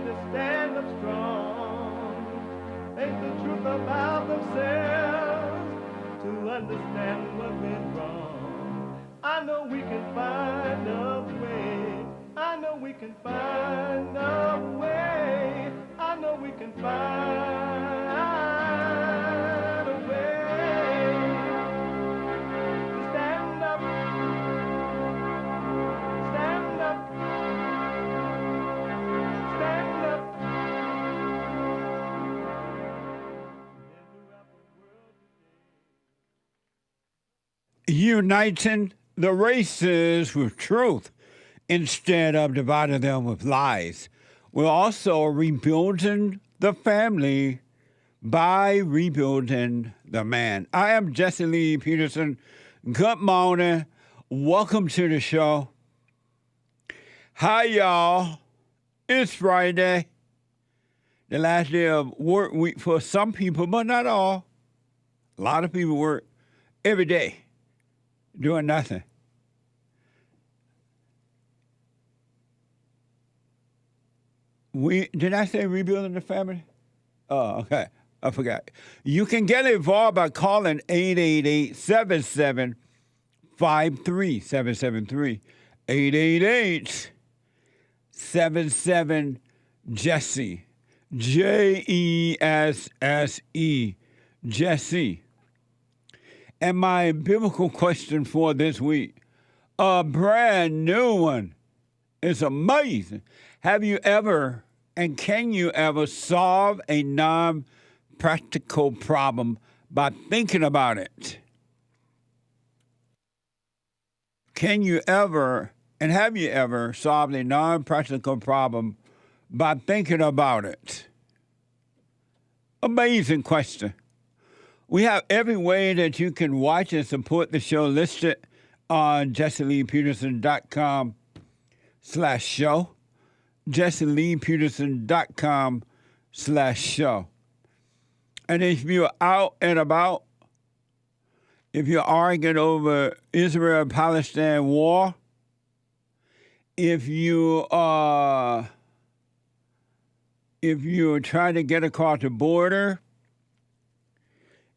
to stand up strong, face the truth about themselves, to understand what went wrong. I know we can find a way. I know we can find a way. I know we can find a way to stand up, stand up, stand up. Uniting the races with truth instead of dividing them with lies. We're also rebuilding the family by rebuilding the man. I am Jesse Lee Peterson. Good morning. Welcome to the show. Hi, y'all. It's Friday, the last day of work week for some people, but not all. A lot of people work every day doing nothing. Did I say rebuilding the family? Oh, okay. I forgot. You can get involved by calling 888-7753-773. 888-77-JESSE. Jesse. Jesse. And my biblical question for this week, a brand new one. It's amazing. Have you ever, and can you ever, solve a non-practical problem by thinking about it? Can you ever, and have you ever, solved a non-practical problem by thinking about it? Amazing question. We have every way that you can watch and support the show listed on jesseleepeterson.com/show. jesseleepeterson.com/show. And if you're out and about, if you're arguing over Israel-Palestine war, if you're trying to get across the border,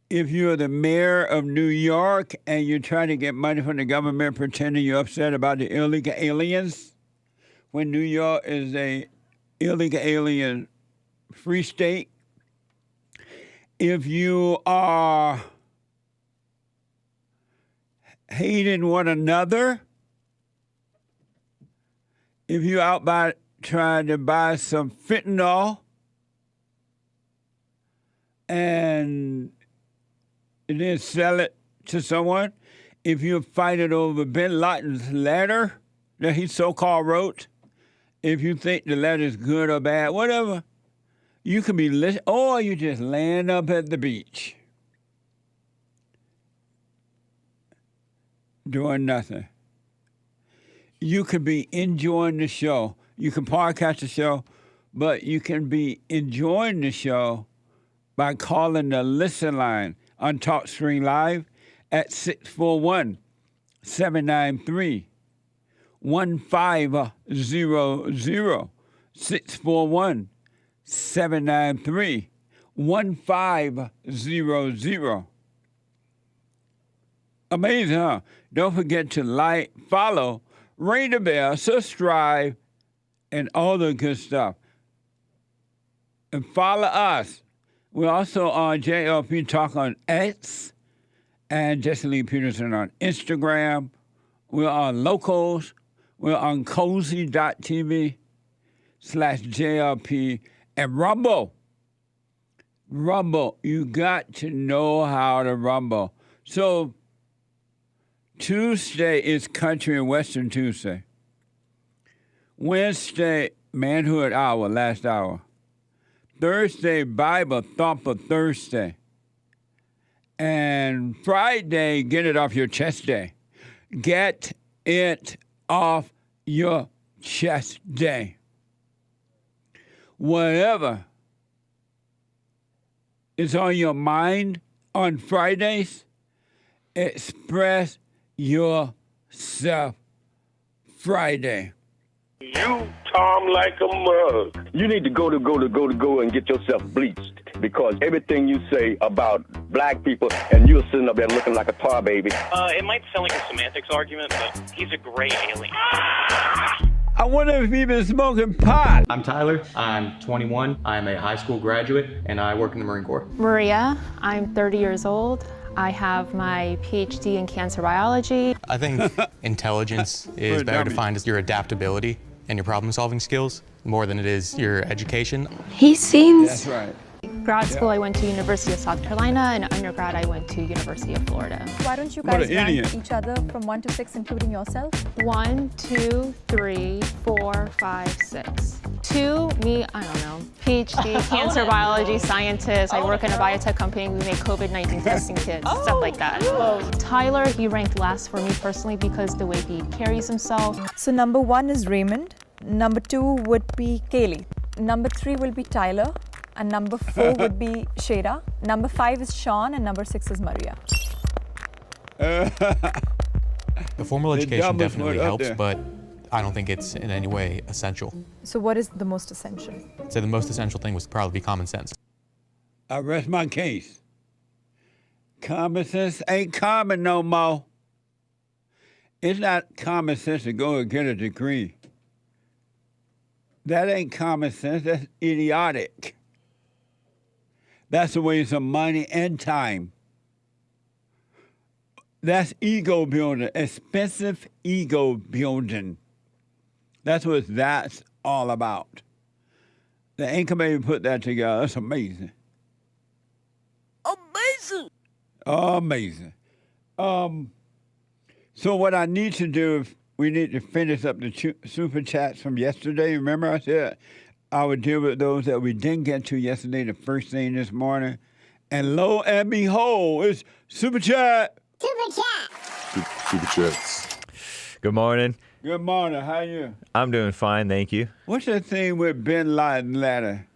if you're the mayor of New York and you're trying to get money from the government pretending you're upset about the illegal aliens, when New York is a illegal alien free state, if you are hating one another, if you're out by trying to buy some fentanyl and then sell it to someone, if you're fighting over Bin Laden's letter that he so-called wrote, if you think the letter is good or bad, whatever, you can be listening, or you just laying up at the beach doing nothing. You could be enjoying the show. You can podcast the show, but you can be enjoying the show by calling the listen line on TalkStream Live at 641-793-1500. 641-793-1500. Amazing, huh? Don't forget to like, follow, ring the bell, subscribe, and all the good stuff. And follow us. We're also on JLP Talk on X and Jesse Lee Peterson on Instagram. We're on Locals. We're on cozy.tv/JLP and Rumble. Rumble. You got to know how to rumble. So Tuesday is Country and Western Tuesday. Wednesday, Manhood Hour, last hour. Thursday, Bible Thumper Thursday. And Friday, Get It Off Your Chest Day. Get it off your chest day. Whatever is on your mind on Fridays, express yourself Friday. You Tom like a mug. You need to go and get yourself bleached, because everything you say about black people, and you're sitting up there looking like a tar baby. It might sound like a semantics argument, but he's a gray alien. I wonder if he's been smoking pot. I'm Tyler. I'm 21. I'm a high school graduate, and I work in the Marine Corps. Maria. I'm 30 years old. I have my PhD in cancer biology. I think intelligence is better defined as your adaptability and your problem-solving skills more than it is your education. He seems... That's right. Grad school, I went to University of South Carolina, and undergrad, I went to University of Florida. Why don't you guys rank each other from 1 to 6, including yourself? 1, 2, 3, 4, 5, 6. 2, me, I don't know, PhD, cancer biology scientist. I work in a biotech company. We make COVID-19 testing kits, stuff like that. Tyler, he ranked last for me personally because the way he carries himself. So number 1 is Raymond. Number 2 would be Kaylee. Number 3 will be Tyler. And number 4 would be Shada. Number 5 is Sean, and number 6 is Maria. The formal education definitely helps, there. but I don't think it's in any way essential. So what is the most essential? I'd say the most essential thing would probably be common sense. I rest my case. Common sense ain't common no more. It's not common sense to go and get a degree. That ain't common sense. That's idiotic. That's a waste of money and time. That's ego building, expensive ego building. That's what that's all about. The income baby put that together. That's amazing. Amazing! Amazing. So what I need to do, we need to finish up the super chats from yesterday. Remember I said I would deal with those that we didn't get to yesterday, the first thing this morning. And lo and behold, it's Super Chat. Super Chat. Super Chats. Good morning. Good morning. How you? I'm doing fine, thank you. What's that thing with Bin Laden letter?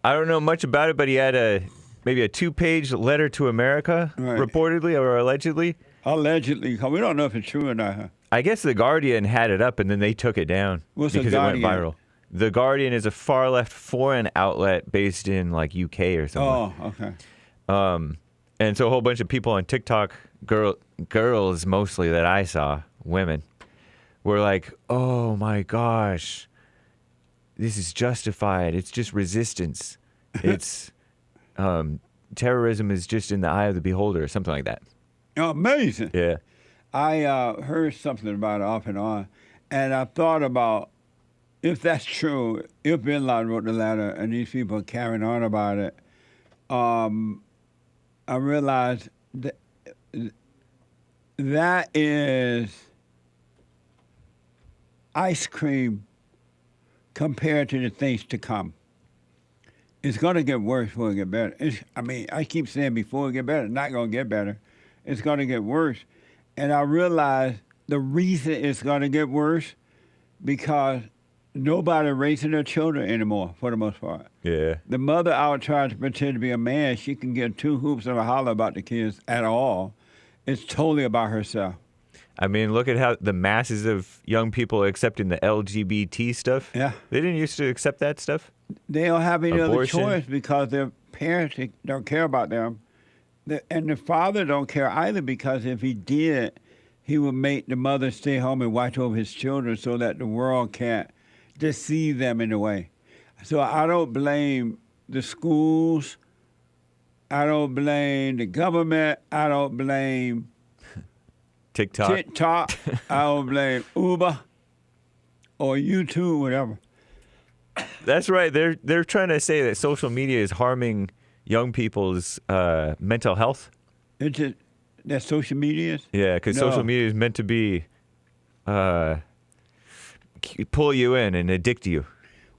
I don't know much about it, but he had maybe a 2-page letter to America, reportedly or allegedly. Allegedly, because we don't know if it's true or not. Huh? I guess The Guardian had it up, and then they took it down because it went viral. The Guardian is a far-left foreign outlet based in, like, UK or something. Oh, okay. And so a whole bunch of people on TikTok, girls mostly that I saw, women, were like, oh, my gosh, this is justified. It's just resistance. It's terrorism is just in the eye of the beholder or something like that. Amazing. Yeah. I heard something about it off and on, and I thought about, if that's true, if Bin Laden wrote the letter and these people are carrying on about it, I realized that is ice cream compared to the things to come. It's going to get worse before it get better. I keep saying before it get better, it's not going to get better. It's going to get worse. And I realized the reason it's going to get worse because nobody raising their children anymore, for the most part. Yeah. The mother out trying to pretend to be a man, she can get 2 hoops and a holler about the kids at all. It's totally about herself. I mean, look at how the masses of young people are accepting the LGBT stuff. Yeah. They didn't used to accept that stuff. They don't have any Abortion. other choice because their parents don't care about them. And the father don't care either because if he did, he would make the mother stay home and watch over his children so that the world can't deceive them in a way. So I don't blame the schools. I don't blame the government. I don't blame TikTok. I don't blame Uber or YouTube, whatever. That's right. They're trying to say that social media is harming young people's mental health. That social media is? Yeah, because social media is meant to be pull you in and addict you.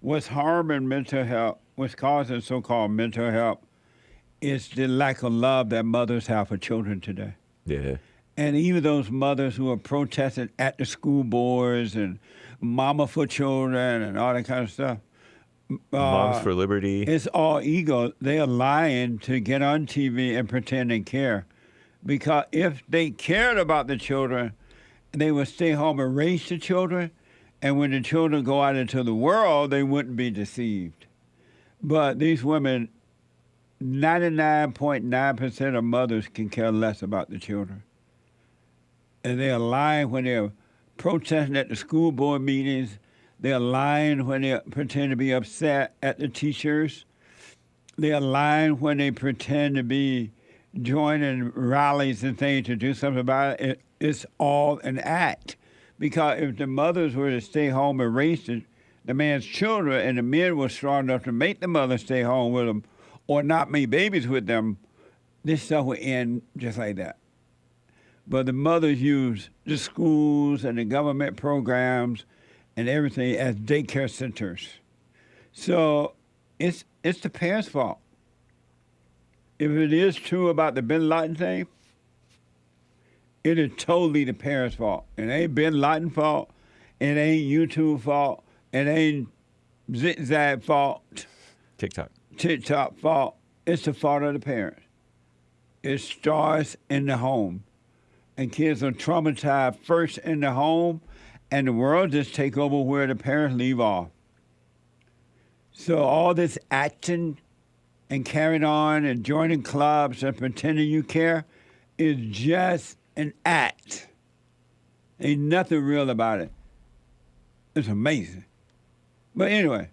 What's harming mental health, what's causing so-called mental health, is the lack of love that mothers have for children today. Yeah. And even those mothers who are protesting at the school boards and Mama for Children and all that kind of stuff. Moms for Liberty. It's all ego. They are lying to get on TV and pretend they care. Because if they cared about the children, they would stay home and raise the children, And when the children go out into the world, they wouldn't be deceived. But these women, 99.9% of mothers can care less about the children. And they're lying when they're protesting at the school board meetings. They're lying when they pretend to be upset at the teachers. They're lying when they pretend to be joining rallies and things to do something about it. It's all an act. Because if the mothers were to stay home and raise the man's children, and the men were strong enough to make the mother stay home with them or not make babies with them, this stuff would end just like that. But the mothers use the schools and the government programs and everything as daycare centers. So it's the parents' fault. If it is true about the Bin Laden thing, it is totally the parents' fault. It ain't Bin Laden fault. It ain't YouTube fault. It ain't Zigzag fault. TikTok fault. It's the fault of the parents. It starts in the home. And kids are traumatized first in the home, and the world just take over where the parents leave off. So all this acting and carrying on and joining clubs and pretending you care is just an act. Ain't nothing real about it. It's amazing. But anyway.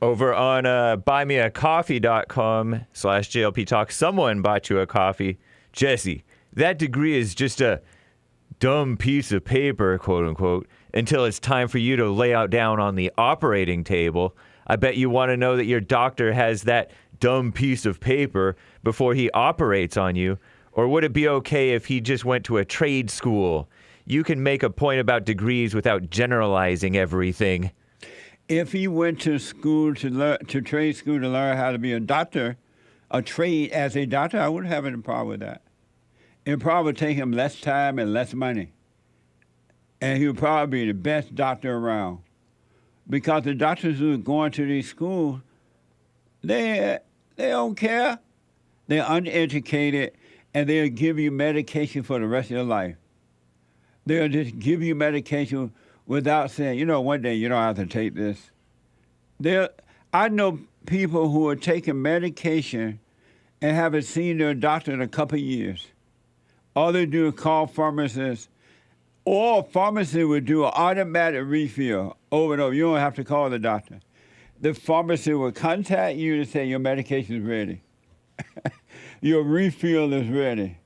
Over on buymeacoffee.com/JLP Talk, someone bought you a coffee. Jesse, that degree is just a dumb piece of paper, quote unquote, until it's time for you to lay out down on the operating table. I bet you want to know that your doctor has that dumb piece of paper before he operates on you. Or would it be okay if he just went to a trade school? You can make a point about degrees without generalizing everything. If he went to school to trade school to learn how to be a doctor, a trade as a doctor, I wouldn't have any problem with that. It would probably take him less time and less money. And he would probably be the best doctor around. Because the doctors who are going to these schools, they don't care. They're uneducated, and they'll give you medication for the rest of your life. They'll just give you medication without saying, you know, one day you don't have to take this. I know people who are taking medication and haven't seen their doctor in a couple of years. All they do is call pharmacists, or pharmacy would do an automatic refill over and over. You don't have to call the doctor. The pharmacy will contact you to say your medication is ready. Your refill is ready.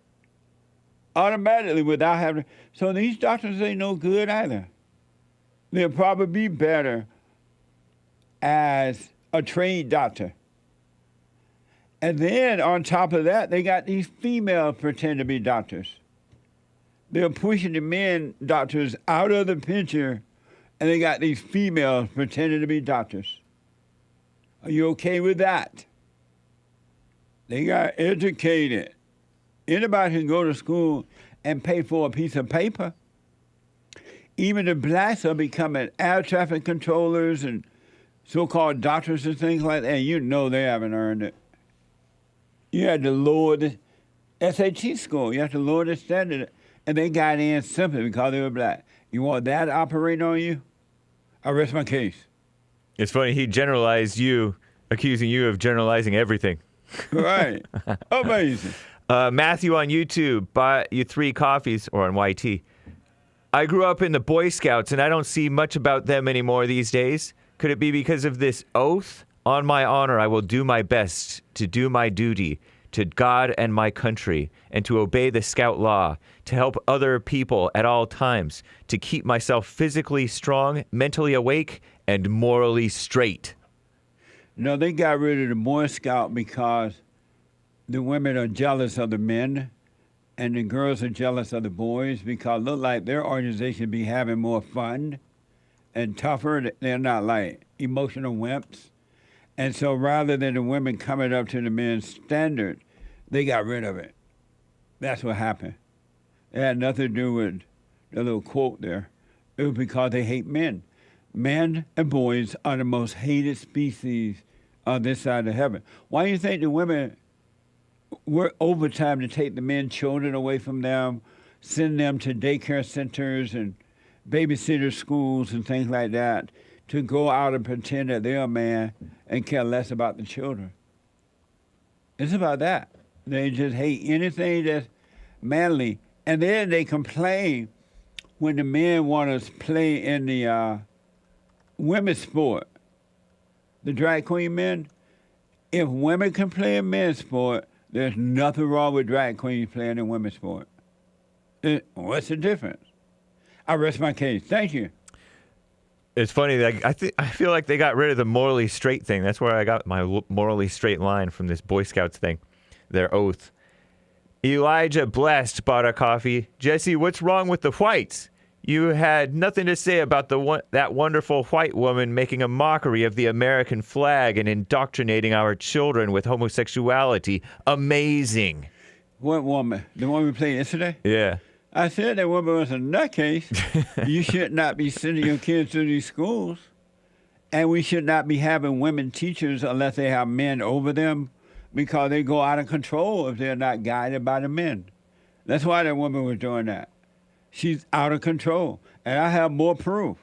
Automatically without having to. So these doctors ain't no good either. They'll probably be better as a trained doctor. And then on top of that, they got these females pretend to be doctors. They're pushing the men doctors out of the picture, and they got these females pretending to be doctors. Are you okay with that? They got educated. Anybody can go to school and pay for a piece of paper. Even the blacks are becoming air traffic controllers and so-called doctors and things like that. And you know they haven't earned it. You had to lower the SAT score. You have to lower the standard. And they got in simply because they were black. You want that to operate on you? I rest my case. It's funny, he generalized you, accusing you of generalizing everything. Right. Amazing. Matthew on YouTube bought you 3 coffees, or on YT. I grew up in the Boy Scouts, and I don't see much about them anymore these days. Could it be because of this oath? On my honor, I will do my best to do my duty to God and my country, and to obey the Scout law, to help other people at all times, to keep myself physically strong, mentally awake, and morally straight. No, they got rid of the Boy Scout because the women are jealous of the men, and the girls are jealous of the boys because it look like their organization be having more fun and tougher. They're not like emotional wimps. And so rather than the women coming up to the men's standard, they got rid of it. That's what happened. It had nothing to do with the little quote there. It was because they hate men. Men and boys are the most hated species on this side of heaven. Why do you think the women work overtime to take the men children away from them, send them to daycare centers and babysitter schools and things like that to go out and pretend that they're a man and care less about the children. It's about that. They just hate anything that's manly. And then they complain when the men want to play in the women's sport, the drag queen men. If women can play in men's sport, there's nothing wrong with drag queens playing in women's sport. What's the difference? I rest my case. Thank you. It's funny. Like, I feel like they got rid of the morally straight thing. That's where I got my morally straight line from this Boy Scouts thing, their oath. Elijah Blessed bought a coffee. Jesse, what's wrong with the whites? You had nothing to say about that wonderful white woman making a mockery of the American flag and indoctrinating our children with homosexuality. Amazing. What woman? The one we played yesterday? Yeah. I said that woman was a nutcase. You should not be sending your kids to these schools. And we should not be having women teachers unless they have men over them, because they go out of control if they're not guided by the men. That's why that woman was doing that. She's out of control. And I have more proof.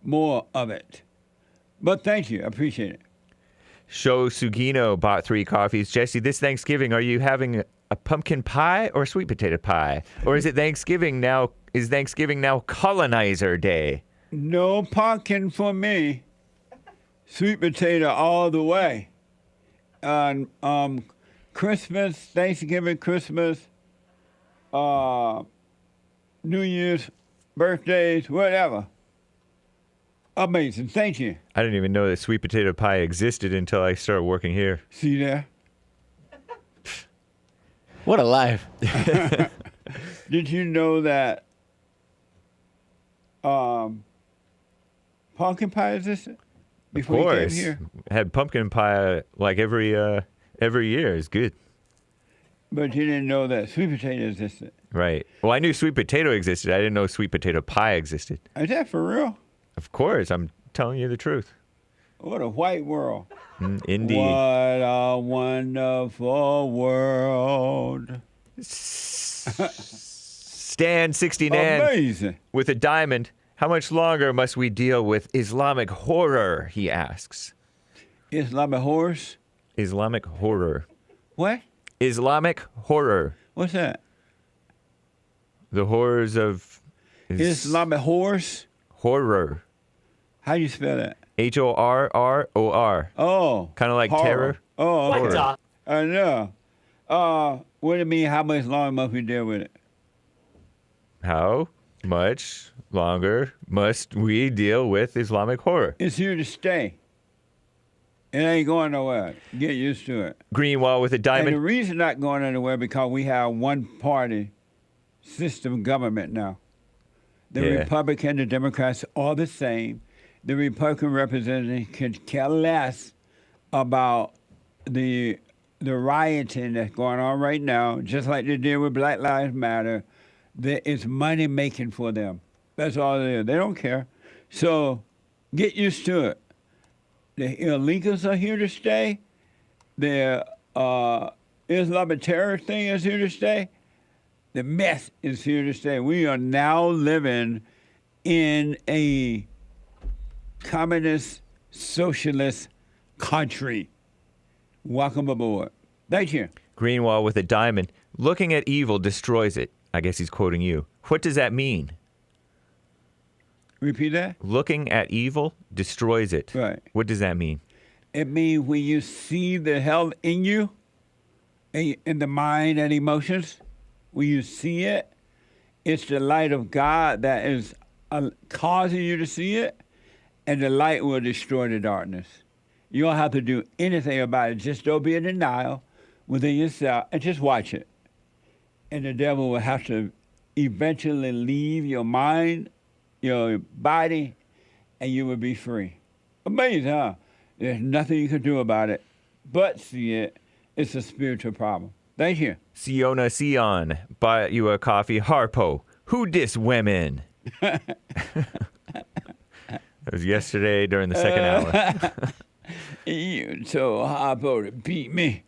More of it. But thank you. I appreciate it. Sho Sugino bought 3 coffees. Jesse, this Thanksgiving, are you having a pumpkin pie or sweet potato pie? Or is it Thanksgiving now? Is Thanksgiving now colonizer day? No pumpkin for me. Sweet potato all the way. Christmas, Thanksgiving, Christmas, New Year's, birthdays, whatever. Amazing. Thank you. I didn't even know that sweet potato pie existed until I started working here. See there? What a life. Did you know that pumpkin pie existed before you came here? Had pumpkin pie like every year. It's good. But you didn't know that sweet potato existed. Right. Well, I knew sweet potato existed. I didn't know sweet potato pie existed. Is that for real? Of course. I'm telling you the truth. What a white world. Indeed. What a wonderful world. Stan 69 Amazing. with a diamond. How much longer must we deal with Islamic horror, he asks. Islamic horse? Islamic horror. What? Islamic horror. What's that? The horrors of... Islamic horse? Horror. How do you spell that? Horror. Oh. Kind of like horror. terror. Oh, okay. What the? I know. What do you mean, how much longer must we deal with it? How much longer must we deal with Islamic horror? It's here to stay. It ain't going nowhere. Get used to it. Greenwall with a And the diamond. reason not going anywhere because we have one party system government now. The Yeah. Republican, the Democrats are the same. The Republican representative can care less about the rioting that's going on right now, just like they did with Black Lives Matter. It's money making for them. That's all it is. They don't care. So get used to it. The illegals are here to stay. The Islamic terrorist thing is here to stay. The mess is here to stay. We are now living in a communist, socialist country. Welcome aboard. Thank you. Greenwall with a diamond. Looking at evil destroys it. I guess he's quoting you. What does that mean? Repeat that? Looking at evil destroys it. Right. What does that mean? It means when you see the hell in you, in the mind and emotions, when you see it, it's the light of God that is causing you to see it, and the light will destroy the darkness. You don't have to do anything about it. Just don't be in denial within yourself and just watch it. And the devil will have to eventually leave your mind, your body, and you will be free. Amazing, huh? There's nothing you can do about it but see it. It's a spiritual problem. Thank you. Siona Sion, buy you a coffee. Harpo, who dis women? That was yesterday during the second hour. You told Harpo to beat me.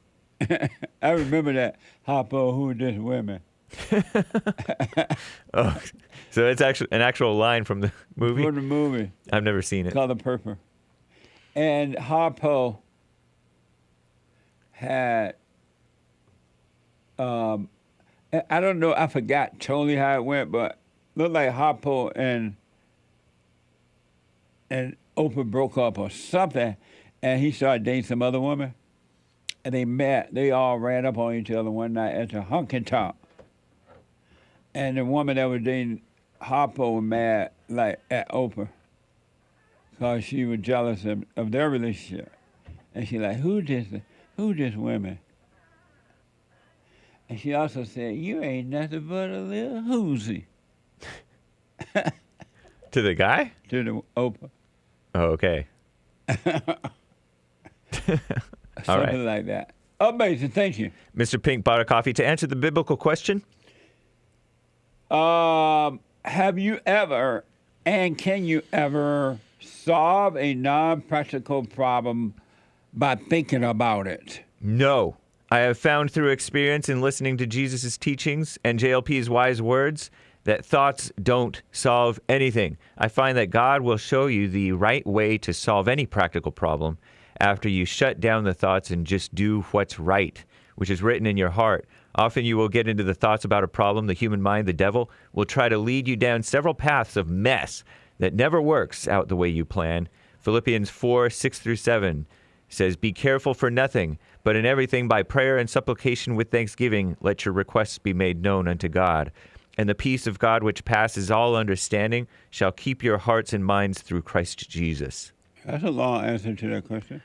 I remember that. Harpo, who dis women? Oh, So it's actually an actual line from the movie? From the movie. I've never seen it. Color Purple. And Harpo had, I don't know, I forgot totally how it went, but looked like Harpo and Oprah broke up or something, and he started dating some other woman, and they met. They all ran up on each other one night at the honky tonk. And the woman that was dating Harpo was mad, like, at Oprah, because she was jealous of their relationship. And she like, who this woman? And she also said, you ain't nothing but a little hoozy. To the guy? To the Oprah. Oh, okay. All right. Something like that. Amazing, thank you. Mr. Pink bought a coffee. To answer the biblical question? Have you ever, and can you ever, solve a non-practical problem by thinking about it? No. I have found through experience in listening to Jesus' teachings and JLP's wise words that thoughts don't solve anything. I find that God will show you the right way to solve any practical problem after you shut down the thoughts and just do what's right, which is written in your heart. Often you will get into the thoughts about a problem. The human mind, the devil, will try to lead you down several paths of mess that never works out the way you plan. Philippians 4:6-7 says, be careful for nothing, but in everything by prayer and supplication with thanksgiving, let your requests be made known unto God. And the peace of God, which passes all understanding, shall keep your hearts and minds through Christ Jesus. That's a long answer to that question.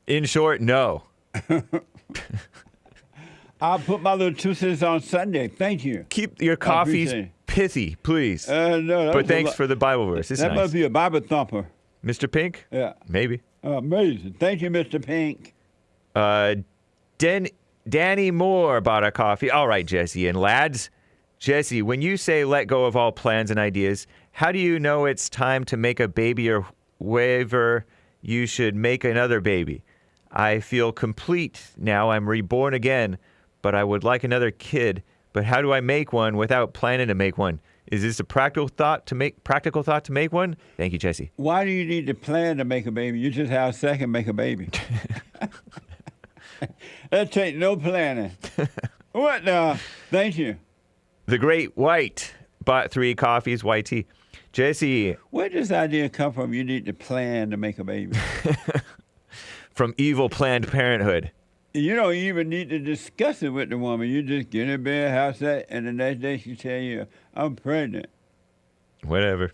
In short, no. I'll put my little 2 cents on Sunday. Thank you. Keep your coffees pithy, please. No, but thanks for the Bible verse. It's that nice. must be a Bible thumper. Mr. Pink? Yeah. Maybe. Amazing. Thank you, Mr. Pink. Danny Moore bought a coffee. All right, Jesse. And lads, Jesse, when you say let go of all plans and ideas, how do you know it's time to make a baby or whether you should make another baby? I feel complete now. I'm reborn again, but I would like another kid. But how do I make one without planning to make one? Is this a practical thought to make one? Thank you, Jesse. Why do you need to plan to make a baby? You just have sex and make a baby. That take no planning. What now? Thank you. The Great White bought 3 coffees, white tea. Jesse. Where does this idea come from? You need to plan to make a baby. From evil Planned Parenthood. You don't even need to discuss it with the woman. You just get in bed, have sex, and the next day she tell you, I'm pregnant. Whatever.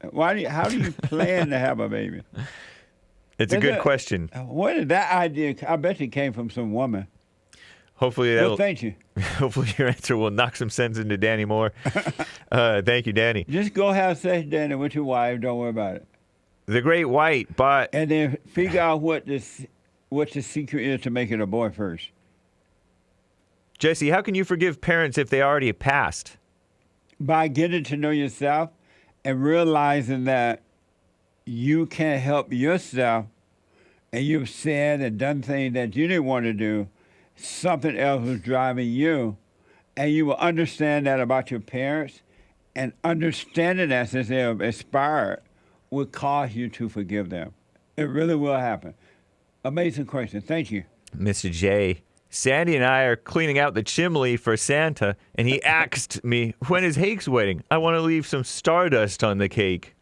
How do you plan to have a baby? It's a good question. Where did that idea? I bet it came from some woman. Hopefully thank you. Hopefully your answer will knock some sense into Danny Moore. Thank you, Danny. Just go have sex, Danny, with your wife. Don't worry about it. The Great White bought... And then figure out what the secret is to make it a boy first. Jesse, how can you forgive parents if they already passed? By getting to know yourself and realizing that you can't help yourself and you've said and done things that you didn't want to do. Something else was driving you. And you will understand that about your parents, and understanding that since they have expired will cause you to forgive them. It really will happen. Amazing question. Thank you. Mr. J. Sandy and I are cleaning out the chimney for Santa, and he asked me, when is Hake's wedding? I want to leave some stardust on the cake.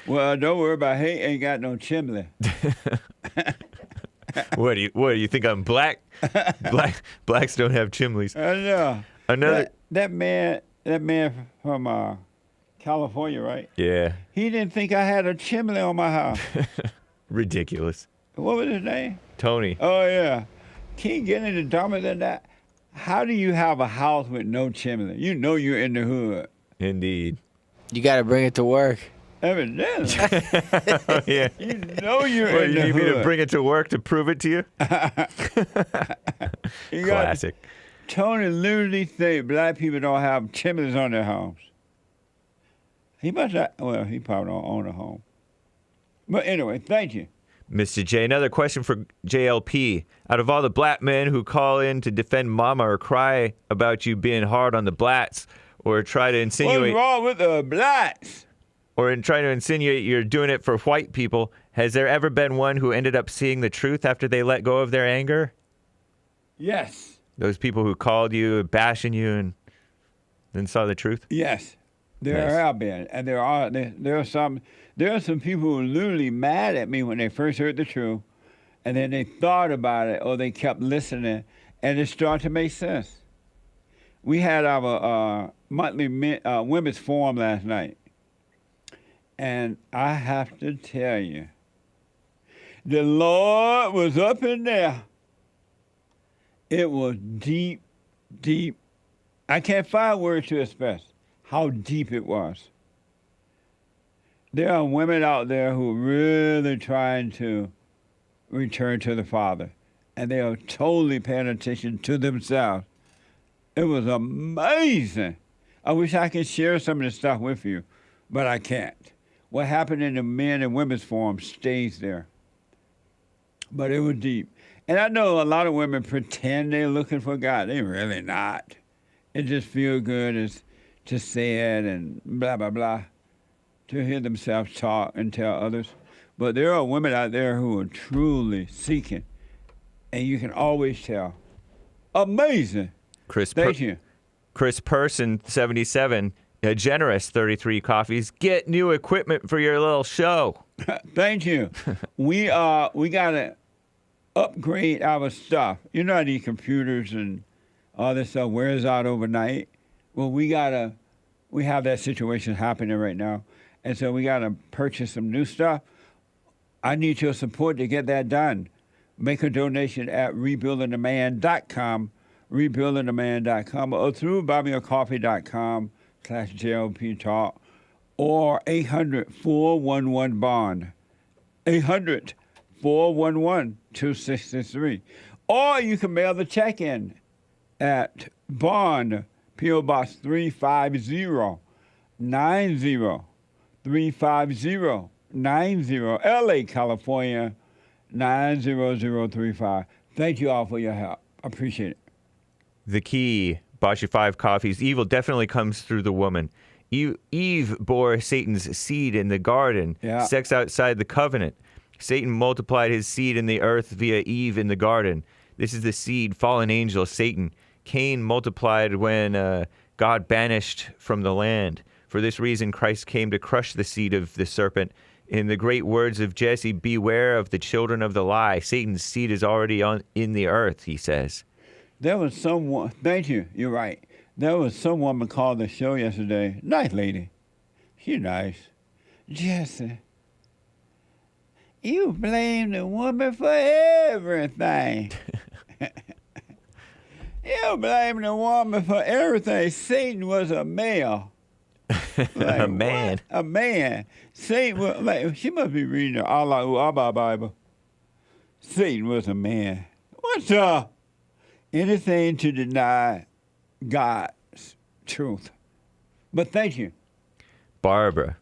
Well, don't worry about Hake ain't got no chimney. What do you think I'm black? Blacks don't have chimneys. I know. Another that man from California, right? Yeah. He didn't think I had a chimney on my house. Ridiculous. What was his name? Tony. Oh yeah. Can't get any dumber than that. How do you have a house with no chimney? You know you're in the hood. Indeed. You got to bring it to work. Evidently. Oh, yeah. You know you're in the you need hood. me to bring it to work to prove it to you? Classic. Tony literally think black people don't have chimneys on their homes. He must have, well, he probably don't own a home. But anyway, thank you. Mr. J, another question for JLP. Out of all the black men who call in to defend mama or cry about you being hard on the blacks or try to insinuate... What's wrong with the blacks? Or in trying to insinuate you're doing it for white people, has there ever been one who ended up seeing the truth after they let go of their anger? Yes. Those people who called you, bashing you, and then saw the truth? Yes. There Nice. have been. And there are some people who were literally mad at me when they first heard the truth, and then they thought about it, or they kept listening, and it started to make sense. We had our monthly women's forum last night, and I have to tell you, the Lord was up in there. It was deep, deep. I can't find words to express how deep it was. There are women out there who are really trying to return to the Father, and they are totally paying attention to themselves. It was amazing. I wish I could share some of this stuff with you, but I can't. What happened in the men and women's forum stays there. But it was deep. And I know a lot of women pretend they're looking for God. They're really not. It just feels good to say it and blah, blah, blah, to hear themselves talk and tell others. But there are women out there who are truly seeking, and you can always tell. Amazing. Thank you. Chris Person, 77, a generous 33 coffees. Get new equipment for your little show. Thank you. We got to upgrade our stuff. You know, these computers and all this stuff wears out overnight. Well, we have that situation happening right now. And so we got to purchase some new stuff. I need your support to get that done. Make a donation at rebuildingtheman.com, rebuildingtheman.com, or through buymeacoffee.com/JLP Talk, or 800-411-BOND, 800-411-2663. Or you can mail the check in at Bond, P.O. Box 35090, 35090, LA, California, 90035. Thank you all for your help. I appreciate it. The key, bought you 5 coffees. Evil definitely comes through the woman. Eve bore Satan's seed in the garden, sex outside the covenant. Satan multiplied his seed in the earth via Eve in the garden. This is the seed, fallen angel, Satan. Cain multiplied when God banished from the land. For this reason, Christ came to crush the seed of the serpent. In the great words of Jesse, beware of the children of the lie. Satan's seed is already in the earth, he says. There was someone, thank you, you're right. There was some woman called the show yesterday. Nice lady. She's nice. Jesse, you blame the woman for everything. You blame the woman for everything. Satan was a male. Like, a man. What? A man. Satan was, like, she must be reading the Allah Bible. Satan was a man. What's up? Anything to deny God's truth. But thank you. Barbara.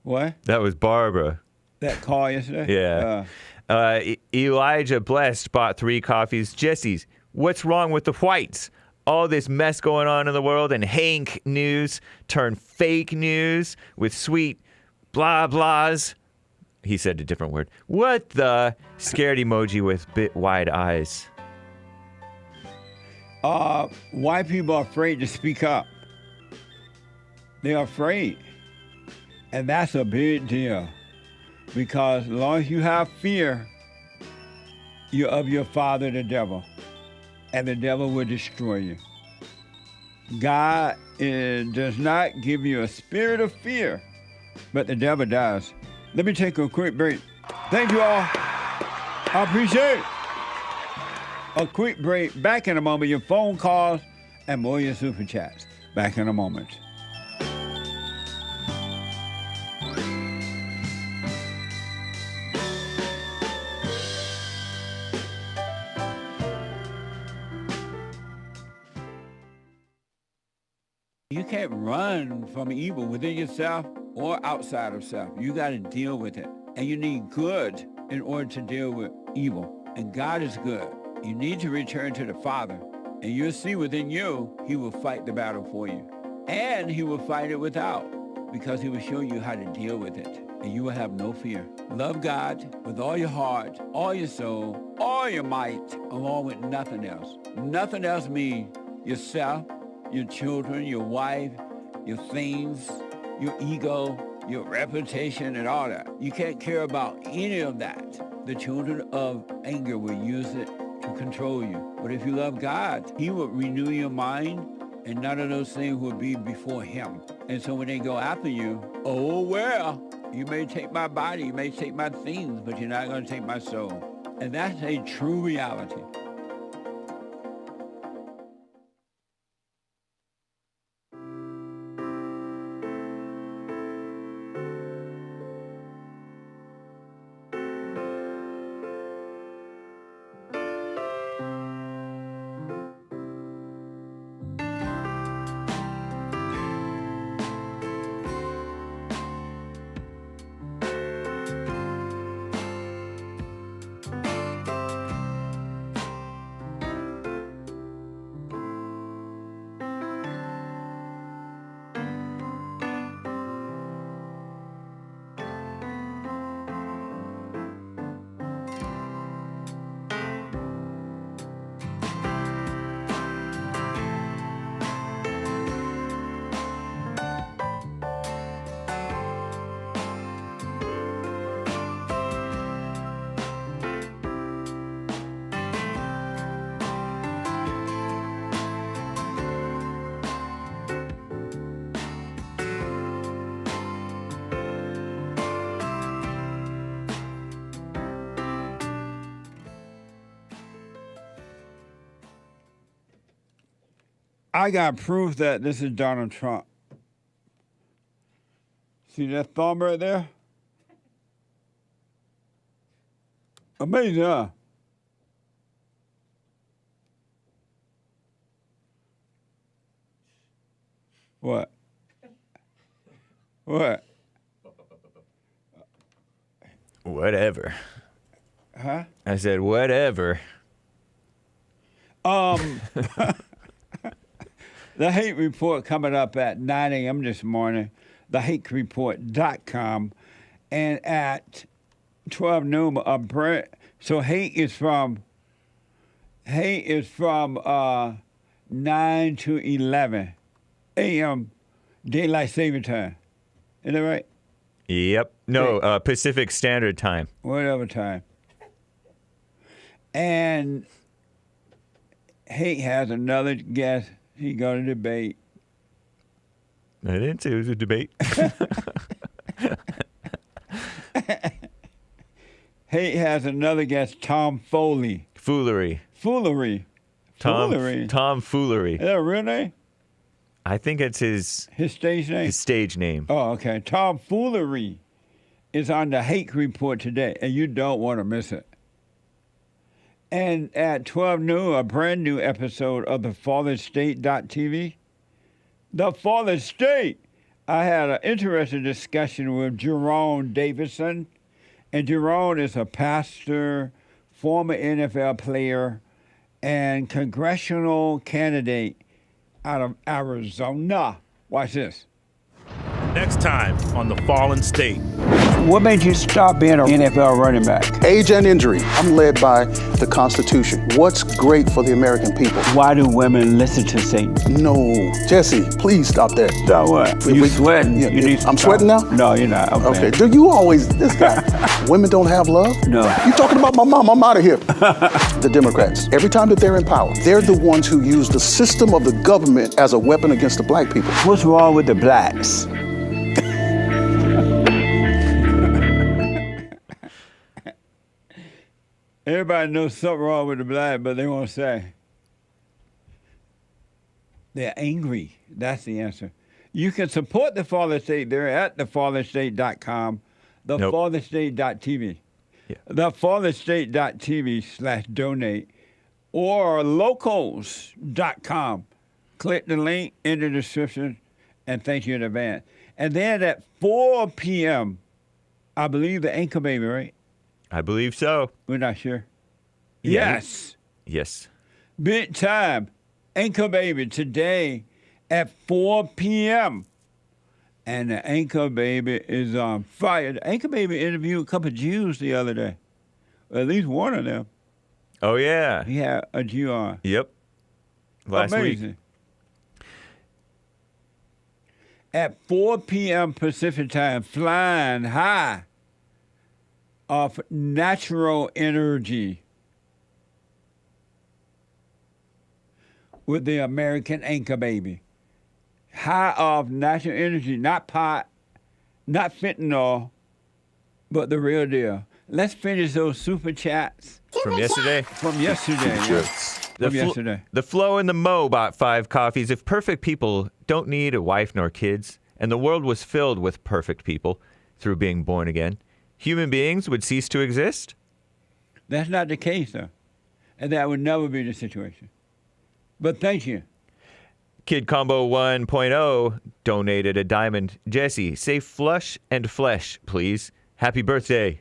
What? That was Barbara. That call yesterday? Yeah. Elijah Blessed bought 3 coffees. Jesse's, what's wrong with the whites? All this mess going on in the world, and Hake news turned fake news with sweet blah blahs. He said a different word. What the? Scared emoji with bit wide eyes. White people are afraid to speak up. They're afraid. And that's a big deal. Because as long as you have fear, you're of your father, the devil. And the devil will destroy you. God does not give you a spirit of fear, but the devil does. Let me take a quick break. Thank you all. I appreciate it. A quick break. Back in a moment. Your phone calls and more your super chats. Back in a moment. You can't run from evil within yourself or outside of self. You got to deal with it. And you need good in order to deal with evil. And God is good. You need to return to the Father, and you'll see within you, he will fight the battle for you. And he will fight it without, because he will show you how to deal with it, and you will have no fear. Love God with all your heart, all your soul, all your might, along with nothing else. Nothing else means yourself, your children, your wife, your things, your ego, your reputation, and all that. You can't care about any of that. The children of anger will use it to control you. But if you love God, he will renew your mind, and none of those things will be before him. And so when they go after you, oh, well, you may take my body, you may take my things, but you're not going to take my soul. And that's a true reality. I got proof that this is Donald Trump. See that thumb right there? Amazing, huh? What? What? Whatever. Huh? I said, whatever. The Hake Report coming up at 9 a.m. this morning, thehakereport.com, and at 12 noon, so Hake is from 9 to 11 a.m. Daylight Saving Time. Is that right? Yep. No, Pacific Standard Time. Whatever time. And Hake has another guest. He got to debate. I didn't say it was a debate. Hake has another guest, Tom Foley. Foolery. Tom Foolery. Is that a real name? I think it's his stage name? His stage name. Oh, okay. Tom Foolery is on the Hake Report today, and you don't want to miss it. And at 12 noon, a brand new episode of the FallenState.tv. The Fallen State. I had an interesting discussion with Jerome Davidson. And Jerome is a pastor, former NFL player, and congressional candidate out of Arizona. Watch this. Next time on The Fallen State. What made you stop being an NFL running back? Age and injury. I'm led by the Constitution. What's great for the American people? Why do women listen to Satan? No. Jesse, please stop that. Stop what? You sweating. Yeah, you need to I'm stop. sweating now? No, you're not. Okay. Do you always, this guy, women don't have love? No. You talking about my mom? I'm out of here. The Democrats, every time that they're in power, they're the ones who use the system of the government as a weapon against the black people. What's wrong with the blacks? Everybody knows something wrong with the black, but they won't say. They're angry. That's the answer. You can support the Fallen State. They're at thefallenstate.com, thefallenstate.tv, thefallenstate.tv/donate, or locals.com. Click the link in the description, and thank you in advance. And then at 4 p.m., I believe the Anchor Baby, right? I believe so. We're not sure. Yeah. Yes. Yes. Big time. Anchor Baby today at 4 p.m. And the Anchor Baby is on fire. The Anchor Baby interviewed a couple of Jews the other day. At least one of them. Oh, yeah. He had a Jew on. Yep. Last Amazing. week. At 4 p.m. Pacific time, flying high off natural energy with the American Anchor Baby. High off natural energy, not pot, not fentanyl, but the real deal. Let's finish those super chats. From yesterday? From yesterday, yes. From yesterday. The Flo and the Mo bought 5 coffees. If perfect people don't need a wife nor kids, and the world was filled with perfect people through being born again, human beings would cease to exist? That's not the case, though. And that would never be the situation. But thank you. Kid Combo 1.0 donated a diamond. Jesse, say flush and flesh, please. Happy birthday.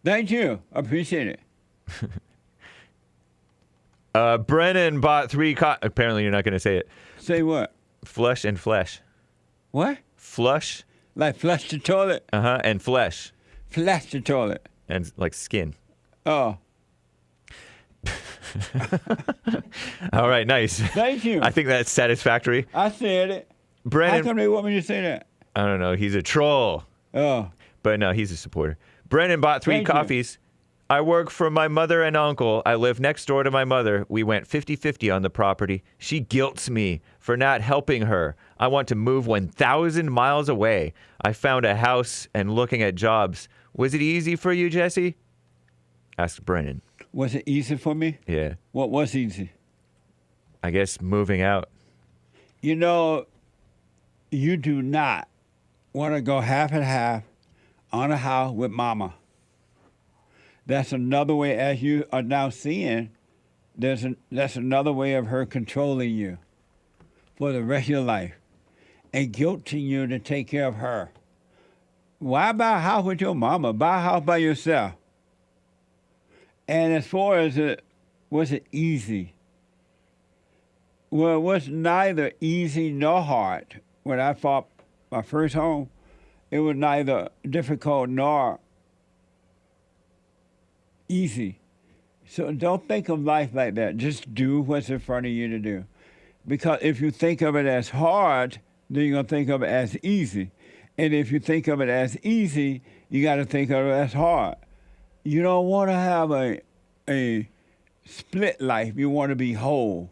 Thank you. Appreciate it. Brennan bought 3 apparently you're not going to say it. Say what? Flush and flesh. What? Flush. Like flush the toilet? Uh-huh, and flesh. Flush the toilet. And like skin. Oh. All right, nice. Thank you. I think that's satisfactory. I said it. Brennan, How come they want me to say that? I don't know. He's a troll. Oh. But no, he's a supporter. Brennan bought 3 coffees. I work for my mother and uncle. I live next door to my mother. We went 50-50 on the property. She guilts me for not helping her. I want to move 1,000 miles away. I found a house and looking at jobs. Was it easy for you, Jesse? Asked Brennan. Was it easy for me? Yeah. What was easy? I guess moving out. You know, you do not want to go half and half on a house with mama. That's another way, as you are now seeing, that's another way of her controlling you for the rest of your life and guilting you to take care of her. Why buy a house with your mama? Buy a house by yourself. And as far as was it easy? Well, it was neither easy nor hard. When I bought my first home, it was neither difficult nor easy. So don't think of life like that. Just do what's in front of you to do. Because if you think of it as hard, then you're going to think of it as easy. And if you think of it as easy, you got to think of it as hard. You don't want to have a split life. You want to be whole.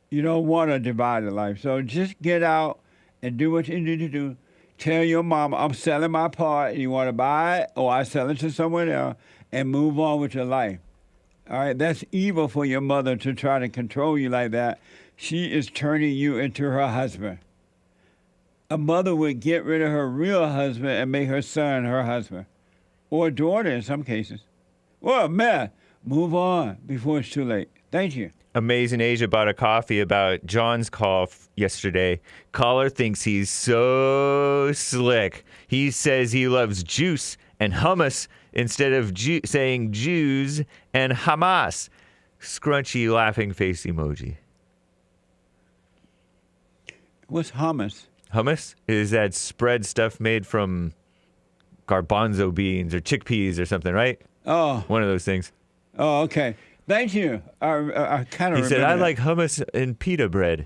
You don't want a divided life. So just get out and do what you need to do. Tell your mama, I'm selling my part. You want to buy it, or I sell it to someone else, and move on with your life. All right? That's evil for your mother to try to control you like that. She is turning you into her husband. A mother would get rid of her real husband and make her son her husband, or daughter in some cases. Well, man, move on before it's too late. Thank you. Amazing Asia bought a coffee about John's call yesterday. Caller thinks he's so slick. He says he loves juice and hummus instead of saying Jews and Hamas. Scrunchy laughing face emoji. What's hummus? Hummus is that spread stuff made from garbanzo beans or chickpeas or something, right? Oh. One of those things. Oh, okay. Thank you. I kind of He said, I like hummus and pita bread.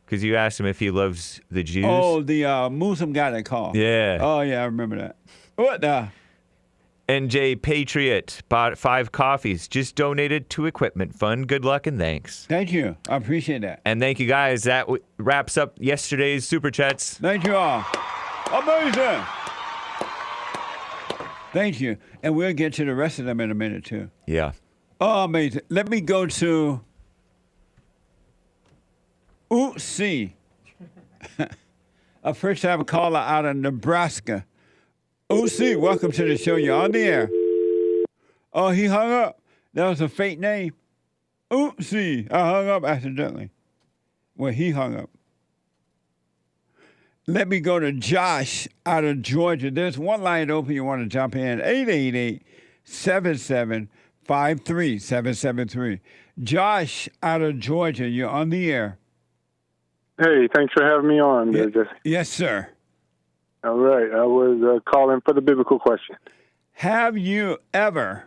Because you asked him if he loves the Jews. Oh, the Muslim guy that called. Yeah. Oh, yeah, I remember that. What the? NJ Patriot bought 5 coffees. Just donated to equipment fund. Good luck and thanks. Thank you. I appreciate that. And thank you, guys. That wraps up yesterday's Super Chats. Thank you all. Amazing. Thank you. And we'll get to the rest of them in a minute, too. Yeah. Oh, amazing. Let me go to Oopsie. A first-time caller out of Nebraska. Oopsie, welcome to the show. You're on the air. Oh, he hung up. That was a fake name. Oopsie. I hung up accidentally. Well, he hung up. Let me go to Josh out of Georgia. There's one line open. You want to jump in. 888-777-773. Josh out of Georgia, you're on the air. Hey, thanks for having me on. Yes, sir. All right. I was calling for the biblical question. Have you ever,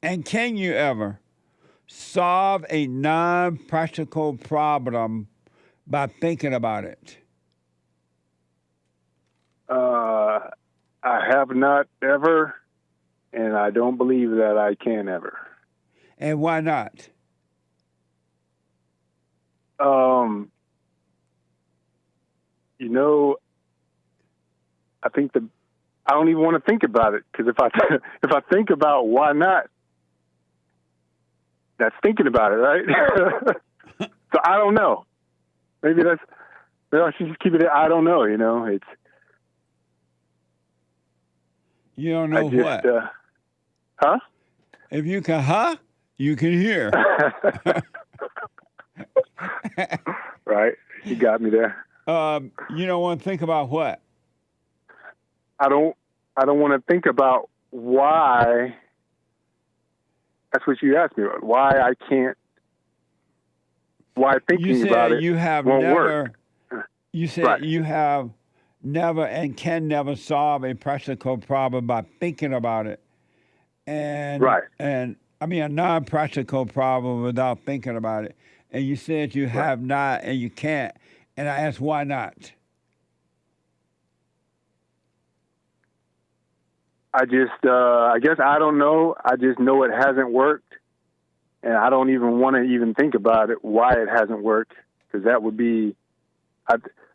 and can you ever, solve a non-practical problem by thinking about it? I have not ever, and I don't believe that I can ever. And why not? You know, I think I don't even want to think about it, because if I think about why not, that's thinking about it, right? So I don't know. Maybe I should just keep it. I don't know. You know, it's. You don't know what? Huh? If you can, you can hear. Right. You got me there. You don't want to think about what? I don't want to think about why. That's what you asked me about. Why I can't. Why thinking about it won't work. You said you have never and can never solve a practical problem by thinking about it. And a non-practical problem without thinking about it. And you said you have not and you can't. And I asked, why not? I guess I don't know. I just know it hasn't worked. And I don't even want to even think about it, why it hasn't worked. Because that would be,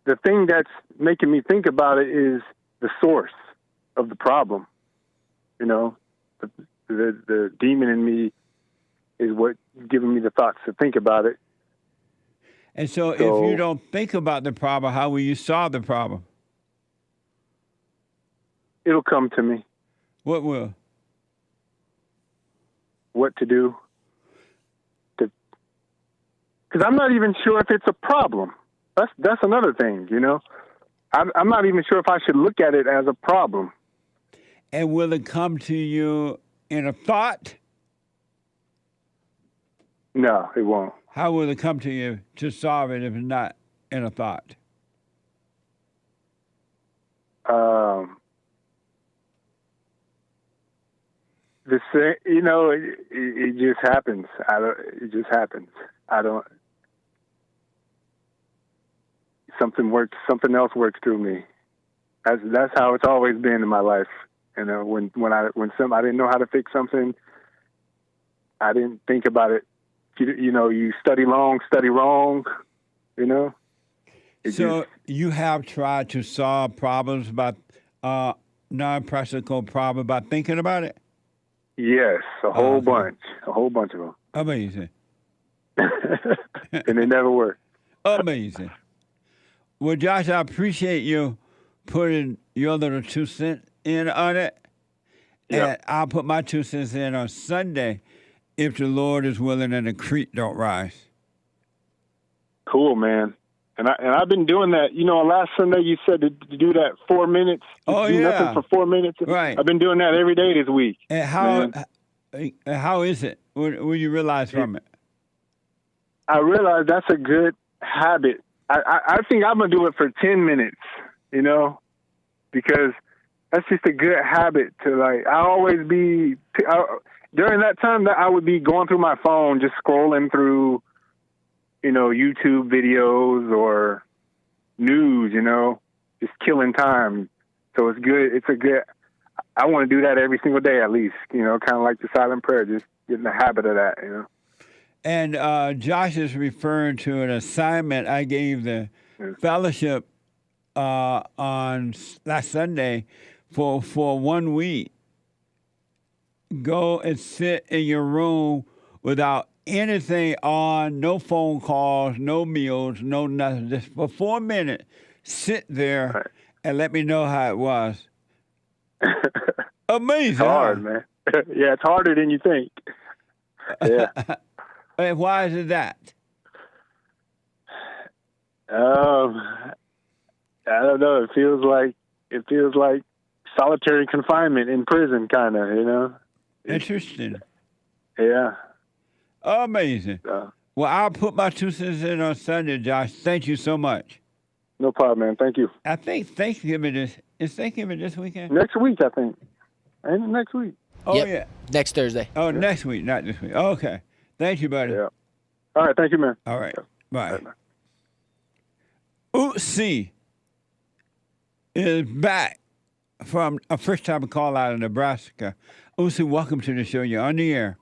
the thing that's making me think about it is the source of the problem. You know, the demon in me is what giving me the thoughts to think about it. And so if you don't think about the problem, how will you solve the problem? It'll come to me. What will? What to do. Because I'm not even sure if it's a problem. That's another thing, you know. I'm not even sure if I should look at it as a problem. And will it come to you in a thought? No, it won't. How will it come to you to solve it if it's not in a thought? It just happens. It just happens. Something else works through me. That's how it's always been in my life. You know, when I didn't know how to fix something, I didn't think about it. You study long, study wrong. You know. You have tried to solve problems by non-practical problems by thinking about it. Yes, a whole bunch of them. Amazing. And it never worked. Amazing. Well, Josh, I appreciate you putting your little 2 cents in on it. Yep. And I'll put my 2 cents in on Sunday if the Lord is willing and the creek don't rise. Cool, man. And I've been doing that. You know, last Sunday you said to do that 4 minutes. Do nothing for 4 minutes. Right. I've been doing that every day this week. And how is it? What do you realize from it? I realize that's a good habit. I think I'm going to do it for 10 minutes, you know, because that's just a good habit to, like, I always be, during that time that I would be going through my phone, just scrolling through, you know, YouTube videos or news, you know, just killing time. So it's good. I want to do that every single day at least, you know, kind of like the silent prayer, just getting the habit of that, you know. And Josh is referring to an assignment I gave the fellowship on last Sunday for 1 week. Go and sit in your room without anything on, no phone calls, no meals, no nothing. Just for 4 minutes, sit there and let me know how it was. Amazing. It's hard, man. Yeah, it's harder than you think. Yeah. And why is it that? I don't know. It feels like solitary confinement in prison, kind of, you know. Interesting. Yeah. Amazing. Well, I'll put my 2 cents in on Sunday, Josh. Thank you so much. No problem, man. Thank you. I think Thanksgiving is Thanksgiving this weekend? Next week, I think. Ain't it next week? Oh, Yep. yeah. Next Thursday. Oh, next week, not this week. Okay. Thank you, buddy. Yeah. All right. Thank you, man. All right. Bye. Bye. Uzi is back from a first-time call out of Nebraska. Uzi, welcome to the show. You're on the air.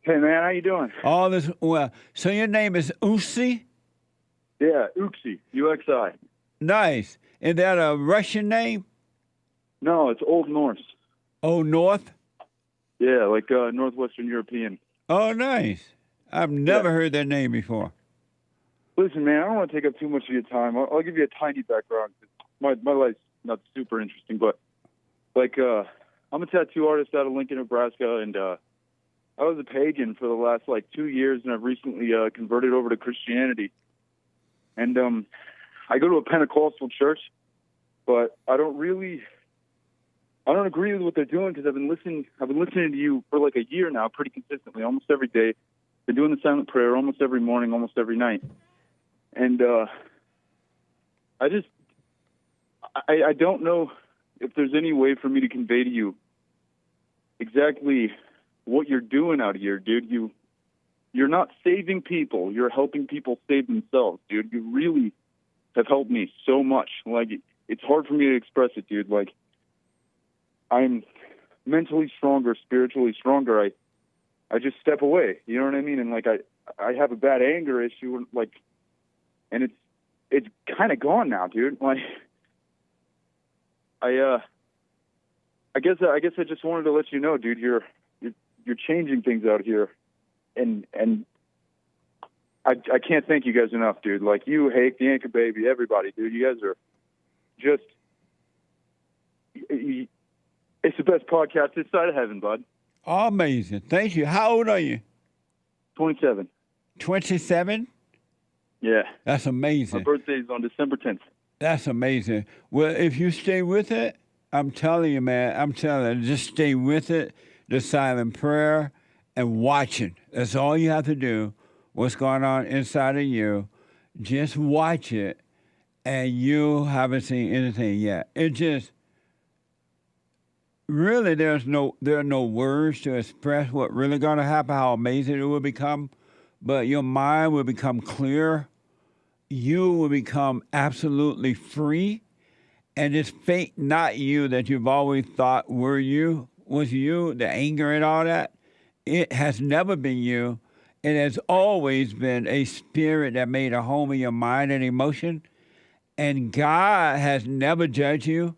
Hey, man. How you doing? All this well. So your name is Uzi? Yeah, Uxi, UXI. Nice. Is that a Russian name? No, it's Old Norse. Old North? Yeah, like Northwestern European. Oh, nice. I've never heard that name before. Listen, man, I don't want to take up too much of your time. I'll give you a tiny background. My life's not super interesting, but like I'm a tattoo artist out of Lincoln, Nebraska, and I was a pagan for the last 2 years, and I've recently converted over to Christianity. And I go to a Pentecostal church, but I don't agree with what they're doing because I've been listening to you for a year now, pretty consistently, almost every day. Been doing the silent prayer almost every morning, almost every night. And I don't know if there's any way for me to convey to you exactly what you're doing out here, dude. You're not saving people. You're helping people save themselves, dude. You really have helped me so much. It's hard for me to express it, dude. I'm mentally stronger, spiritually stronger. I just step away. You know what I mean? And I have a bad anger issue, and it's kind of gone now, dude. I guess I just wanted to let you know, dude. You're changing things out here. And I can't thank you guys enough, dude. You, Hake, the Anchor Baby, everybody, dude. You guys are just... It's the best podcast this side of heaven, bud. Amazing. Thank you. How old are you? 27. 27? Yeah. That's amazing. My birthday is on December 10th. That's amazing. Well, if you stay with it, I'm telling you, man, just stay with it, the silent prayer, and watching. That's all you have to do. What's going on inside of you, just watch it, and you haven't seen anything yet. It just, really, there are no words to express what really going to happen, how amazing it will become, but your mind will become clear. You will become absolutely free, and it's fake, not you that you've always thought was you, the anger and all that. It has never been you. It has always been a spirit that made a home in your mind and emotion. And God has never judged you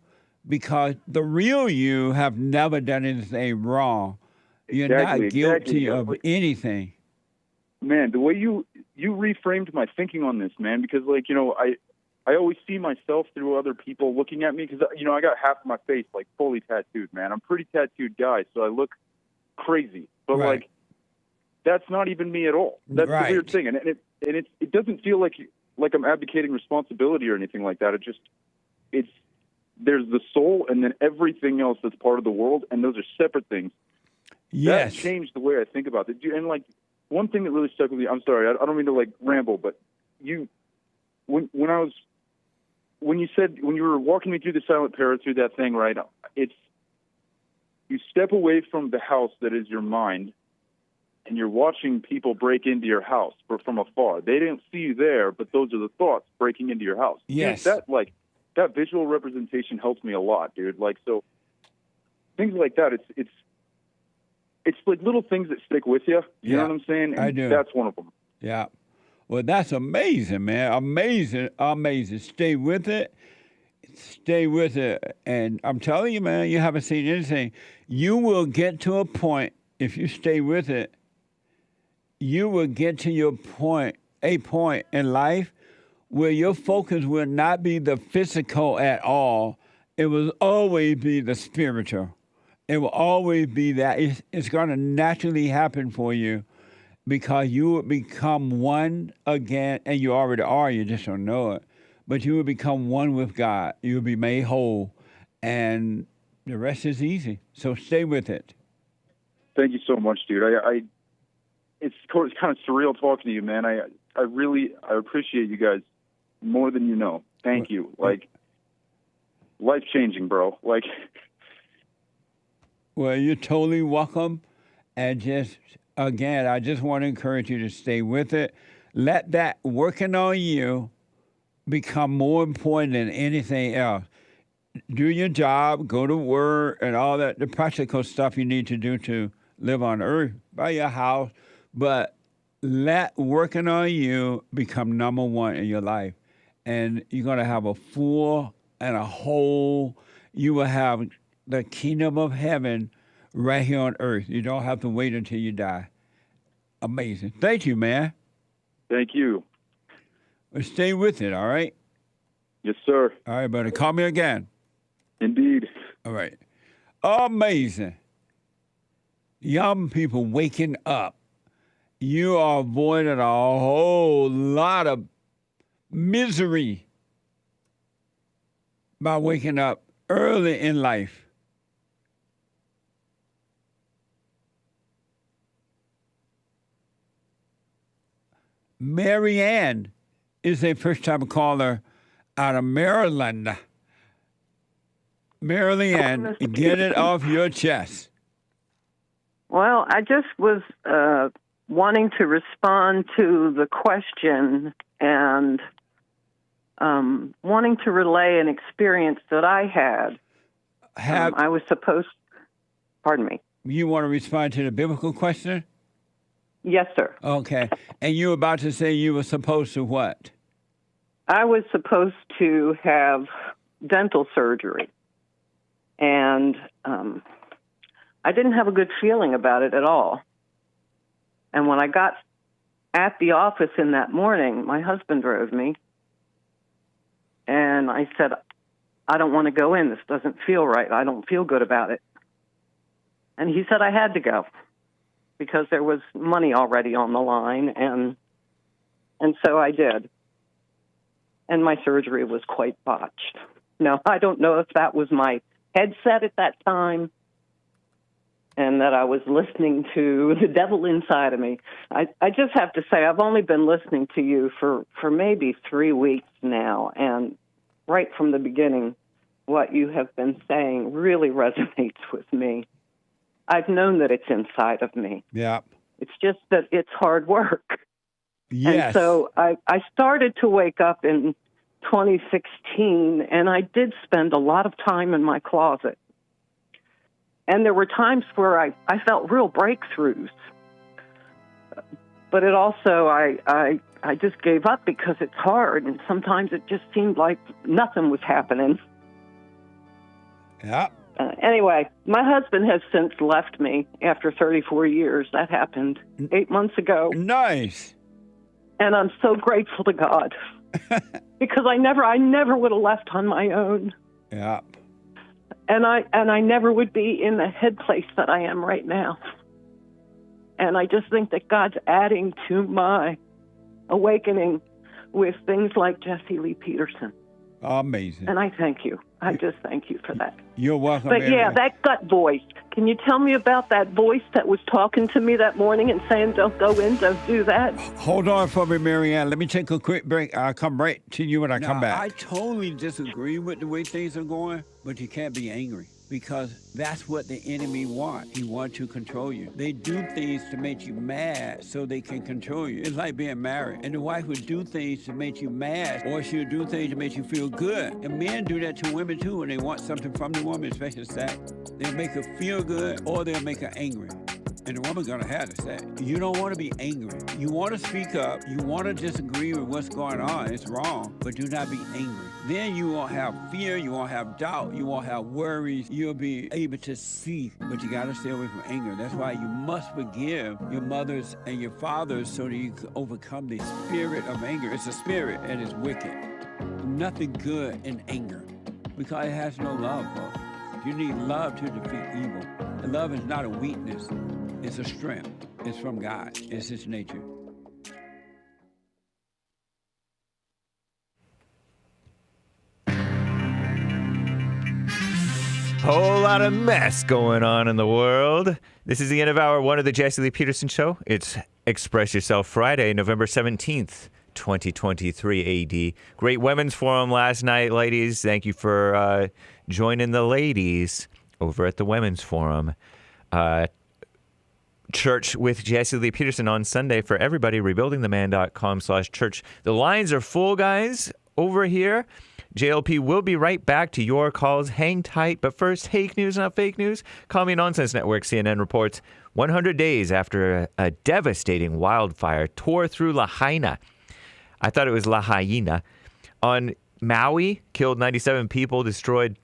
because the real you have never done anything wrong. You're not guilty of anything. Man, the way you reframed my thinking on this, man, because I always see myself through other people looking at me because, I got half of my face fully tattooed, man. I'm a pretty tattooed guy, so I look crazy. But right. That's not even me at all. That's right. the weird thing, and it doesn't feel like I'm abdicating responsibility or anything like that. There's the soul and then everything else that's part of the world, and those are separate things. Yes. That changed the way I think about it. And one thing that really stuck with me. I'm sorry, I don't mean to ramble, but when you were walking me through the silent prayer through that thing, right? You step away from the house that is your mind, and you're watching people break into your house from afar. They didn't see you there, but those are the thoughts breaking into your house. Yes. Dude, that visual representation helps me a lot, dude. So things like that, it's little things that stick with you. You know what I'm saying? And I do. That's one of them. Yeah. Well, that's amazing, man. Amazing, amazing. Stay with it. Stay with it. And I'm telling you, man, you haven't seen anything. You will get to a point, if you stay with it, you will get to a point in life where your focus will not be the physical at all. It will always be the spiritual. It will always be that. It's going to naturally happen for you because you will become one again, and you already are, you just don't know it. But you will become one with God. You will be made whole. And The rest is easy. So stay with it. Thank you so much, dude. It's kind of surreal talking to you, man. I appreciate you guys more than you know. Thank you. Like, life-changing, bro. Like, well, you're totally welcome. And just, again, I just want to encourage you to stay with it. Let that working on you become more important than anything else. Do your job, go to work, and all that, the practical stuff you need to do to live on earth, buy your house, but let working on you become number one in your life. And you're going to have a full and a whole, you will have the kingdom of heaven right here on earth. You don't have to wait until you die. Amazing. Thank you, man. thank you. Well, stay with it, all right? Yes, sir. All right, buddy. Call me again. Indeed. All right. Amazing. Young people waking up. You are avoiding a whole lot of misery by waking up early in life. Mary Ann is a first-time caller out of Maryland. Mary Ann, get it off your chest. Well, I just was wanting to respond to the question and wanting to relay an experience that I had. I was supposed, pardon me. You want to respond to the biblical question? Yes, sir. Okay. And you were about to say you were supposed to what? I was supposed to have dental surgery. And I didn't have a good feeling about it at all. And when I got at the office in that morning, my husband drove me. And I said, I don't want to go in. This doesn't feel right. I don't feel good about it. And he said I had to go because there was money already on the line. And so I did. And my surgery was quite botched. Now, I don't know if that was my headset at that time and that I was listening to the devil inside of me. I just have to say, I've only been listening to you for maybe 3 weeks now, and right from the beginning, what you have been saying really resonates with me. I've known that it's inside of me. Yeah. It's just that it's hard work. Yes. And so I started to wake up in 2016, and I did spend a lot of time in my closet. And there were times where I felt real breakthroughs. But it also, I just gave up because it's hard, and sometimes it just seemed like nothing was happening. Yeah. Anyway, my husband has since left me after 34 years. That happened 8 months ago. Nice. And I'm so grateful to God because I never would have left on my own. Yeah. And I never would be in the head place that I am right now. And I just think that God's adding to my awakening with things like Jesse Lee Peterson. Amazing. And I thank you. I just thank you for that. You're welcome. But yeah, that gut voice. Can you tell me about that voice that was talking to me that morning and saying, don't go in, don't do that? Hold on for me, Mary Ann. Let me take a quick break. I'll come right to you when I come back. I totally disagree with the way things are going, but you can't be angry because that's what the enemy wants. He wants to control you. They do things to make you mad so they can control you. It's like being married. And the wife would do things to make you mad, or she'll do things to make you feel good. And men do that to women too when they want something from the woman, especially sex. They'll make her feel good or they'll make her angry. And the woman's gonna have to say, you don't want to be angry. You want to speak up. You want to disagree with what's going on. It's wrong, but do not be angry. Then you won't have fear. You won't have doubt. You won't have worries. You'll be able to see, but you got to stay away from anger. That's why you must forgive your mothers and your fathers so that you can overcome the spirit of anger. It's a spirit and it's wicked. Nothing good in anger because it has no love, folks. You need love to defeat evil. And love is not a weakness. It's a strength. It's from God. It's His nature. Whole lot of mess going on in the world. This is the end of hour one of the Jesse Lee Peterson Show. It's Express Yourself Friday, November 17th, 2023 AD. Great women's forum last night, ladies. Thank you for joining the ladies over at the women's forum. Church with Jesse Lee Peterson on Sunday for everybody. Rebuildingtheman.com/church. The lines are full, guys, over here. JLP will be right back to your calls. Hang tight. But first, Hake news, not fake news. Call Me Nonsense Network, CNN reports 100 days after a devastating wildfire tore through Lahaina. I thought it was Lahaina. On Maui, killed 97 people, destroyed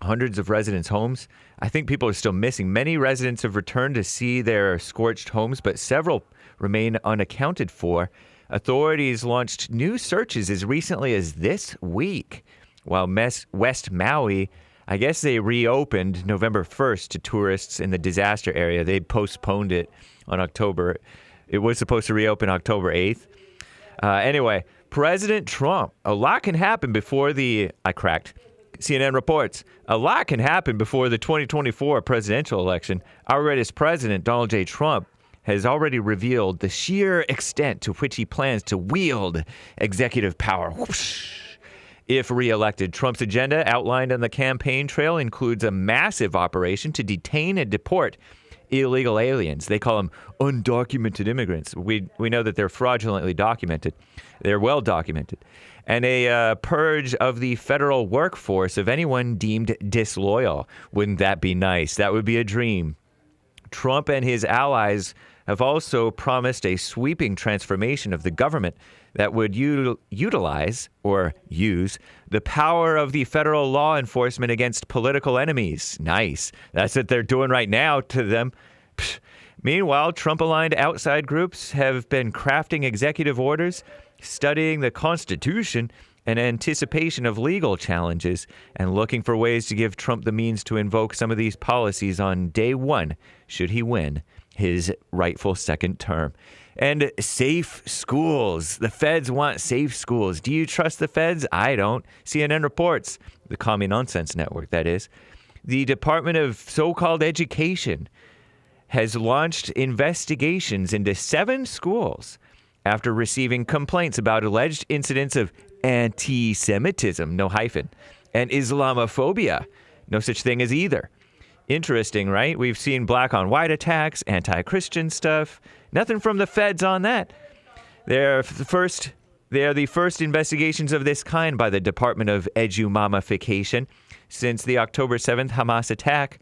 hundreds of residents' homes. I think people are still missing. Many residents have returned to see their scorched homes, but several remain unaccounted for. Authorities launched new searches as recently as this week. While West Maui, I guess they reopened November 1st to tourists in the disaster area. They postponed it on October. It was supposed to reopen October 8th. Anyway, President Trump, a lot can happen before CNN reports, a lot can happen before the 2024 presidential election. Our latest president, Donald J. Trump, has already revealed the sheer extent to which he plans to wield executive power. Whoosh. If reelected, Trump's agenda outlined on the campaign trail includes a massive operation to detain and deport illegal aliens. They call them undocumented immigrants. We know that they're fraudulently documented. They're well documented. And a purge of the federal workforce of anyone deemed disloyal. Wouldn't that be nice? That would be a dream. Trump and his allies have also promised a sweeping transformation of the government that would utilize or use the power of the federal law enforcement against political enemies. Nice. That's what they're doing right now to them. Psh. Meanwhile, Trump-aligned outside groups have been crafting executive orders, studying the Constitution in anticipation of legal challenges, and looking for ways to give Trump the means to invoke some of these policies on day one, should he win his rightful second term. And safe schools. The feds want safe schools. Do you trust the feds? I don't. CNN reports, the Call Me Nonsense Network, that is. The Department of So-Called Education has launched investigations into 7 schools after receiving complaints about alleged incidents of anti-Semitism, no hyphen, and Islamophobia, no such thing as either. Interesting, right? We've seen black on white attacks, anti-Christian stuff. Nothing from the feds on that. They are the first investigations of this kind by the Department of Edumamification since the October 7th Hamas attack.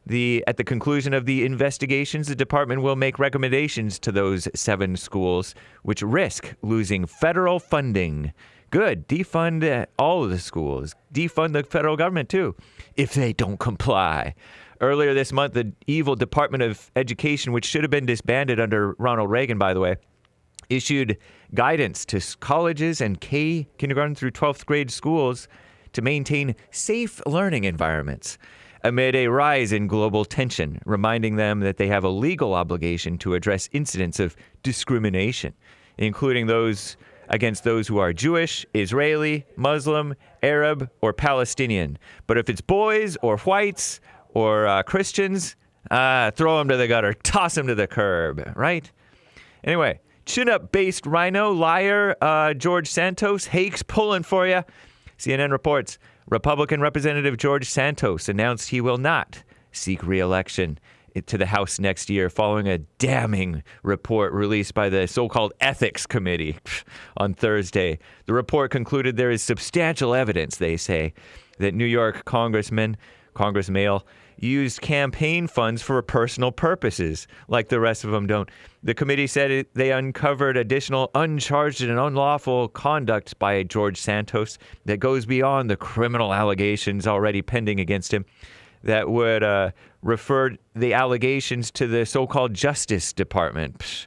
At the conclusion of the investigations, the department will make recommendations to those 7 schools which risk losing federal funding. Good. Defund all of the schools. Defund the federal government, too, if they don't comply. Earlier this month, the evil Department of Education, which should have been disbanded under Ronald Reagan, by the way, issued guidance to colleges and kindergarten through 12th grade schools to maintain safe learning environments amid a rise in global tension, reminding them that they have a legal obligation to address incidents of discrimination, including those against those who are Jewish, Israeli, Muslim, Arab, or Palestinian. But if it's boys or whites or Christians, throw them to the gutter, toss them to the curb, right? Anyway, chin-up-based rhino liar George Santos, Hake's pulling for you. CNN reports Republican Representative George Santos announced he will not seek re-election to the House next year following a damning report released by the so-called Ethics Committee on Thursday. The report concluded there is substantial evidence, they say, that New York congressman used campaign funds for personal purposes, like the rest of them don't. The committee said they uncovered additional uncharged and unlawful conduct by George Santos that goes beyond the criminal allegations already pending against him that would refer the allegations to the so-called Justice Department.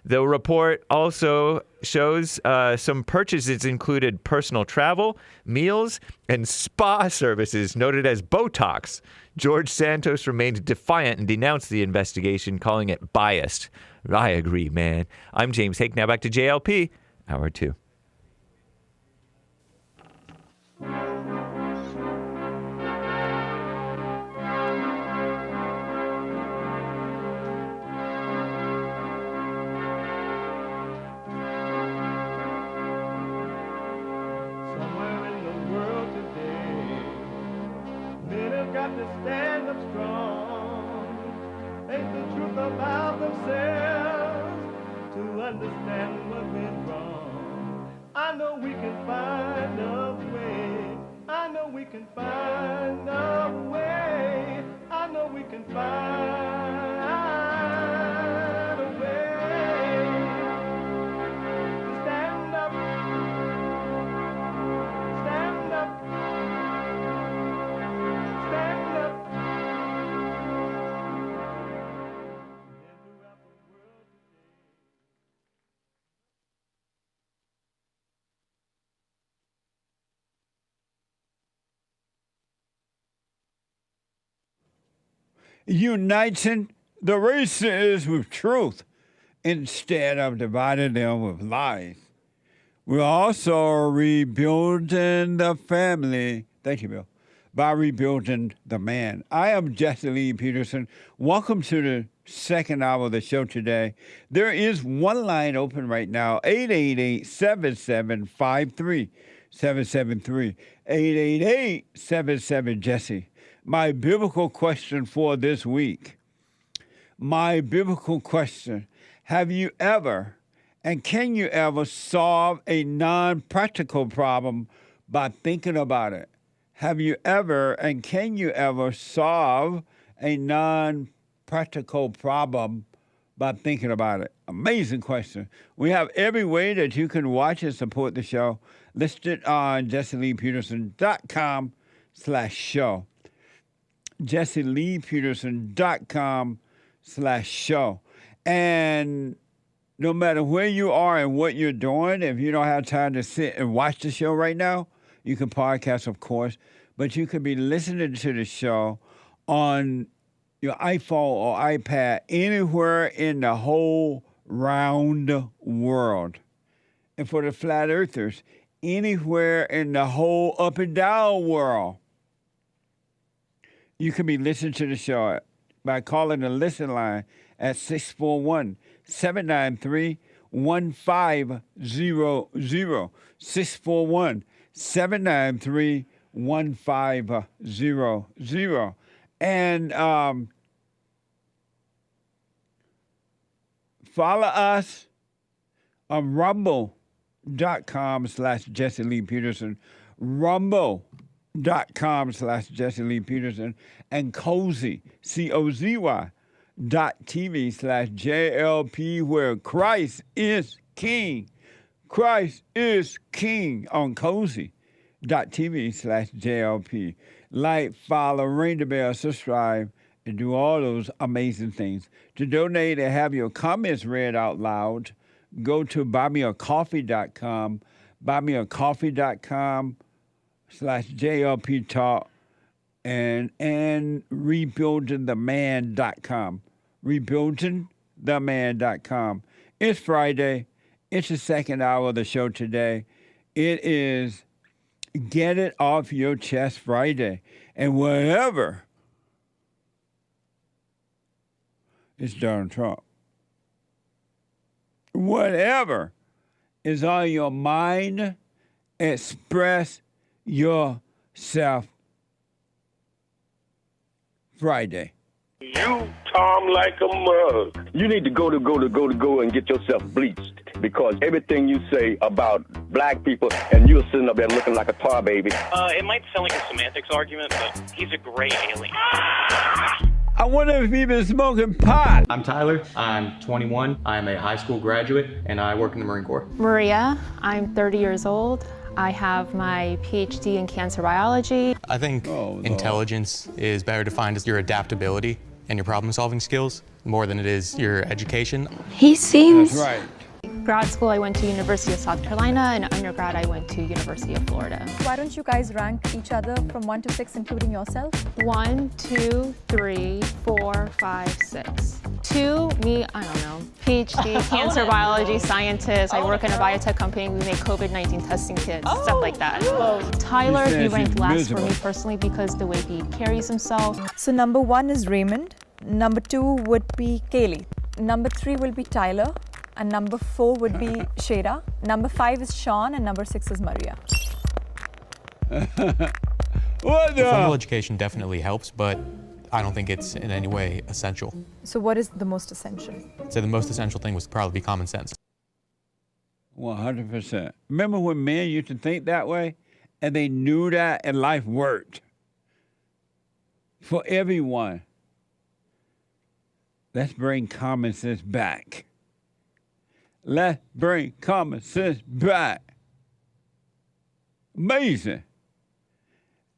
The report also shows some purchases included personal travel, meals, and spa services noted as Botox. George Santos remained defiant and denounced the investigation, calling it biased. I agree, man. I'm James Hake. Now back to JLP, Hour 2. have to stand up strong. Face the truth about themselves to understand what went wrong. I know we can find a way. I know we can find a way. I know we can find a way to stand up, stand up, stand up. Uniting the races with truth instead of dividing them with lies. We're also rebuilding the family. Thank you, Bill. By rebuilding the man. I am Jesse Lee Peterson. Welcome to the second hour of the show today. There is one line open right now, 888-7753-773. 888-77-JESSE. My biblical question for this week. My biblical question. Have you ever and can you ever solve a non-practical problem by thinking about it? Have you ever and can you ever solve a non-practical problem by thinking about it? Amazing question. We have every way that you can watch and support the show listed on JesseLeePeterson.com/show. JesseLeePeterson.com/show. And no matter where you are and what you're doing, if you don't have time to sit and watch the show right now, you can podcast, of course, but you could be listening to the show on your iPhone or iPad anywhere in the whole round world. And for the flat earthers, anywhere in the whole up and down world. You can be listening to the show by calling the listen line at 641-793-1500. 641-793-1500. And follow us on rumble.com/Jesse Lee Peterson. Rumble.com/Jesse Lee Peterson and Cozy, COZY.TV/JLP, where Christ is King. Christ is King on Cozy.TV/JLP. Like, follow, ring the bell, subscribe, and do all those amazing things. To donate and have your comments read out loud, go to buymeacoffee.com, buymeacoffee.com/JLP Talk, and rebuildingtheman.com. Rebuildingtheman.com. It's Friday. It's the second hour of the show today. It is Get It Off Your Chest Friday. And whatever is Donald Trump. Whatever is on your mind, express yourself Friday. You Tom like a mug. You need to go and get yourself bleached because everything you say about black people and you're sitting up there looking like a tar baby. It might sound like a semantics argument, but he's a great alien. I wonder if he's been smoking pot. I'm Tyler. I'm 21. I'm a high school graduate, and I work in the Marine Corps. Maria, I'm 30 years old. I have my PhD in cancer biology. I think intelligence is better defined as your adaptability and your problem-solving skills more than it is your education. He seems... That's right. Grad school, I went to University of South Carolina, and undergrad, I went to University of Florida. Why don't you guys rank each other from 1 to 6, including yourself? 1, 2, 3, 4, 5, 6. 2, me, I don't know, PhD, cancer biology scientist. I work in a biotech company. We make COVID-19 testing kits, stuff like that. Tyler, he ranked last for me personally because the way he carries himself. So number 1 is Raymond. Number 2 would be Kaylee. Number 3 will be Tyler. And number 4 would be Shada. Number 5 is Sean, and number 6 is Maria. What the? Formal education definitely helps, but I don't think it's in any way essential. So what is the most essential? I'd say the most essential thing would probably be common sense. 100%. Remember when men used to think that way? And they knew that, and life worked for everyone. Let's bring common sense back. Let's bring common sense back. Amazing.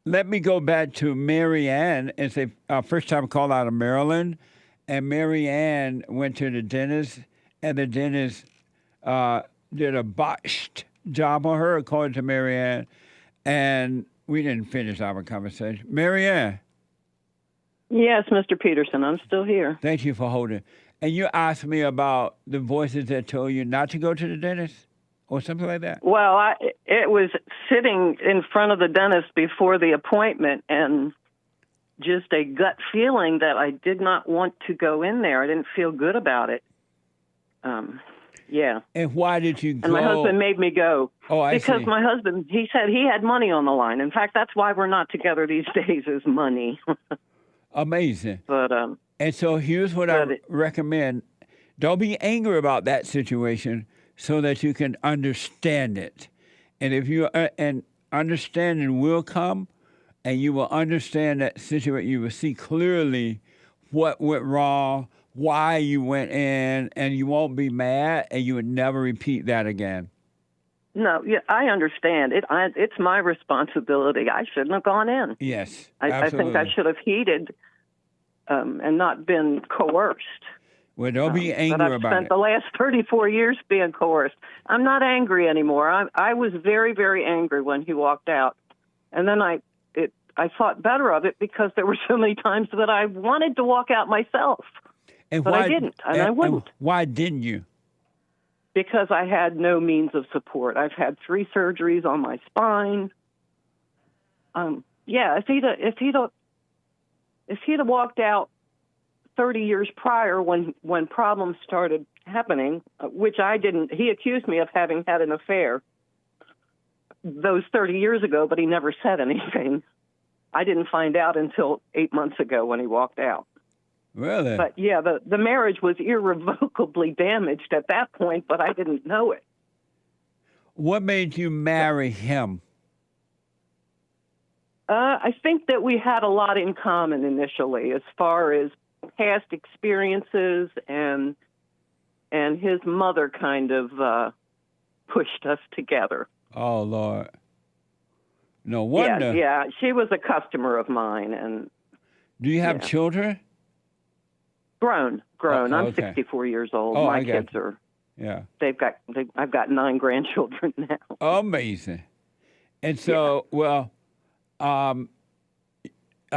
Let me go back to Mary Ann and say, first time call out of Maryland. And Mary Ann went to the dentist, and the dentist did a botched job on her, according to Mary Ann. And we didn't finish our conversation. Mary Ann. Yes, Mr. Peterson, I'm still here. Thank you for holding. And you asked me about the voices that told you not to go to the dentist or something like that? Well, it was sitting in front of the dentist before the appointment and just a gut feeling that I did not want to go in there. I didn't feel good about it. Yeah. And why did you go? And my husband made me go. Oh, I because see. my husband, he said he had money on the line. In fact, that's why we're not together these days, is money. Amazing. But and so here's what I recommend. Don't be angry about that situation so that you can understand it. And if you and understanding will come, and you will understand that situation, you will see clearly what went wrong, why you went in, and you won't be mad, and you would never repeat that again. No, yeah, I understand. It's my responsibility. I shouldn't have gone in. Yes, I think I should have heeded and not been coerced. Well, don't be angry but I've about spent it. the last 34 years being coerced. I'm not angry anymore. I was very, very angry when he walked out. And then I thought better of it because there were so many times that I wanted to walk out myself. And but why, I didn't, and I wouldn't. Why didn't you? Because I had no means of support. I've had 3 surgeries on my spine. Yeah, if he'd have walked out 30 years prior when problems started happening, which I didn't, he accused me of having had an affair those 30 years ago, but he never said anything. I didn't find out until 8 months ago when he walked out. Really? But yeah, the marriage was irrevocably damaged at that point, but I didn't know it. What made you marry him? I think that we had a lot in common initially, as far as past experiences, and his mother kind of pushed us together. Oh, Lord. No wonder. Yeah, she was a customer of mine. And do you have children? Grown. Oh, I'm okay. 64 years old. Oh, My I got kids you. are. Yeah. I've got 9 grandchildren now. Amazing. And so, well, are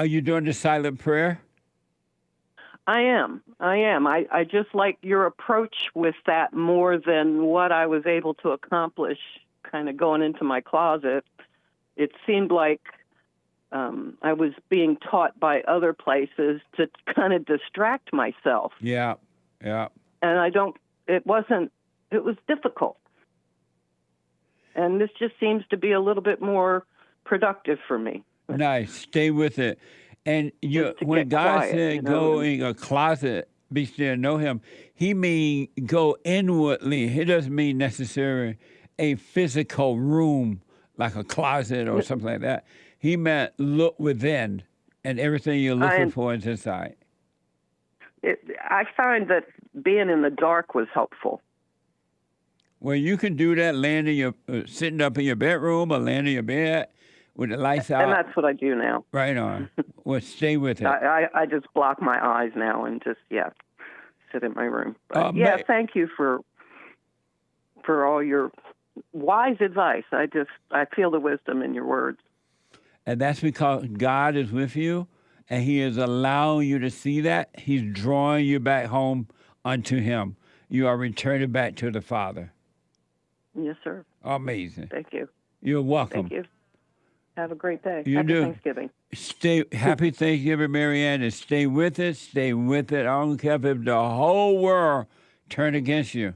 you doing the silent prayer? I am. I just like your approach with that more than what I was able to accomplish kind of going into my closet. It seemed like I was being taught by other places to kind of distract myself. Yeah. And it was difficult. And this just seems to be a little bit more productive for me. Nice. Stay with it. And when God said go in a closet, be still, know him, he mean go inwardly. He doesn't mean necessarily a physical room like a closet or something like that. He meant look within, and everything you're looking for is inside. I find that being in the dark was helpful. Well, you can do that laying in sitting up in your bedroom or laying in your bed with the lights out. And that's what I do now. Right on. Well, stay with it. I just block my eyes now and just, sit in my room. But, thank you for all your wise advice. I feel the wisdom in your words. And that's because God is with you, and he is allowing you to see that. He's drawing you back home unto him. You are returning back to the Father. Yes, sir. Amazing. Thank you. You're welcome. Thank you. Have a great day. You Happy do. Thanksgiving. Happy Thanksgiving, Marianne, and stay with it. Stay with it. I don't care if the whole world turn against you.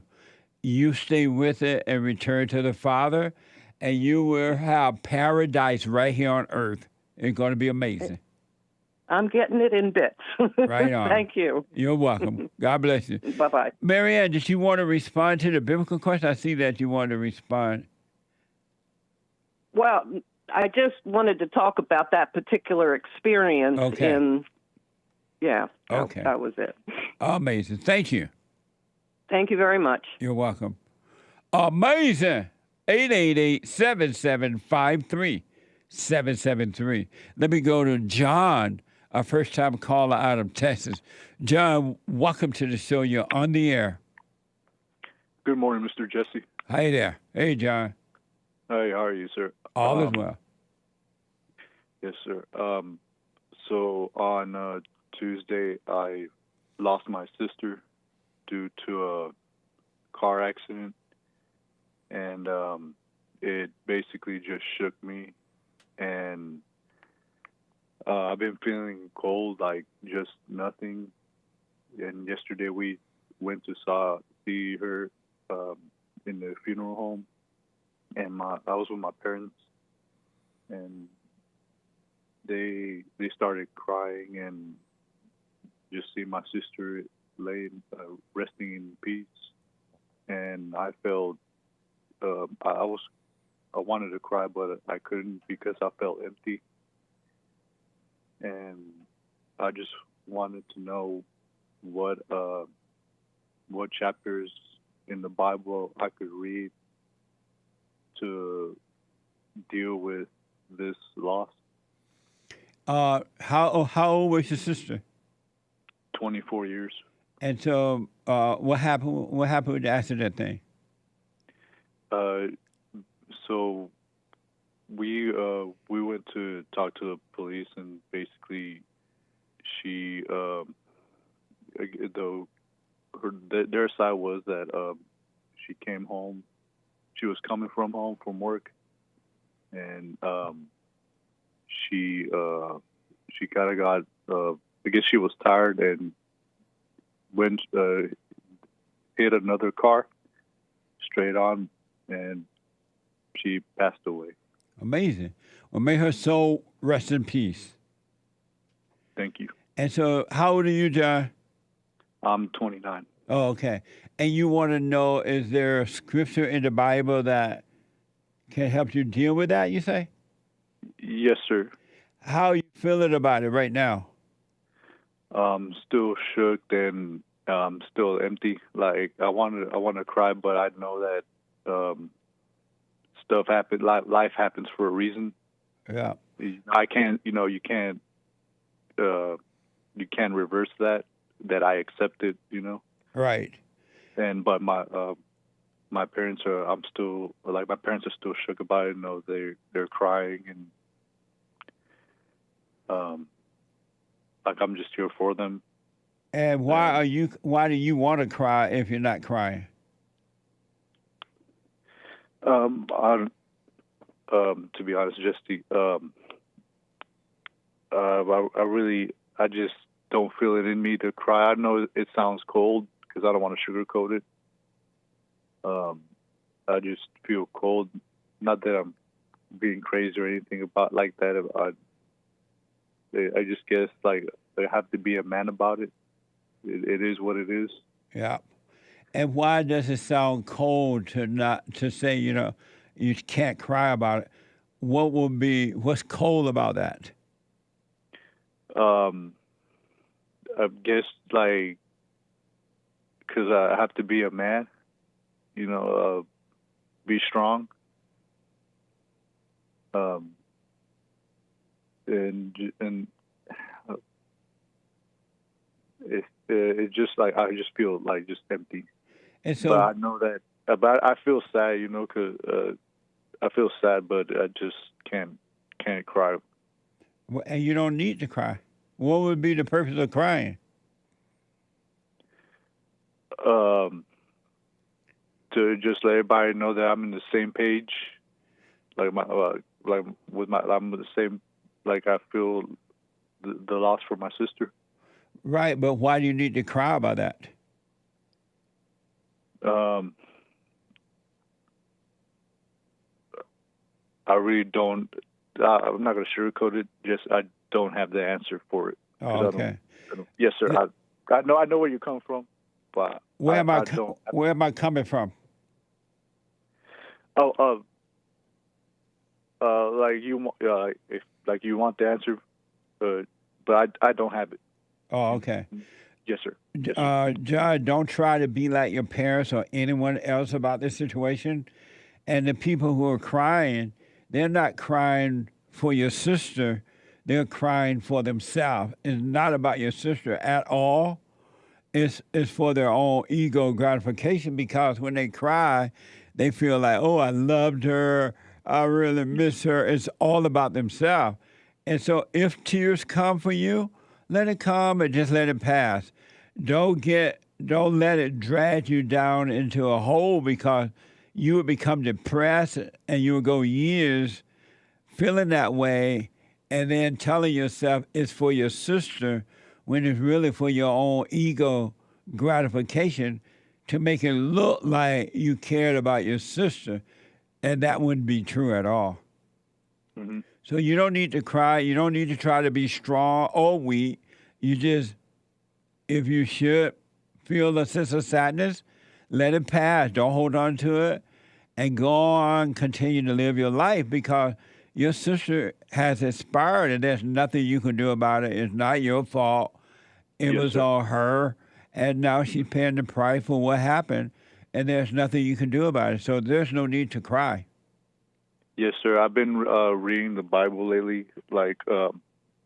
You stay with it and return to the Father, and you will have paradise right here on earth. It's going to be amazing. I'm getting it in bits. Right on. Thank you. You're welcome. God bless you. Bye-bye. Marianne, did you want to respond to the biblical question? I see that you want to respond. Well, I just wanted to talk about that particular experience. Okay. Okay. That was it. Amazing. Thank you. Thank you very much. You're welcome. Amazing. 888-7753-773. Let me go to John, a first-time caller out of Texas. John, welcome to the show. You're on the air. Good morning, Mr. Jesse. Hi there. Hey, John. Hey, how are you, sir? All is well. Yes, sir. So on Tuesday, I lost my sister due to a car accident, and it basically just shook me, and I've been feeling cold, like just nothing. And yesterday we went to see her in the funeral home, and I was with my parents, and they started crying, and just see my sister laying, resting in peace, and I felt I wanted to cry, but I couldn't because I felt empty, and I just wanted to know what chapters in the Bible I could read to deal with this loss. How old was your sister? 24 years. And so, what happened? What happened with the accident thing? So we went to talk to the police, and basically, she their side was that she came home. She was coming from home from work, and she kind of got. I guess she was tired and went hit another car straight on, and she passed away. Amazing. Well, may her soul rest in peace. Thank you. And so, how old are you, John? I'm 29. Oh, okay. And you want to know, is there a scripture in the Bible that can help you deal with that, you say? Yes, sir. How are you feeling about it right now? Still shook and still empty. Like I want to cry, but I know that stuff happens. Life happens for a reason. Yeah. I can't. You can't reverse that. That I accept it. Right. But my parents are. My parents are still shook about it. They're crying, and I'm just here for them. And why do you want to cry if you're not crying? To be honest, I just don't feel it in me to cry. I know it sounds cold because I don't want to sugarcoat it. I just feel cold. Not that I'm being crazy or anything about like that. I just guess like I have to be a man about it. It is what it is. Yeah. And why does it sound cold to say, you can't cry about it? What's cold about that? I guess like, cause I have to be a man, be strong. And it's just like I just feel like just empty. And so, but I know that. But I feel sad, because I feel sad, but I just can't cry. And you don't need to cry. What would be the purpose of crying? To just let everybody know that I'm in the same page, I'm the same. Like I feel the loss for my sister. Right, but why do you need to cry about that? I really don't. I'm not going to sugarcoat it. Just I don't have the answer for it. Oh, okay. Yes, sir. I know where you come from, but Where am I coming from? Oh, like you, if like you want the answer, but I don't have it. Oh, okay. Yes, sir. John, don't try to be like your parents or anyone else about this situation. And the people who are crying, they're not crying for your sister. They're crying for themselves. It's not about your sister at all. It's for their own ego gratification, because when they cry, they feel like, oh, I loved her. I really miss her. It's all about themselves. And so if tears come for you, let it come and just let it pass. Don't let it drag you down into a hole, because you would become depressed and you would go years feeling that way and then telling yourself it's for your sister when it's really for your own ego gratification to make it look like you cared about your sister, and that wouldn't be true at all. Mm-hmm. So you don't need to cry. You don't need to try to be strong or weak. You just, if you should feel a sense of sadness, let it pass. Don't hold on to it, and go on, continue to live your life, because your sister has expired and there's nothing you can do about it. It's not your fault. It was all her, and now she's paying the price for what happened, and there's nothing you can do about it. So there's no need to cry. Yes, sir. I've been reading the Bible lately. Like I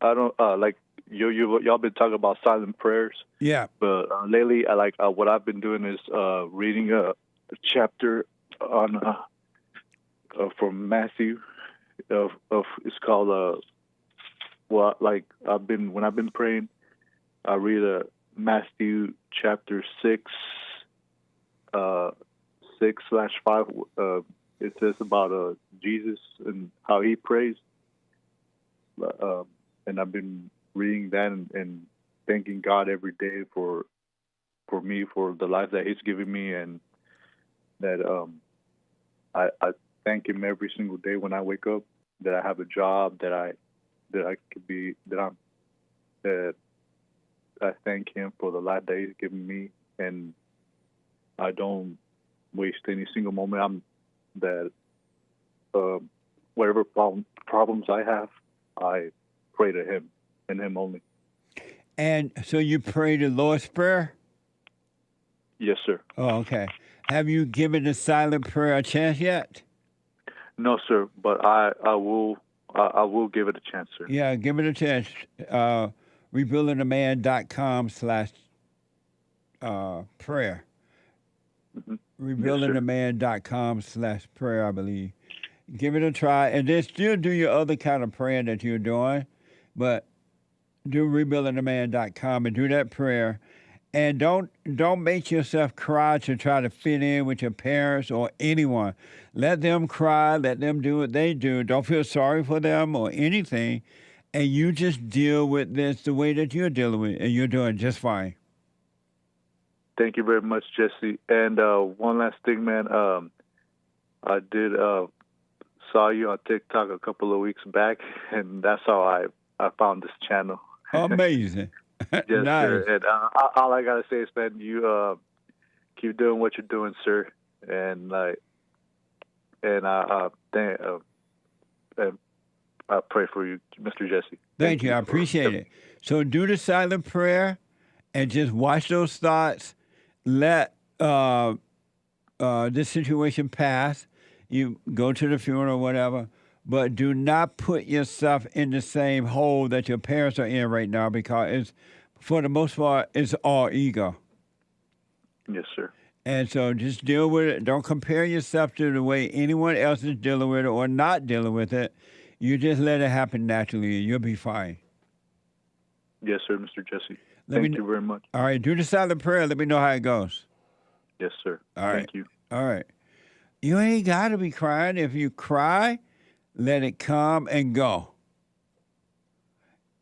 don't like y'all been talking about silent prayers. Yeah. But lately, I like what I've been doing is reading a chapter on from Matthew. Of it's called well, like when I've been praying, I read Matthew chapter 6, 6/5. It says about Jesus and how he prays. And I've been reading that and thanking God every day for me, for the life that he's given me, and that I thank him every single day when I wake up, that I have a job, that I thank him for the life that he's given me, and I don't waste any single moment. Whatever problems I have, I pray to him and him only. And so you pray the Lord's Prayer? Yes, sir. Oh, okay. Have you given the silent prayer a chance yet? No, sir, but I will give it a chance, sir. Yeah, give it a chance. Rebuildingaman.com/prayer. Mm-hmm. Rebuildingaman.com/prayer, I believe. Give it a try, and then still do your other kind of praying that you're doing, but do rebuildingaman.com and do that prayer. And don't make yourself cry to try to fit in with your parents or anyone. Let them cry. Let them do what they do. Don't feel sorry for them or anything. And you just deal with this the way that you're dealing with it, and you're doing just fine. Thank you very much, Jesse. And one last thing, man. I did saw you on TikTok a couple of weeks back, and that's how I found this channel. Amazing. Yes, Nice. sir. And all I gotta say is, man, you keep doing what you're doing, sir. And I pray for you, Mr. Jesse. Thank you. I appreciate it. So do the silent prayer and just watch those thoughts. Let this situation pass. You go to the funeral or whatever, but do not put yourself in the same hole that your parents are in right now, because it's, for the most part, it's all ego. Yes, sir. And so just deal with it. Don't compare yourself to the way anyone else is dealing with it or not dealing with it. You just let it happen naturally, and you'll be fine. Yes, sir, Mr. Jesse. Thank you very much. All right, do the silent prayer. Let me know how it goes. Yes, sir. All right. Thank you. All right. You ain't got to be crying. If you cry, let it come and go.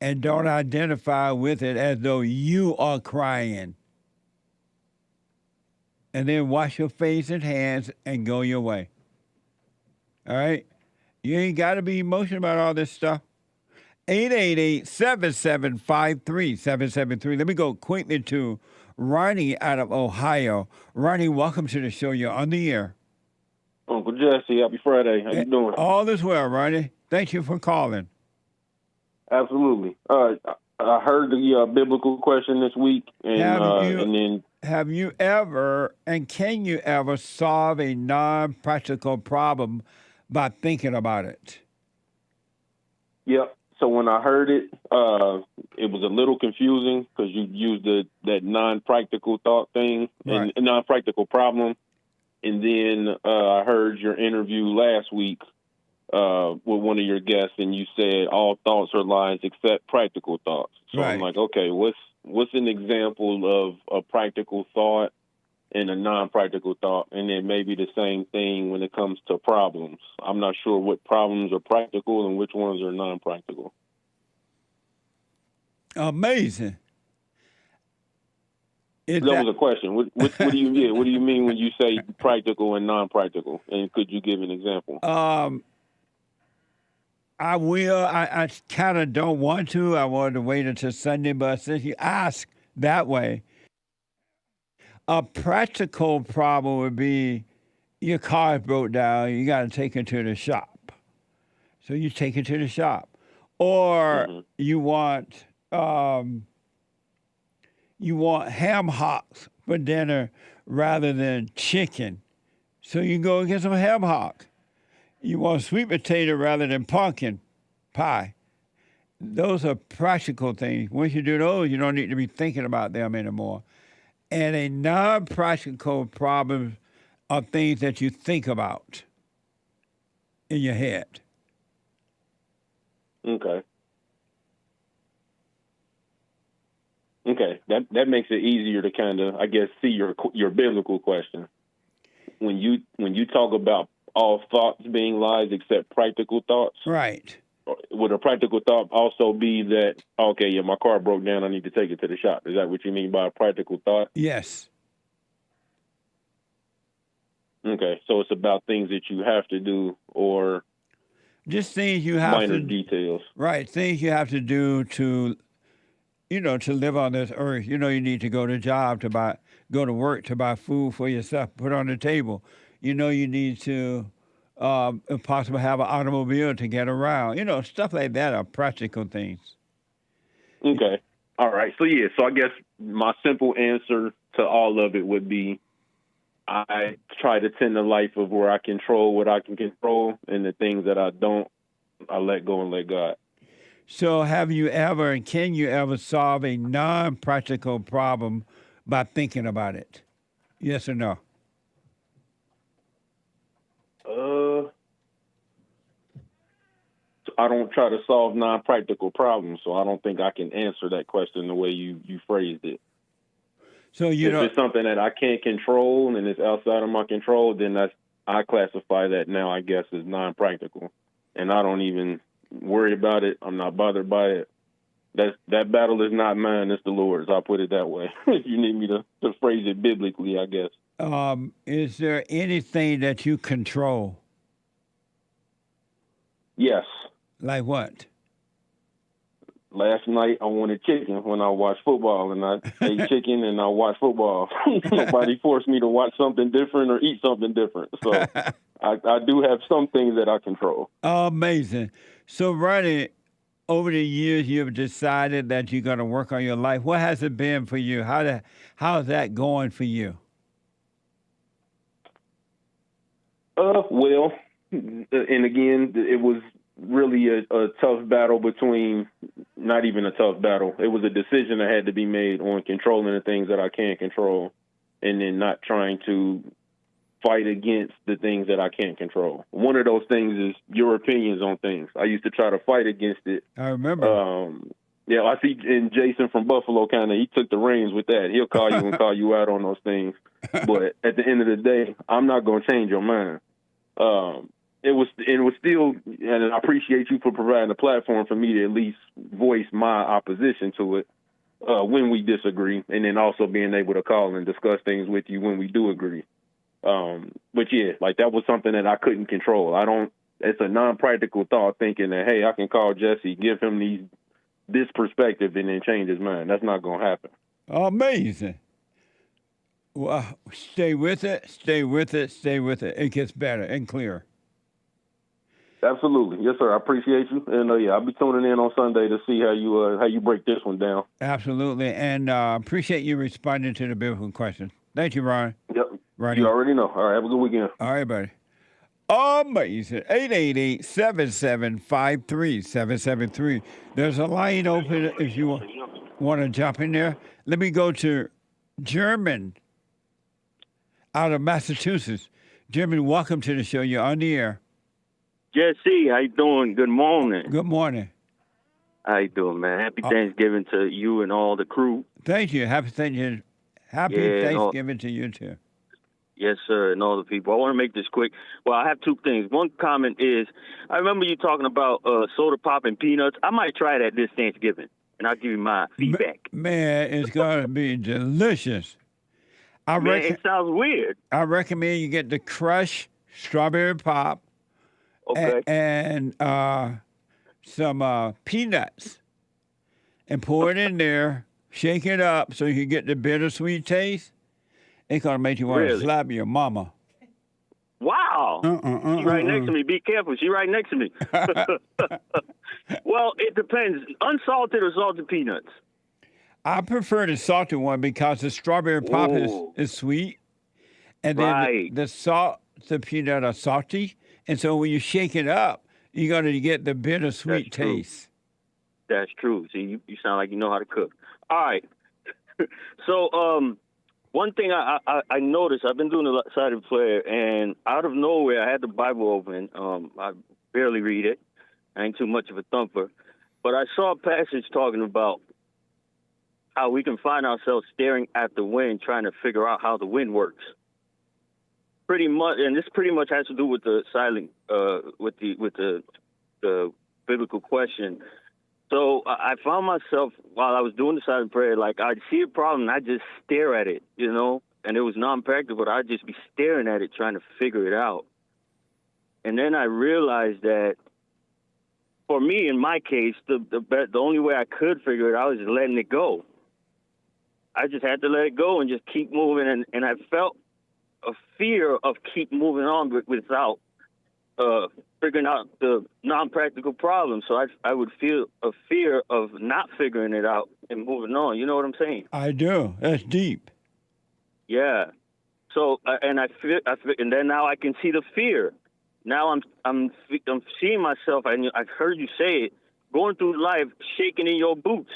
And don't identify with it as though you are crying. And then wash your face and hands and go your way. All right? You ain't got to be emotional about all this stuff. 888-7753-773. Let me go quickly to Ronnie out of Ohio. Ronnie, welcome to the show. You're on the air. Uncle Jesse, happy Friday. How you doing? All is well, Ronnie. Thank you for calling. Absolutely. I heard the biblical question this week, and have you ever and can you ever solve a non-practical problem by thinking about it? Yep. So when I heard it, it was a little confusing because you used that non-practical thought thing and non-practical problem. And then I heard your interview last week with one of your guests, and you said all thoughts are lies except practical thoughts. So I'm like, okay, what's an example of a practical thought and a non-practical thought? And then maybe the same thing when it comes to problems. I'm not sure what problems are practical and which ones are non-practical. Amazing. That was a question. What do you what do you mean when you say practical and non-practical? And could you give an example? I will. I kind of don't want to. I wanted to wait until Sunday, but since you ask that way, a practical problem would be your car broke down. You got to take it to the shop. So you take it to the shop. Or you want ham hocks for dinner rather than chicken. So you go and get some ham hock. You want sweet potato rather than pumpkin pie. Those are practical things. Once you do those, you don't need to be thinking about them anymore. And a non-practical problem are things that you think about in your head. Okay. That makes it easier to kind of, I guess, see your biblical question. When you talk about all thoughts being lies except practical thoughts. Right. Would a practical thought also be that, okay, yeah, my car broke down, I need to take it to the shop? Is that what you mean by a practical thought? Yes. Okay, so it's about things that you have to do or just things you have minor details. Right, things you have to do to live on this earth. You need to go to go to work to buy food for yourself, put on the table. You need to, if possible, have an automobile to get around. Stuff like that are practical things. Okay. All right. So, I guess my simple answer to all of it would be I try to tend a life of where I control what I can control, and the things that I don't, I let go and let God. So have you ever and can you ever solve a non-practical problem by thinking about it? Yes or no? I don't try to solve non-practical problems, so I don't think I can answer that question the way you phrased it. So if it's something that I can't control and it's outside of my control, then I classify that now, I guess, as non-practical, and I don't even worry about it. I'm not bothered by it. That battle is not mine; it's the Lord's. I'll put it that way. If you need me to phrase it biblically, I guess. Is there anything that you control? Yes. Like what? Last night I wanted chicken when I watched football, and I ate chicken and I watched football. Nobody forced me to watch something different or eat something different. So I do have some things that I control. Amazing. So, Ronnie, over the years, you've decided that you're going to work on your life. What has it been for you? How's that going for you? Well, and again, it was really a tough battle between, not even a tough battle. It was a decision that had to be made on controlling the things that I can't control, and then not trying to fight against the things that I can't control. One of those things is your opinions on things. I used to try to fight against it. I remember. Yeah, I see, and Jason from Buffalo he took the reins with that. He'll call you and call you out on those things. But at the end of the day, I'm not going to change your mind. It was still, and I appreciate you for providing a platform for me to at least voice my opposition to it when we disagree, and then also being able to call and discuss things with you when we do agree. But yeah, like that was something that I couldn't control. it's a non-practical thought thinking that, hey, I can call Jesse, give him this perspective, and then change his mind. That's not going to happen. Amazing. Well, stay with it, stay with it, stay with it. It gets better and clearer. Absolutely. Yes, sir. I appreciate you. And, I'll be tuning in on Sunday to see how you break this one down. Absolutely. And appreciate you responding to the biblical question. Thank you, Ron. Yep. Ronnie. You already know. All right. Have a good weekend. All right, buddy. Amazing. 888-775-3773. There's a line open if you want to jump in there. Let me go to German out of Massachusetts. German, welcome to the show. You're on the air. Jesse, how you doing? Good morning. Good morning. How you doing, man? Happy Thanksgiving to you and all the crew. Thank you. Happy Thanksgiving. Thanksgiving to you, too. Yes, sir, and all the people. I want to make this quick. Well, I have two things. One comment is, I remember you talking about soda pop and peanuts. I might try that this Thanksgiving, and I'll give you my feedback. Man, it's going to be delicious. It sounds weird. I recommend you get the crushed strawberry pop. Okay. And some peanuts, and pour it in there, shake it up so you can get the bittersweet taste. It's going to make you want to slap your mama. Wow. She's right next to me. Be careful. She's right next to me. Well, it depends. Unsalted or salted peanuts? I prefer the salted one because the strawberry pop is sweet. And then the salted peanut are salty. And so when you shake it up, you're going to get the bittersweet taste. That's true. See, you sound like you know how to cook. All right. So one thing I noticed, I've been doing a sided prayer, and out of nowhere, I had the Bible open. I barely read it. I ain't too much of a thumper. But I saw a passage talking about how we can find ourselves staring at the wind, trying to figure out how the wind works. Pretty much, and this pretty much has to do with the silent, with the biblical question. So I found myself while I was doing the silent prayer, like I'd see a problem and I'd just stare at it, and it was non-practical, but I'd just be staring at it, trying to figure it out. And then I realized that for me, in my case, the only way I could figure it out is letting it go. I just had to let it go and just keep moving, and I felt a fear of keep moving on without figuring out the non-practical problem. So I would feel a fear of not figuring it out and moving on. You know what I'm saying? I do. That's deep. Yeah. So and then now I can see the fear. Now I'm seeing myself, and I've heard you say it, going through life shaking in your boots.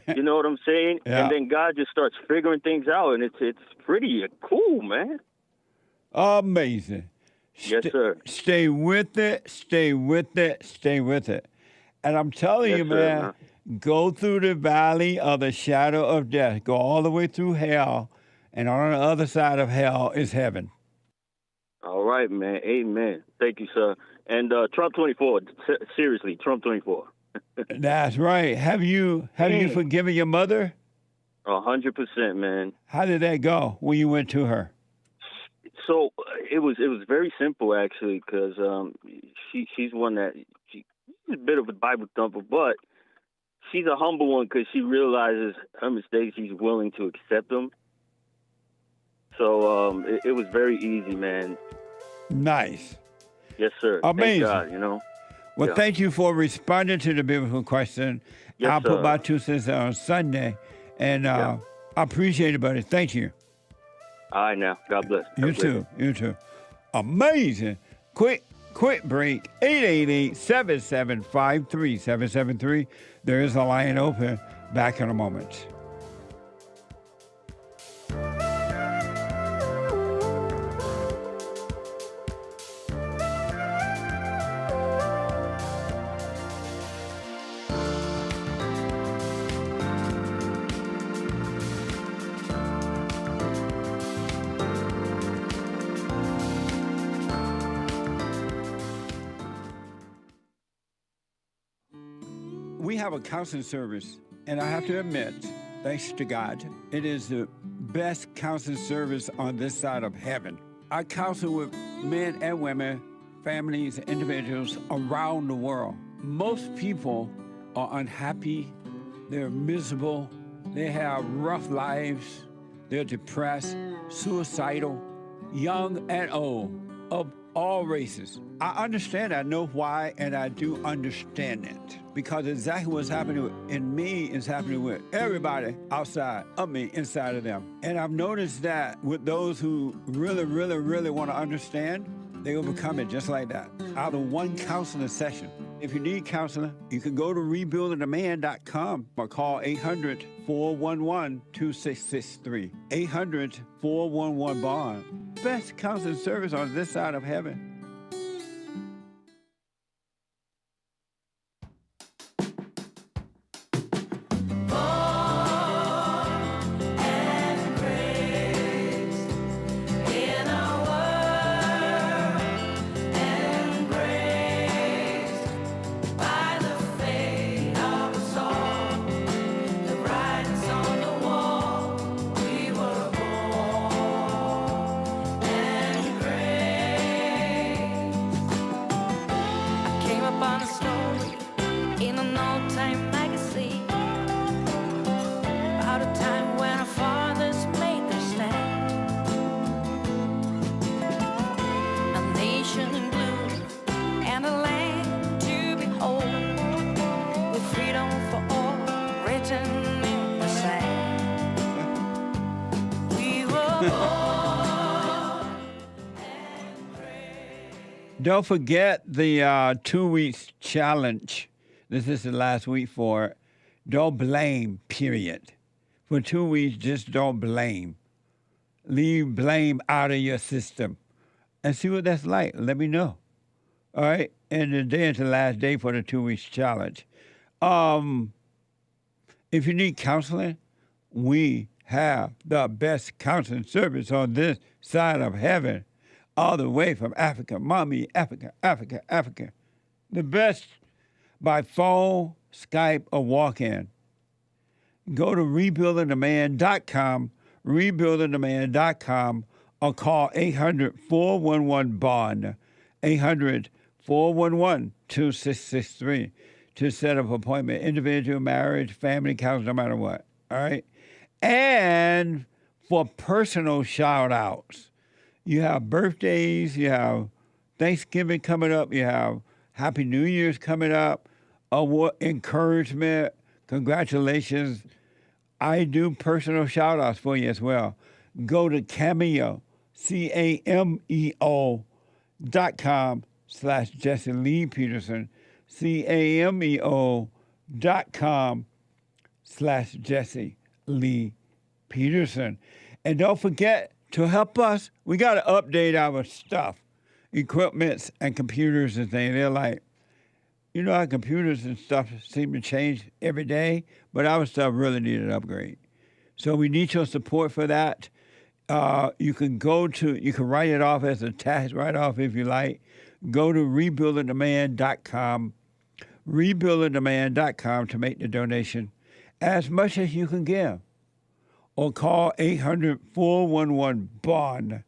You know what I'm saying? Yeah. And then God just starts figuring things out, and it's pretty cool, man. Amazing. Yes, sir. Stay with it, stay with it, stay with it. And I'm telling you, man, go through the valley of the shadow of death. Go all the way through hell, and on the other side of hell is heaven. All right, man. Amen. Thank you, sir. And Trump 24. Seriously, Trump 24. That's right. Have you forgiven your mother? 100%, man. How did that go when you went to her? So it was very simple, actually, because she's one that she's a bit of a Bible thumper, but she's a humble one because she realizes her mistakes. She's willing to accept them. So it was very easy, man. Nice. Yes, sir. Amazing. Thank God, Well, thank you for responding to the biblical question. Yes, I'll put sir. my 2 cents on Sunday, and I appreciate it, buddy. Thank you. All right, now. God bless. You too. You too. Amazing. Quick break. 888-775-3773. There is a line open. Back in a moment. We have a counseling service, and I have to admit, thanks to God, it is the best counseling service on this side of heaven. I counsel with men and women families, individuals around the world. Most people are unhappy, they're miserable, they have rough lives, they're depressed, suicidal, young and old, of all races. I understand, I know why, and I do understand it. Because exactly what's happening in me is happening with everybody outside of me, inside of them. And I've noticed that with those who really, really, really want to understand, they will become it just like that, out of one counseling session. If you need counseling, you can go to rebuildingtheman.com or call 800-411-2663. 800-411-BOND. Best counseling service on this side of heaven. Don't forget the 2 weeks challenge. This is the last week for it. Don't blame, period. For 2 weeks, just don't blame. Leave blame out of your system and see what that's like. Let me know. All right? And today is the last day for the 2 weeks challenge. If you need counseling, we have the best counseling service on this side of heaven. All the way from Africa, mommy, Africa. The best by phone, Skype, or walk-in. Go to rebuildingtheman.com, rebuildingtheman.com, or call 800-411-BOND, 800-411-2663 to set up an appointment, individual, marriage, family, counseling, no matter what, all right? And for personal shout-outs, you have birthdays, you have Thanksgiving coming up, you have Happy New Year's coming up, encouragement, congratulations. I do personal shout-outs for you as well. Go to Cameo, CAMEO.com/Jesse Lee Peterson, CAMEO.com/Jesse Lee Peterson. And don't forget, to help us, we got to update our stuff, equipments and computers and things. They're like, you know how computers and stuff seem to change every day, but our stuff really needs an upgrade. So we need your support for that. You can write it off as a tax write-off if you like. Go to rebuildingtheman.com, rebuildingtheman.com to make the donation, as much as you can give. Or call 800-411-BOND,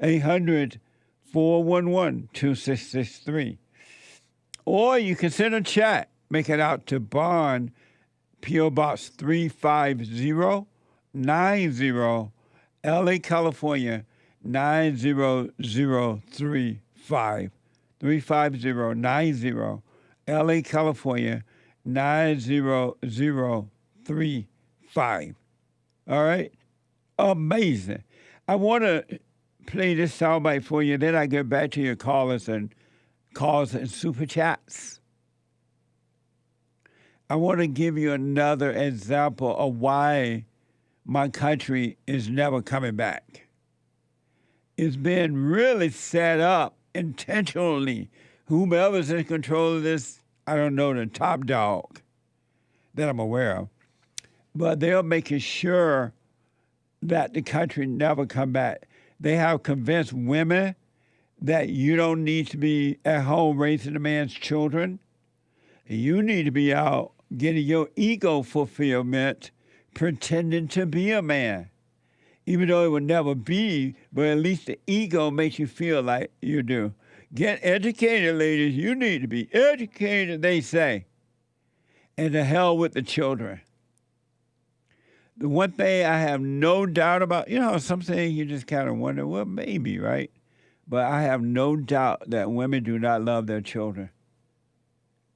800-411-2663. Or you can send a chat, make it out to Bond, P.O. Box 35090, LA, California, 90035. 35090, LA, California, 90035. All right? Amazing. I want to play this soundbite for you, then I get back to your calls and super chats. I want to give you another example of why my country is never coming back. It's been really set up intentionally. Whomever's in control of this, I don't know, the top dog that I'm aware of. But they're making sure that the country never come back. They have convinced women that you don't need to be at home raising a man's children. You need to be out getting your ego fulfillment, pretending to be a man. Even though it would never be, but at least the ego makes you feel like you do. Get educated, ladies. You need to be educated, they say. And to hell with the children. The one thing I have no doubt about, some things you just kind of wonder, well, maybe, right? But I have no doubt that women do not love their children.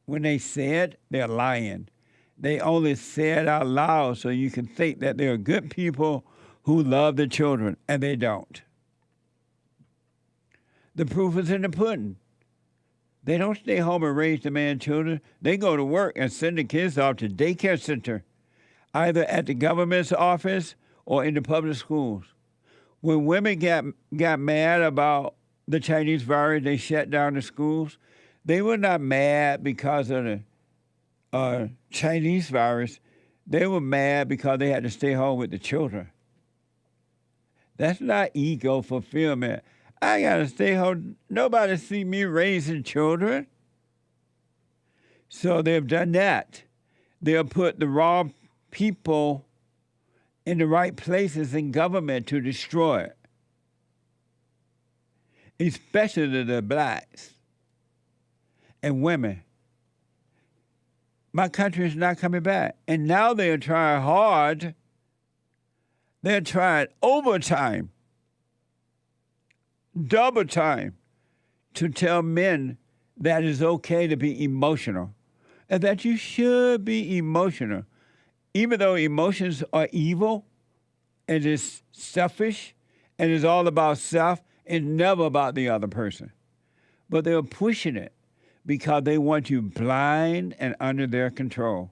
When they say it, they're lying. They only say it out loud so you can think that they're good people who love the children, and they don't. The proof is in the pudding. They don't stay home and raise the man's children. They go to work and send the kids off to daycare center, either at the government's office or in the public schools. When women got mad about the Chinese virus, they shut down the schools. They were not mad because of the Chinese virus. They were mad because they had to stay home with the children. That's not ego fulfillment. I got to stay home. Nobody see me raising children. So they've done that. They'll put the wrong people in the right places in government to destroy it, especially the blacks and women. My country is not coming back. And now they're trying hard. They're trying overtime, double time, to tell men that it's okay to be emotional and that you should be emotional. Even though emotions are evil and it's selfish and it's all about self, it's never about the other person. But they're pushing it because they want you blind and under their control.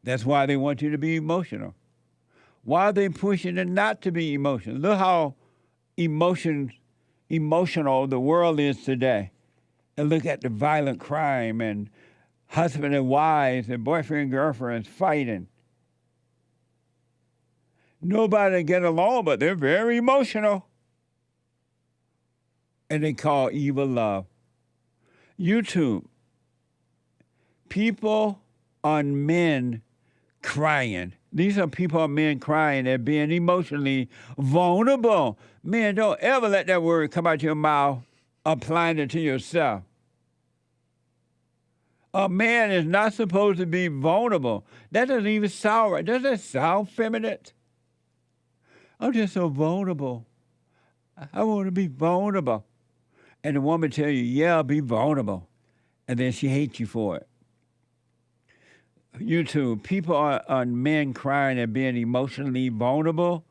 That's why they want you to be emotional. Why are they pushing it not to be emotional? Look how emotional the world is today. And look at the violent crime and husband and wives and boyfriend and girlfriends fighting. Nobody get along, but they're very emotional. And they call evil love. YouTube, people on men crying. These are people on men crying. They're being emotionally vulnerable. Men, don't ever let that word come out your mouth, applying it to yourself. A man is not supposed to be vulnerable. That doesn't even sound right. Does that sound feminine? I'm just so vulnerable. I want to be vulnerable. And the woman tell you, yeah, be vulnerable. And then she hates you for it. YouTube, people are men crying and being emotionally vulnerable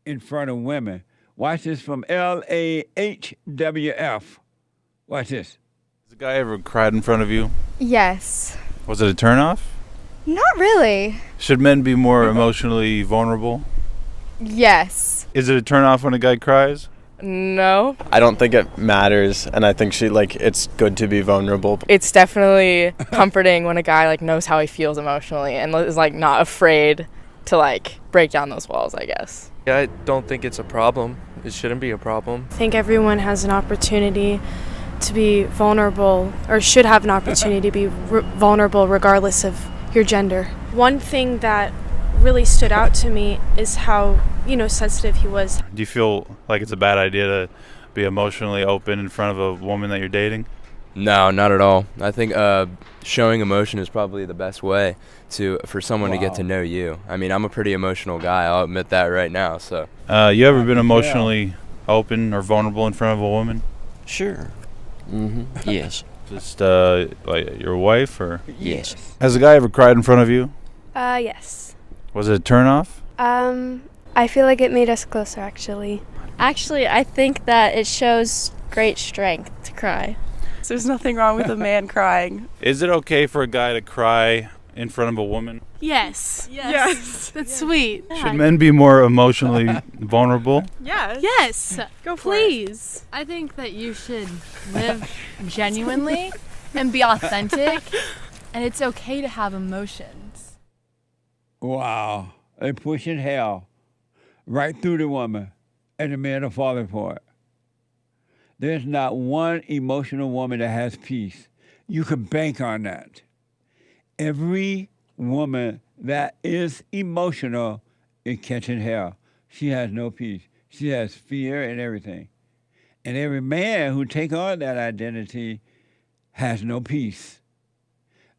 in front of women. Watch this from LAHWF. Watch this. Has a guy ever cried in front of you? Yes. Was it a turnoff? Not really. Should men be more emotionally vulnerable? Yes. Is it a turnoff when a guy cries? No. I don't think it matters, and I think it's good to be vulnerable. It's definitely comforting when a guy knows how he feels emotionally and is not afraid to break down those walls, I guess. Yeah, I don't think it's a problem. It shouldn't be a problem. I think everyone has an opportunity to be vulnerable, or should have an opportunity to be vulnerable regardless of your gender. One thing that really stood out to me is how, sensitive he was. Do you feel like it's a bad idea to be emotionally open in front of a woman that you're dating? No, not at all. I think showing emotion is probably the best way for someone to get to know you. I mean, I'm a pretty emotional guy. I'll admit that right now. So. You ever been emotionally open or vulnerable in front of a woman? Sure. Mm-hmm. Yes. Just your wife or? Yes. Has a guy ever cried in front of you? Yes. Was it a turnoff? I feel like it made us closer, actually. Actually, I think that it shows great strength to cry. There's nothing wrong with a man crying. Is it okay for a guy to cry in front of a woman? Yes. That's sweet. Should men be more emotionally vulnerable? Yes. Go for Please. I think that you should live genuinely and be authentic, and it's okay to have emotions. Wow. They're pushing hell right through the woman, and the men are falling for it. There's not one emotional woman that has peace. You can bank on that. Every woman that is emotional is catching hell. She has no peace. She has fear and everything. And every man who take on that identity has no peace.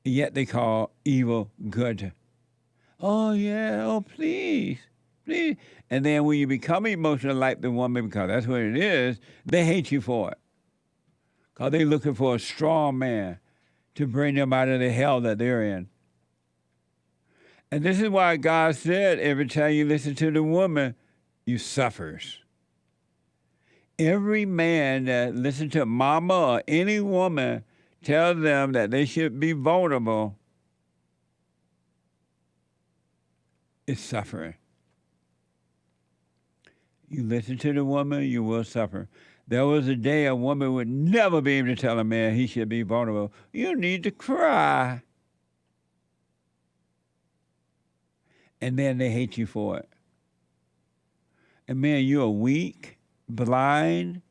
Yet they call evil good. Oh, yeah, oh, please, please. And then when you become emotional like the woman, because that's what it is, they hate you for it. Because they're looking for a strong man to bring them out of the hell that they're in. And this is why God said every time you listen to the woman, you suffers. Every man that listens to mama or any woman tell them that they should be vulnerable is suffering. You listen to the woman, you will suffer. There was a day a woman would never be able to tell a man he should be vulnerable. You need to cry. And then they hate you for it. And man, you are weak, blind,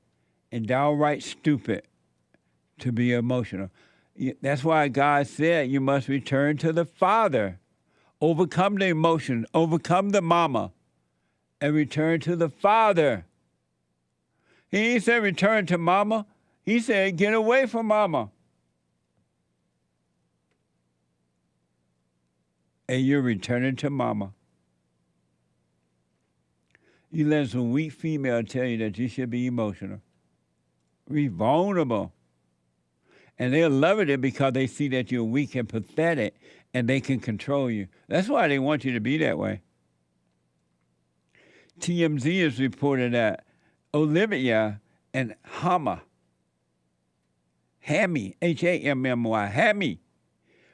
and downright stupid to be emotional. That's why God said you must return to the Father. Overcome the emotions, overcome the mama, and return to the Father. He ain't said return to mama. He said get away from mama. And you're returning to mama. You let some weak female tell you that you should be emotional. Be vulnerable. And they're loving it because they see that you're weak and pathetic and they can control you. That's why they want you to be that way. TMZ has reported that Olivia and Hammy, Hammy, Hammy,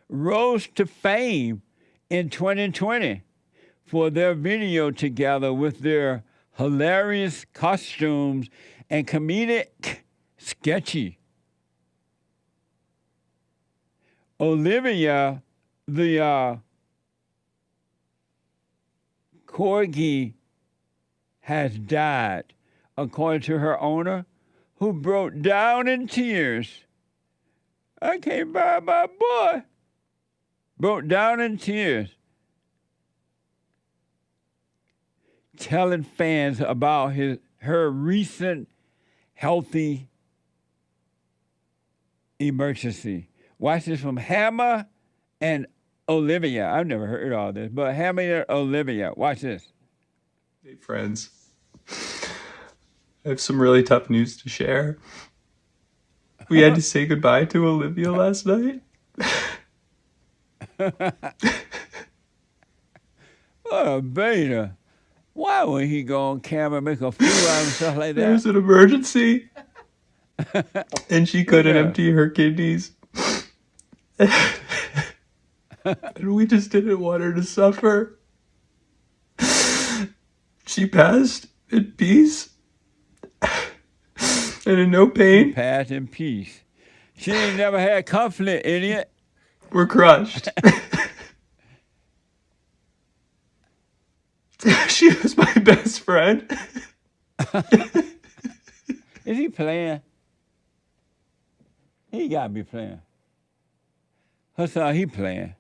rose to fame in 2020 for their video together with their hilarious costumes and comedic sketchy. Olivia, the corgi, has died, according to her owner, who broke down in tears. I can't buy my boy. Broke down in tears, telling fans about her recent healthy emergency. Watch this from Hammy and Olivia. I've never heard all this, but Hammy and Olivia. Watch this. Hey, friends. I have some really tough news to share. We had to say goodbye to Olivia last night. What a beta. Why would he go on camera and make a fool out of himself like that? There was an emergency. And she couldn't empty her kidneys. And we just didn't want her to suffer. She passed in peace. And in no pain. She passed in peace. She ain't never had conflict, idiot. We're crushed. She was my best friend. Is he playing? He gotta be playing. That's how he playing.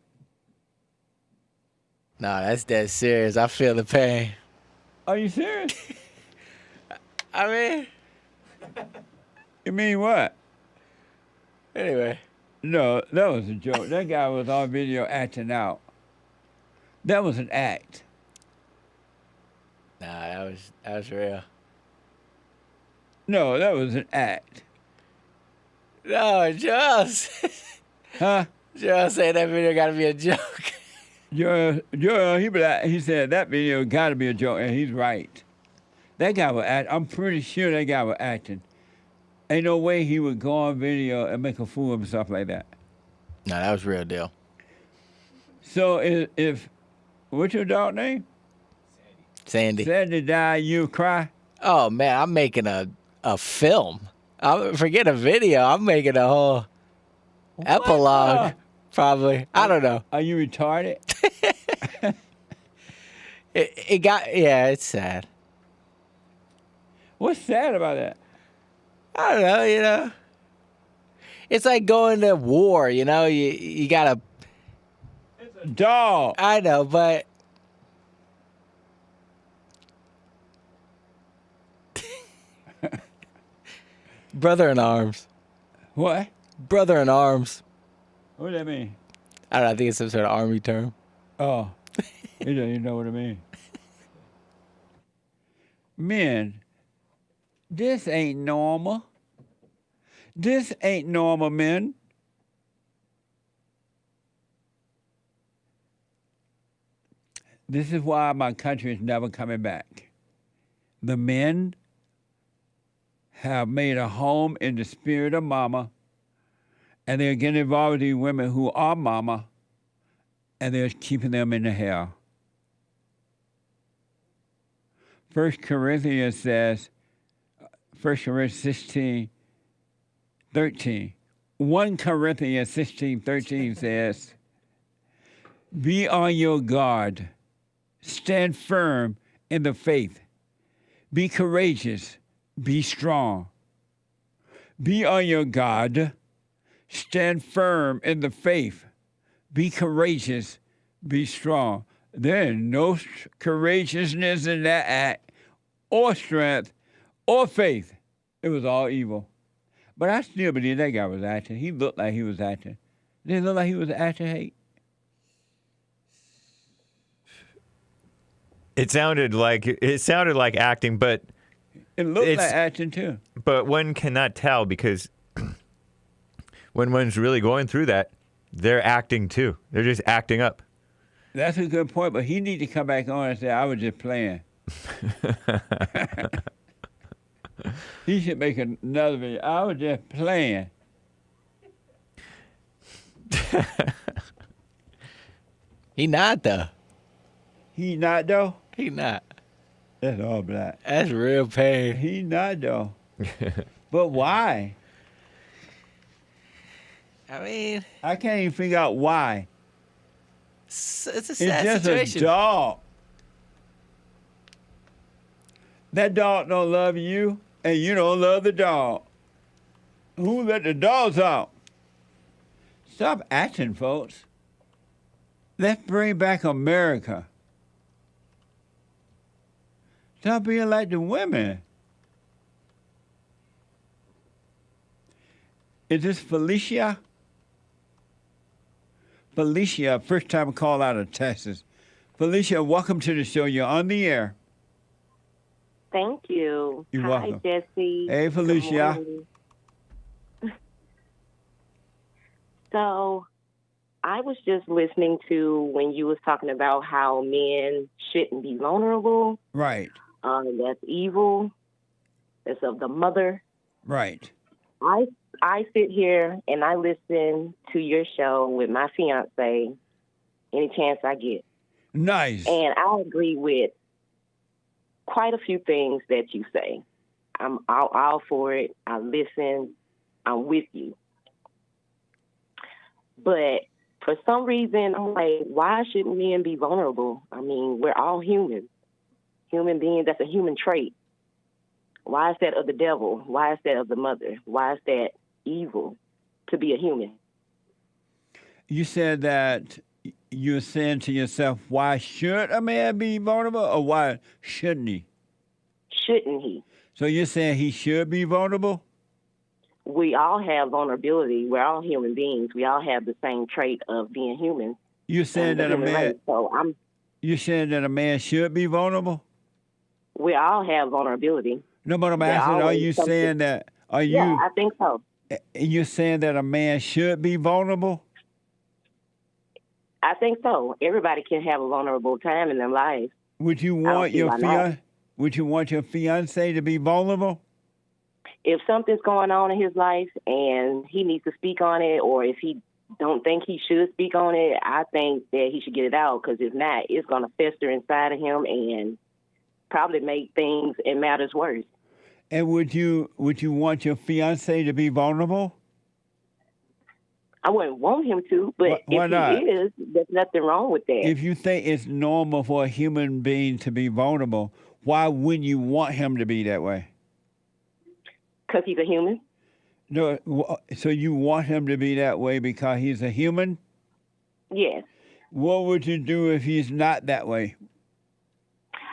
Nah, that's dead serious. I feel the pain. Are you serious? I mean... You mean what? Anyway. No, that was a joke. That guy was on video acting out. That was an act. Nah, that was real. No, that was an act. No, Joel's. Huh? Joel said that video gotta be a joke. Joel, he said that video gotta be a joke, and he's right. That guy was act. I'm pretty sure that guy was acting. Ain't no way he would go on video and make a fool of himself like that. Nah, that was real deal. So if what's your dog name? Sandy. Sandy died, you cry? Oh man, I'm making a film. Forget a video. I'm making a whole epilogue. Probably. I don't know. Are you retarded? It's sad. What's sad about that? I don't know, you know. It's like going to war, you know. You gotta. It's a dog. I know, but. Brother in arms. What? Brother in arms. What does that mean? I don't know. I think it's some sort of army term. Oh, you don't even know what I mean. Men, this ain't normal. This ain't normal, men. This is why my country is never coming back. The men have made a home in the spirit of mama, and they're getting involved with these women who are mama, and they're keeping them in the hell. 1 Corinthians says, 1 Corinthians 16, 13. 1 Corinthians 16, 13 says, be on your guard. Stand firm in the faith. Be courageous. Be strong. Be on your guard. Stand firm in the faith. Be courageous. Be strong. There is no courageousness in that act, or strength, or faith. It was all evil. But I still believe that guy was acting. He looked like he was acting. Didn't it look like he was acting, Hake? It sounded like acting, but it looked like acting too. But one cannot tell because when one's really going through that, they're acting too. They're just acting up. That's a good point, but he need to come back on and say, I was just playing. He should make another video. I was just playing. He not, though. He not, though? He not. That's all black. That's real pain. He not, though. But why? I mean, I can't even figure out why. It's a sad It's just situation. a dog. That dog don't love you, and you don't love the dog. Who let the dogs out? Stop acting, folks. Let's bring back America. Stop being like the women. Is this Felicia? Felicia, first time call out of Texas. Felicia, welcome to the show. You're on the air. Thank you. You're Hi, welcome. Jesse. Hey, Felicia. So, I was just listening to when you was talking about how men shouldn't be vulnerable. Right. That's evil. That's of the mother. Right. I sit here and I listen to your show with my fiance any chance I get. Nice. And I agree with quite a few things that you say. I'm all for it. I listen. I'm with you. But for some reason, I'm like, why shouldn't men be vulnerable? I mean, we're all human. Human beings, that's a human trait. Why is that of the devil? Why is that of the mother? Why is that evil to be a human? You said that you're saying to yourself, why should a man be vulnerable, or why shouldn't he? Shouldn't he? So you're saying he should be vulnerable? We all have vulnerability. We're all human beings. We all have the same trait of being human. You're saying that a man. So You're saying that a man should be vulnerable? we all have vulnerability. No, but I'm There asking, are always you something- saying that? Are you? Yeah, I think so. You're saying that a man should be vulnerable? I think so. Everybody can have a vulnerable time in their lives. Would you I don't want see your why not. Would you want your fiance to be vulnerable? If something's going on in his life and he needs to speak on it, or if he don't think he should speak on it, I think that he should get it out, because if not, it's going to fester inside of him and probably make things and matters worse. And would you want your fiance to be vulnerable? I wouldn't want him to, but Why if not? he is, there's nothing wrong with that. If you think it's normal for a human being to be vulnerable, why wouldn't you want him to be that way? Because he's a human. No, so you want him to be that way because he's a human? Yes. What would you do if he's not that way?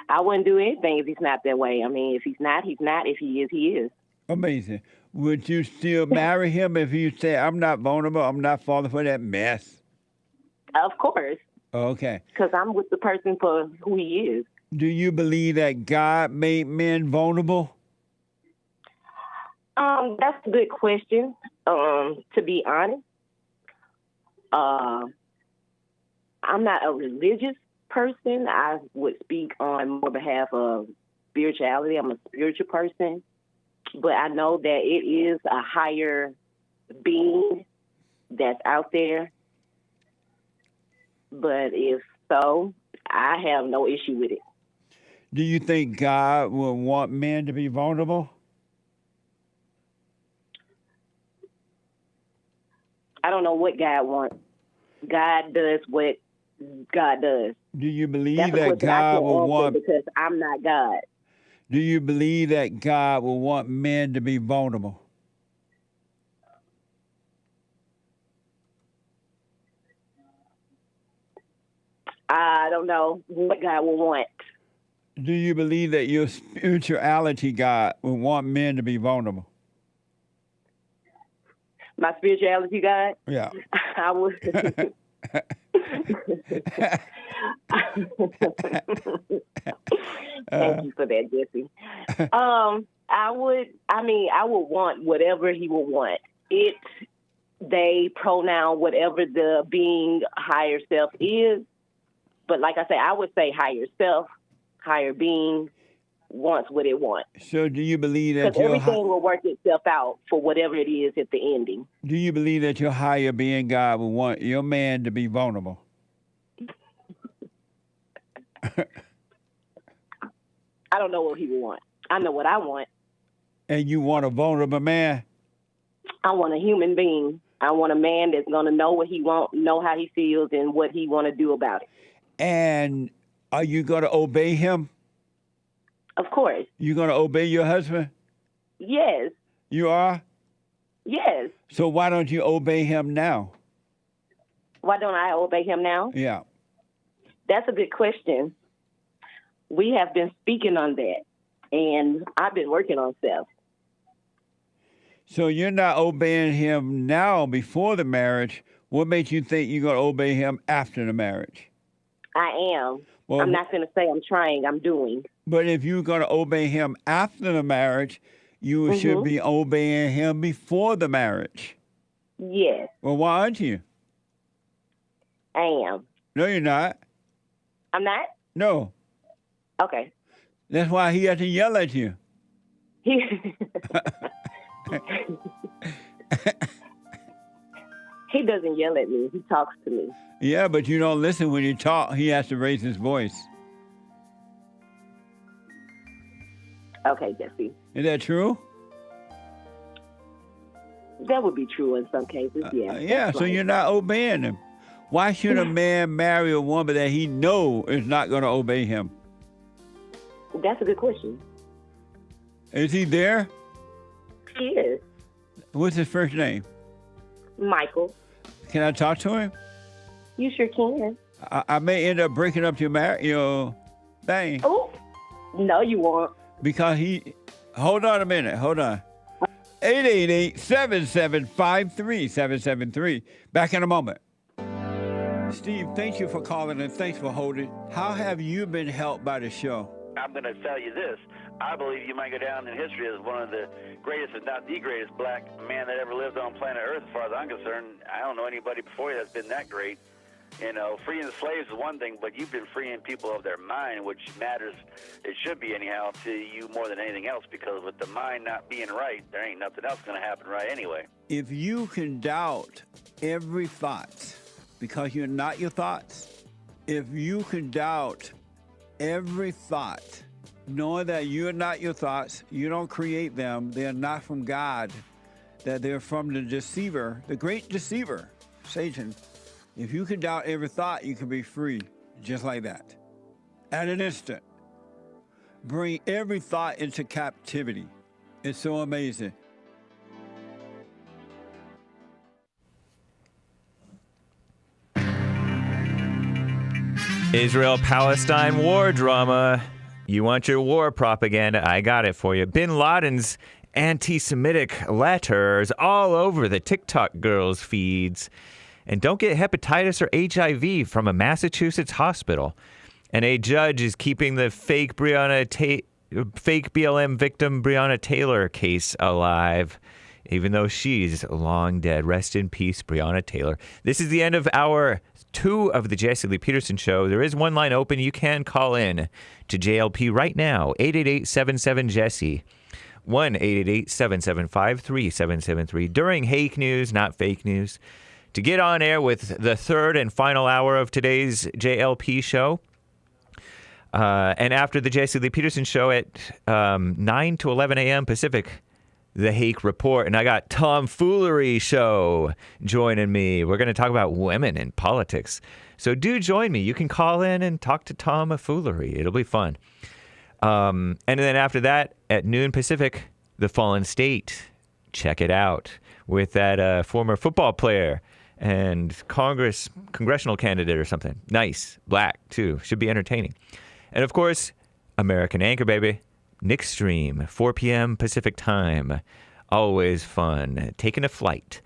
I wouldn't do anything if he's not that way. I mean, if he's not, he's not. If he is, he is. Amazing. Would you still marry him if you say, I'm not vulnerable, I'm not falling for that mess? Of course, Okay. because I'm with the person for who he is. Do you believe that God made men vulnerable? That's a good question. To be honest, I'm not a religious person. I would speak on more behalf of spirituality. I'm a spiritual person, but I know that it is a higher being that's out there. But if so, I have no issue with it. Do you think God will want men to be vulnerable? I don't know what God wants. God does what God does. Do you believe That's a that question I God can't will answer want? because I'm not God. Do you believe that God will want men to be vulnerable? I don't know what God will want. Do you believe that your spirituality, God, will want men to be vulnerable? My spirituality, God, Yeah. I would. Thank you for that, Jesse. I would want whatever he would want. They pronoun whatever the being higher self is. But like I say, I would say higher self, higher being wants what it wants. So do you believe that Because everything will work itself out for whatever it is at the ending. do you believe that your higher being, God, will want your man to be vulnerable? I don't know what he would want. I know what I want. And you want a vulnerable man? I want a human being. I want a man that's going to know what he wants, know how he feels, and what he want to do about it. And are you going to obey him? Of course. You going to obey your husband? Yes. You are? Yes. So why don't you obey him now? Why don't I obey him now? Yeah. That's a good question. We have been speaking on that, and I've been working on self. So you're not obeying him now before the marriage. What makes you think you're going to obey him after the marriage? I am. Well, I'm not going to say I'm trying. I'm doing. But if you're going to obey him after the marriage, you should be obeying him before the marriage. Yes. Well, why aren't you? I am. No, you're not. I'm not? No. Okay. That's why he had to yell at you. He doesn't yell at me. He talks to me. Yeah, but you don't listen when you talk. He has to raise his voice. Okay, Jesse. Is that true? That would be true in some cases, yeah. Yeah, so you're not obeying him. Why should a man marry a woman that he know is not going to obey him? That's a good question. Is he there? He is. What's his first name? Michael. Can I talk to him? You sure can. I may end up breaking up your thing. Oh, no, you won't. Because hold on a minute, hold on. 888-7753-773. Back in a moment. Steve, thank you for calling and thanks for holding. How have you been helped by the show? I'm going to tell you this. I believe you might go down in history as one of the greatest, if not the greatest, black man that ever lived on planet Earth, as far as I'm concerned. I don't know anybody before you that's been that great. You know, freeing the slaves is one thing, but you've been freeing people of their mind, which matters, it should be anyhow, to you more than anything else, because with the mind not being right, there ain't nothing else going to happen right anyway. If you can doubt every thought because you're not your thoughts, if you can doubt every thought, knowing that you're not your thoughts, you don't create them, they're not from God, that they're from the deceiver, the great deceiver, Satan. If you can doubt every thought, you can be free, just like that. At an instant. Bring every thought into captivity. It's so amazing. Israel-Palestine war drama. You want your war propaganda? I got it for you. Bin Laden's anti-Semitic letters all over the TikTok girls' feeds. And don't get hepatitis or HIV from a Massachusetts hospital. And a judge is keeping the fake BLM victim Breonna Taylor case alive, even though she's long dead. Rest in peace, Breonna Taylor. This is the end of hour 2 of the Jesse Lee Peterson Show. There is one line open. You can call in to JLP right now, 888-77-JESSE, 1-888-775-3773, during Hake News, not fake news, to get on air with the third and final hour of today's JLP show. And after the Jesse Lee Peterson Show at 9 to 11 a.m. Pacific, the Hake Report. And I got Tomfoolery Show joining me. We're going to talk about women in politics. So do join me. You can call in and talk to Tomfoolery. It'll be fun. And then after that, at noon Pacific, The Fallen State. Check it out with that former football player and congressional candidate or something. Nice. Black, too. Should be entertaining. And, of course, American Anchor, baby. Nick Stream, 4 p.m. Pacific time. Always fun. Taking a flight.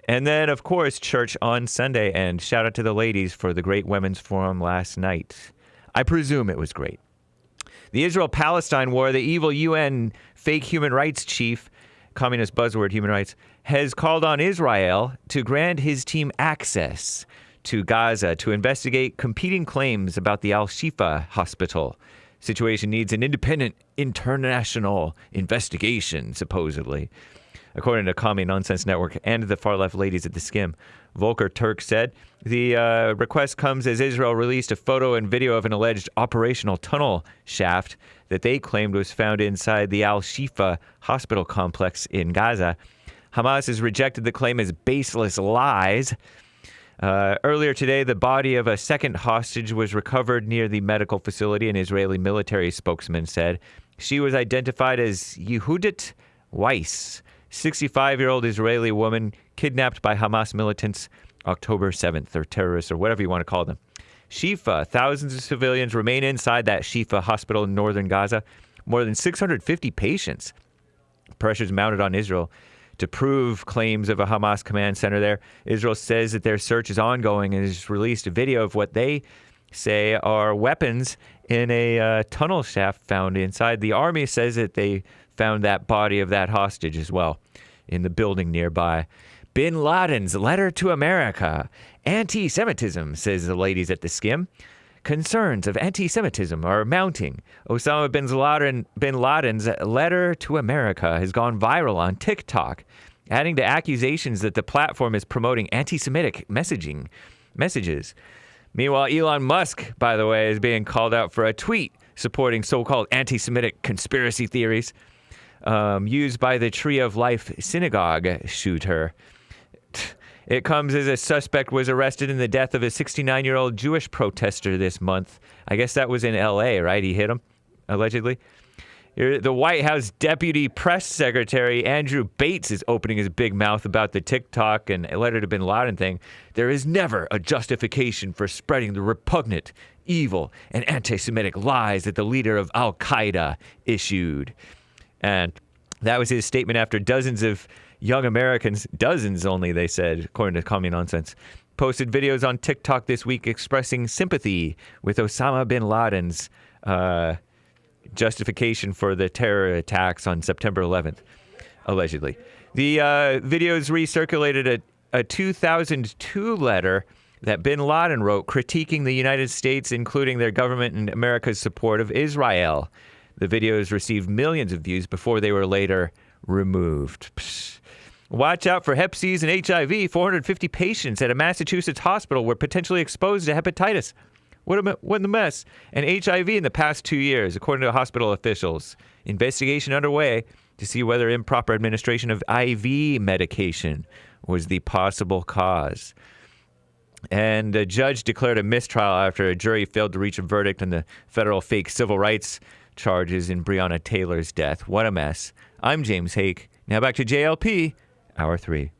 And then, of course, church on Sunday. And shout out to the ladies for the great women's forum last night. I presume it was great. The Israel-Palestine war, the evil UN fake human rights chief, communist buzzword human rights, has called on Israel to grant his team access to Gaza to investigate competing claims about the Al-Shifa hospital. Situation needs an independent international investigation, supposedly. According to Commie Nonsense Network and the far-left ladies at the Skim, Volker Turk said the request comes as Israel released a photo and video of an alleged operational tunnel shaft that they claimed was found inside the Al-Shifa hospital complex in Gaza. Hamas has rejected the claim as baseless lies. Earlier today, the body of a second hostage was recovered near the medical facility, an Israeli military spokesman said. She was identified as Yehudit Weiss, 65-year-old Israeli woman kidnapped by Hamas militants October 7th, or terrorists, or whatever you want to call them. Shifa, thousands of civilians remain inside that Shifa hospital in northern Gaza. More than 650 patients. Pressures mounted on Israel to prove claims of a Hamas command center there. Israel says that their search is ongoing and has released a video of what they say are weapons in a tunnel shaft found inside. The army says that they found that body of that hostage as well in the building nearby. Bin Laden's letter to America. Anti-Semitism, says the ladies at the Skim. Concerns of anti-Semitism are mounting. Osama bin Laden's letter to America has gone viral on TikTok, adding to accusations that the platform is promoting anti-Semitic messages. Meanwhile, Elon Musk, by the way, is being called out for a tweet supporting so-called anti-Semitic conspiracy theories used by the Tree of Life synagogue shooter. It comes as a suspect was arrested in the death of a 69-year-old Jewish protester this month. I guess that was in L.A., right? He hit him, allegedly. The White House Deputy Press Secretary Andrew Bates is opening his big mouth about the TikTok and letter to bin Laden thing. There is never a justification for spreading the repugnant, evil, and anti-Semitic lies that the leader of Al-Qaeda issued. And that was his statement after dozens of young Americans, dozens only, they said, according to Commie Nonsense, posted videos on TikTok this week expressing sympathy with Osama bin Laden's justification for the terror attacks on September 11th, allegedly. The videos recirculated a 2002 letter that bin Laden wrote critiquing the United States, including their government and America's support of Israel. The videos received millions of views before they were later removed. Psh. Watch out for Hep C's and HIV. 450 patients at a Massachusetts hospital were potentially exposed to hepatitis. What a mess. And HIV in the past 2 years, according to hospital officials. Investigation underway to see whether improper administration of IV medication was the possible cause. And a judge declared a mistrial after a jury failed to reach a verdict on the federal fake civil rights charges in Breonna Taylor's death. What a mess. I'm James Hake. Now back to JLP, Hour 3.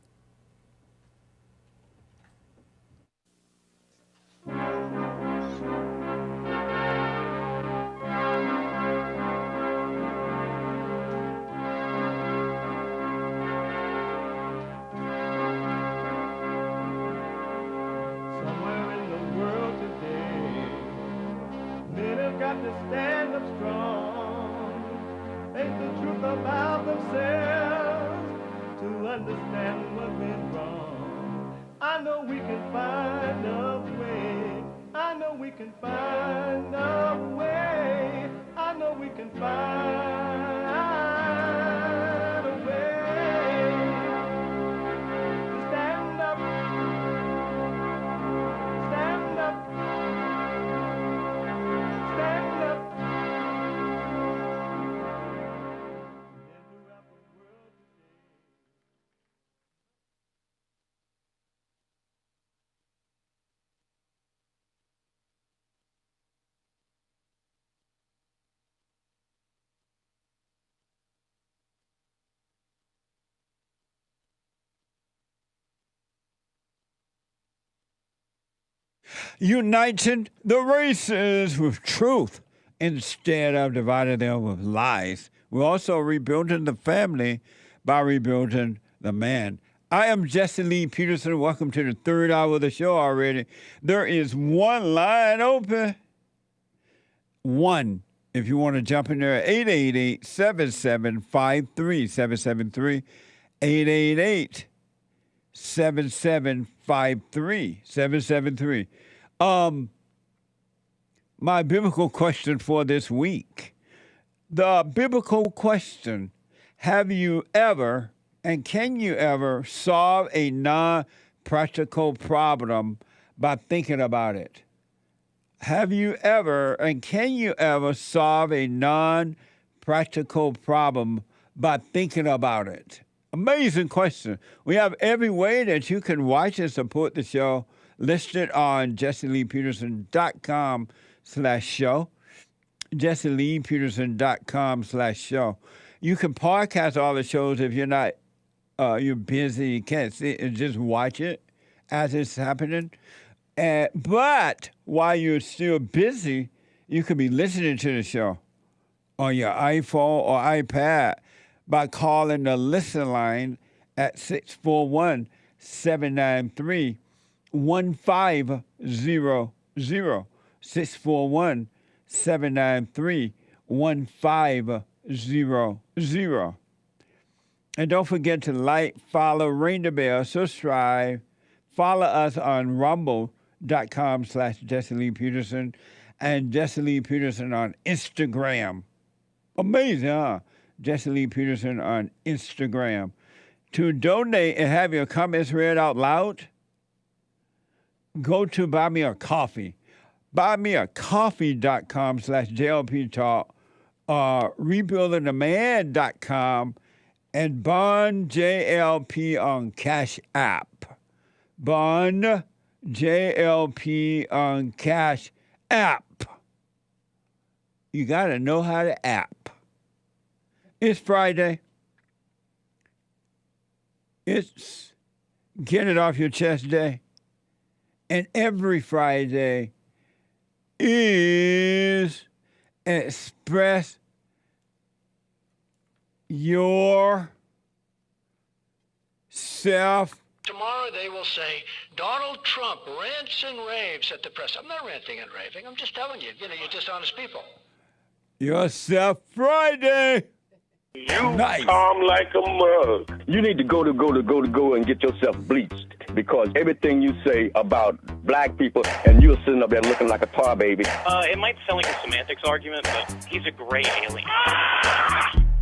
to stand up strong, face the truth about themselves, to understand what went wrong. I know we can find a way. I know we can find a way. I know we can find a way to stand up, stand up, stand up. Uniting the races with truth instead of dividing them with lies. We're also rebuilding the family by rebuilding the man. I am Jesse Lee Peterson. Welcome to the third hour of the show already. There is one line open. One. If you want to jump in there, 888-7753-773. 888-7753-773. My biblical question for this week. The biblical question, have you ever and can you ever solve a non-practical problem by thinking about it? Have you ever and can you ever solve a non-practical problem by thinking about it? Amazing question. We have every way that you can watch and support the show listed on jesseleepeterson.com/show. jesseleepeterson.com/show. You can podcast all the shows if you're not, you're busy, you can't see and just watch it as it's happening. But while you're still busy, you could be listening to the show on your iPhone or iPad by calling the listen line at 641-793-1500. 641-793-1500. And don't forget to like, follow, ring the bell, subscribe. Follow us on rumble.com/Jesse Lee Peterson and Jesse Lee Peterson on Instagram. Amazing, huh? Jesse Lee Peterson on Instagram. To donate and have your comments read out loud, go to Buy Me a Coffee. BuyMeACoffee.com/JLP Talk, RebuildingTheMan.com, and Bond JLP on Cash App. Bond JLP on Cash App. You got to know how to app. It's Friday. It's Get It Off Your Chest Day. And every Friday is Express Your Self. Tomorrow they will say, Donald Trump rants and raves at the press. I'm not ranting and raving. I'm just telling you, you're dishonest people. Yourself Friday. You calm like a mug. You need to go and get yourself bleached, because everything you say about black people, and you're sitting up there looking like a tar baby. It might sound like a semantics argument, but he's a gray alien.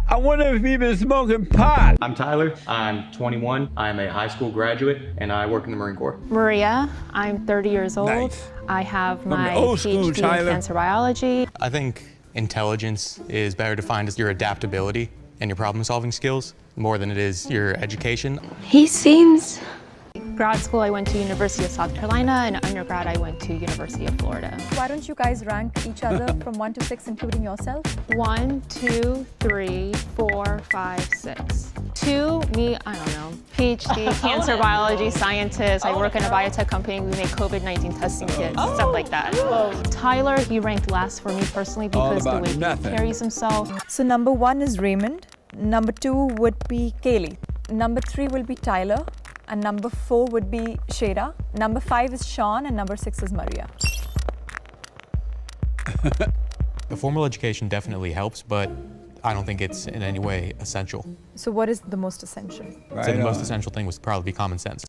I wonder if he's been smoking pot. I'm Tyler. I'm 21. I'm a high school graduate, and I work in the Marine Corps. Maria. I'm 30 years old. Nice. I have my school, PhD Tyler. in cancer biology. I think intelligence is better defined as your adaptability and your problem-solving skills more than it is your education. He seems... Grad school, I went to University of South Carolina, and undergrad, I went to University of Florida. Why don't you guys rank each other from 1 to 6, including yourself? 1, 2, 3, 4, 5, 6. 2, me, I don't know. PhD, cancer biology scientist. I work in a biotech company. We make COVID-19 testing kits, stuff like that. Tyler, he ranked last for me personally because the way he carries himself. So number 1 is Raymond. Number 2 would be Kaylee. Number 3 will be Tyler. And number 4 would be Shada. Number 5 is Sean, and number 6 is Maria. The formal education definitely helps, but I don't think it's in any way essential. So what is the most essential? So the most essential thing would probably be common sense.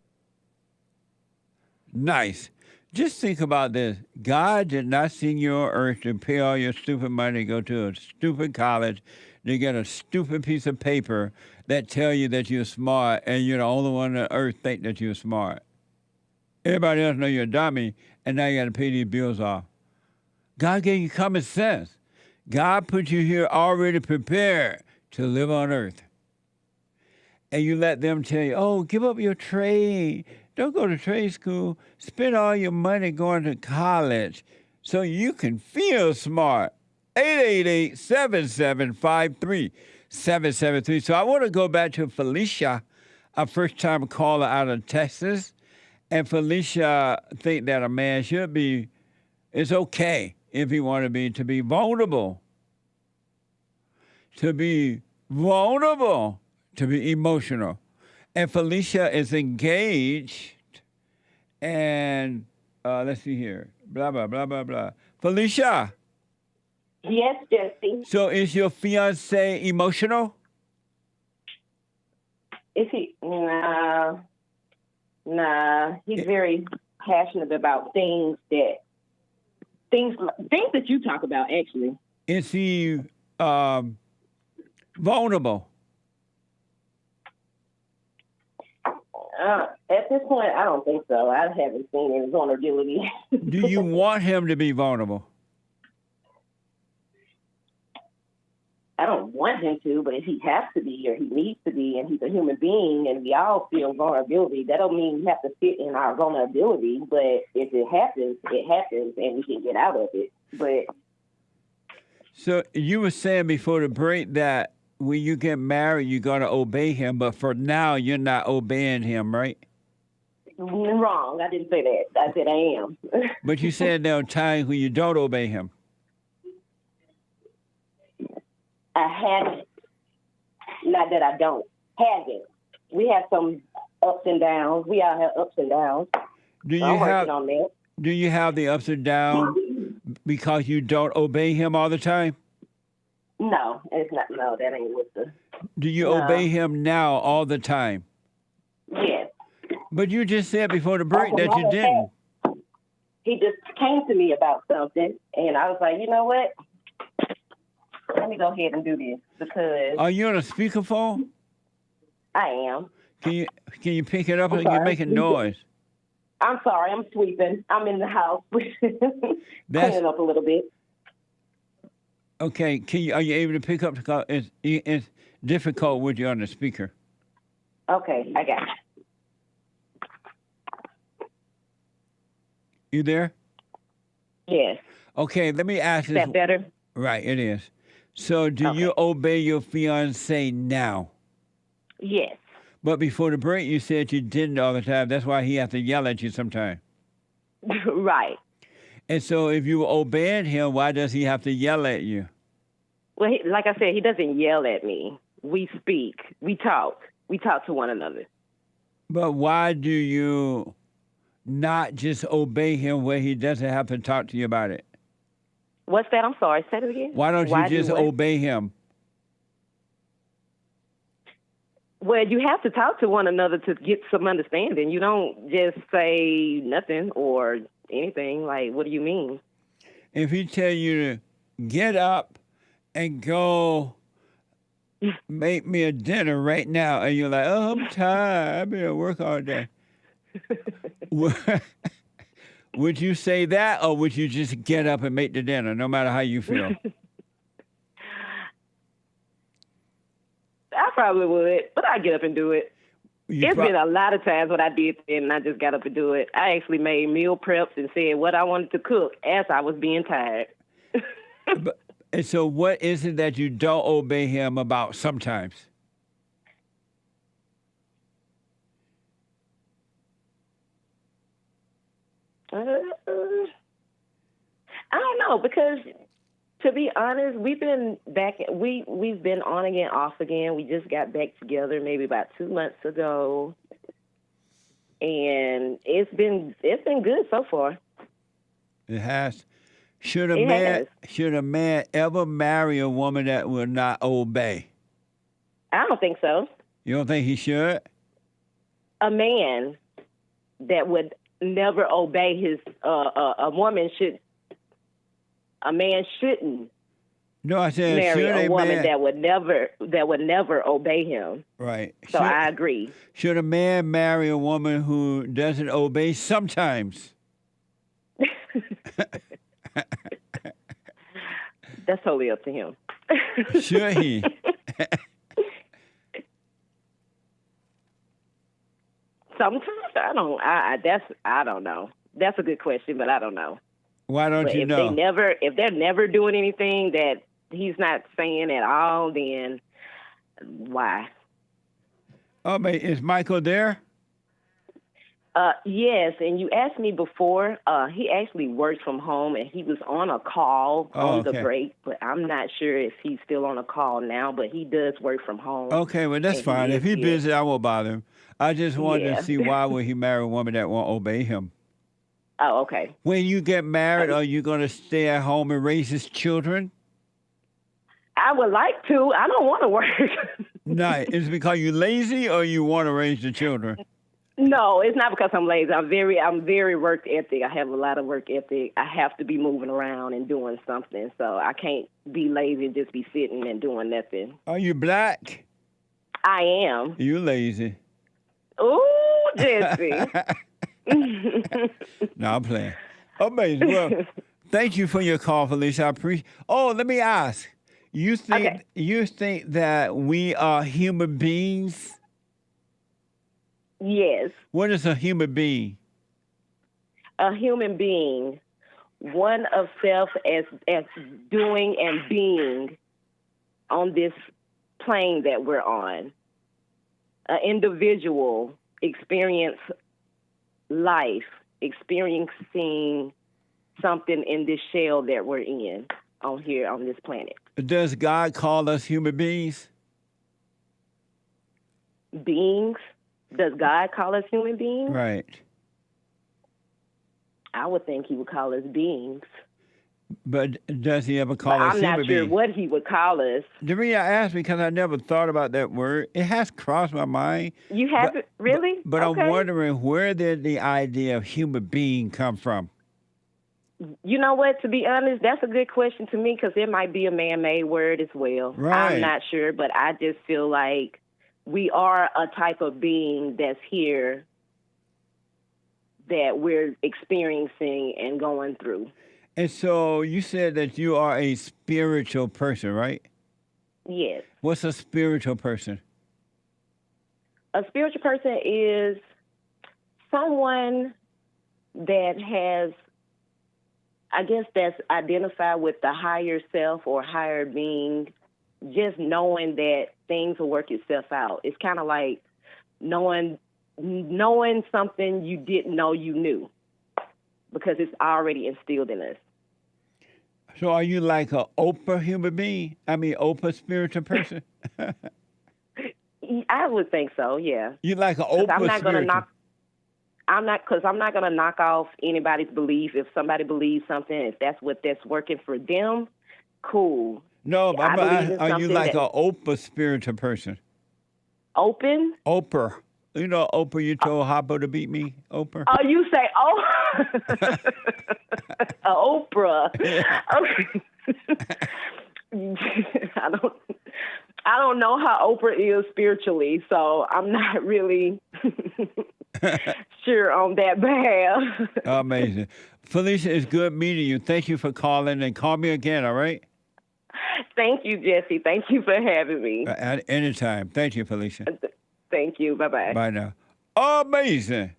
Nice. Just think about this. God did not send you on earth to pay all your stupid money to go to a stupid college to get a stupid piece of paper that tell you that you're smart and you're the only one on earth think that you're smart. Everybody else know you're a dummy, and now you got to pay these bills off. God gave you common sense. God put you here already prepared to live on earth. And you let them tell you, oh, give up your trade. Don't go to trade school. Spend all your money going to college so you can feel smart. 888-7753-773. So I want to go back to Felicia, a first-time caller out of Texas. And Felicia think that a man should be, it's okay if he want to be vulnerable. To be vulnerable, to be emotional. And Felicia is engaged, and let's see here, blah, blah, blah, blah, blah. Felicia. Yes, Jesse. So is your fiancé emotional? Is he? Nah. He's very passionate about things that you talk about, actually. Is he vulnerable? At this point, I don't think so. I haven't seen any vulnerability. Do you want him to be vulnerable? I don't want him to, but if he has to be or he needs to be, and he's a human being, and we all feel vulnerability, that don't mean we have to sit in our vulnerability. But if it happens, and we can get out of it. But so you were saying before the break that when you get married, you're going to obey him, but for now, you're not obeying him, right? Wrong. I didn't say that. I said I am. But you said there are times when you don't obey him. I haven't. Not that I don't. Haven't. We have some ups and downs. We all have ups and downs. I'm working on that. Do you have the ups and downs because you don't obey him all the time? No, it's not. No, that ain't with the. Do you obey him now all the time? Yes. But you just said before the break that you didn't. He just came to me about something, and I was like, you know what? Let me go ahead and do this because. Are you on a speakerphone? I am. Can you pick it up and you're making noise? I'm sorry. I'm sweeping. I'm in the house cleaning up a little bit. Okay. Are you able to pick up the call? It's difficult with you on the speaker. Okay, I got it. You there? Yes. Okay, let me ask this. Is that better? Right, it is. So do you obey your fiancé now? Yes. But before the break, you said you didn't all the time. That's why he has to yell at you sometimes. Right. And so if you were obeying him, why does he have to yell at you? Well, like I said, he doesn't yell at me. We speak. We talk. We talk to one another. But why do you not just obey him where he doesn't have to talk to you about it? What's that? I'm sorry. Say it again. Why don't you just obey him? Well, you have to talk to one another to get some understanding. You don't just say nothing or anything. Like, what do you mean? If he tell you to get up and go make me a dinner right now, and you're like, oh, I'm tired. I've been at work all day. Would you say that, or would you just get up and make the dinner, no matter how you feel? I probably would, but I get up and do it. It's been a lot of times when I did it, and I just got up and do it. I actually made meal preps and said what I wanted to cook as I was being tired. And so what is it that you don't obey him about sometimes? I don't know, because to be honest, we've been on again, off again. We just got back together maybe about 2 months ago, and it's been good so far. It has. Should It has. a man ever marry a woman that will not obey? I don't think so. You don't think he should? A man that would never obey his a woman should. A man shouldn't No, I said marry should a woman man, that would never obey him. right. So I agree. Should a man marry a woman who doesn't obey sometimes? That's totally up to him. Should he? Sometimes I don't. I don't know. That's a good question, but I don't know. Why don't But you if know? if they're never doing anything that he's not saying at all, then why? Oh, but is Michael there? Yes, and you asked me before. He actually works from home, and he was on a call on the okay. break. But I'm not sure if he's still on a call now. But he does work from home. Okay, well, that's and fine. he If he's is here. busy, I won't bother him. I just wanted Yeah. to see why would he marry a woman that won't obey him. Oh, okay. When you get married, are you going to stay at home and raise his children? I would like to. I don't want to work. No, is it because you're lazy or you want to raise the children? No, it's not because I'm lazy. I'm very work ethic. I have a lot of work ethic. I have to be moving around and doing something. So I can't be lazy and just be sitting and doing nothing. Are you black? I am. You lazy. Ooh, Jesse. No, I'm playing. Amazing. Well, thank you for your call, Felicia. I appreciate. Oh, let me ask. You think that we are human beings? Yes. What is a human being? A human being, one of self as doing and being on this plane that we're on. An individual experience life, experiencing something in this shell that we're in on here on this planet. Does God call us human beings? Beings? Does God call us human beings? Right. I would think he would call us beings. But does he ever call But us I'm human not sure beings? what he would call us. The reason I asked because I never thought about that word. It has crossed my mind. You haven't? Really? But Okay. I'm wondering, where did the idea of human being come from? You know what? To be honest, that's a good question to me because it might be a man-made word as well. Right. I'm not sure, but I just feel like we are a type of being that's here that we're experiencing and going through. And so you said that you are a spiritual person, right? Yes. What's a spiritual person? A spiritual person is someone that has, I guess, that's identified with the higher self or higher being, just knowing that things will work itself out. It's kind of like knowing something you didn't know you knew because it's already instilled in us. So are you like a Oprah human being? I mean, Oprah spiritual person? I would think so, yeah. You like a 'Cause Oprah I'm not going to spiritual? I'm not going to knock off anybody's belief. If somebody believes something, if that's working for them, cool. No, but I believe in are you something like that- a Oprah spiritual person? Open? Oprah. You know Oprah, you told Hopper to beat me? Oprah? Oh, you say, Oprah. Okay. I don't know how Oprah is spiritually, so I'm not really sure on that behalf. Amazing. Felicia, it's good meeting you. Thank you for calling, and call me again, all right? Thank you, Jesse. Thank you for having me. At any time. Thank you, Felicia. Thank you. Bye-bye. Bye now. Amazing.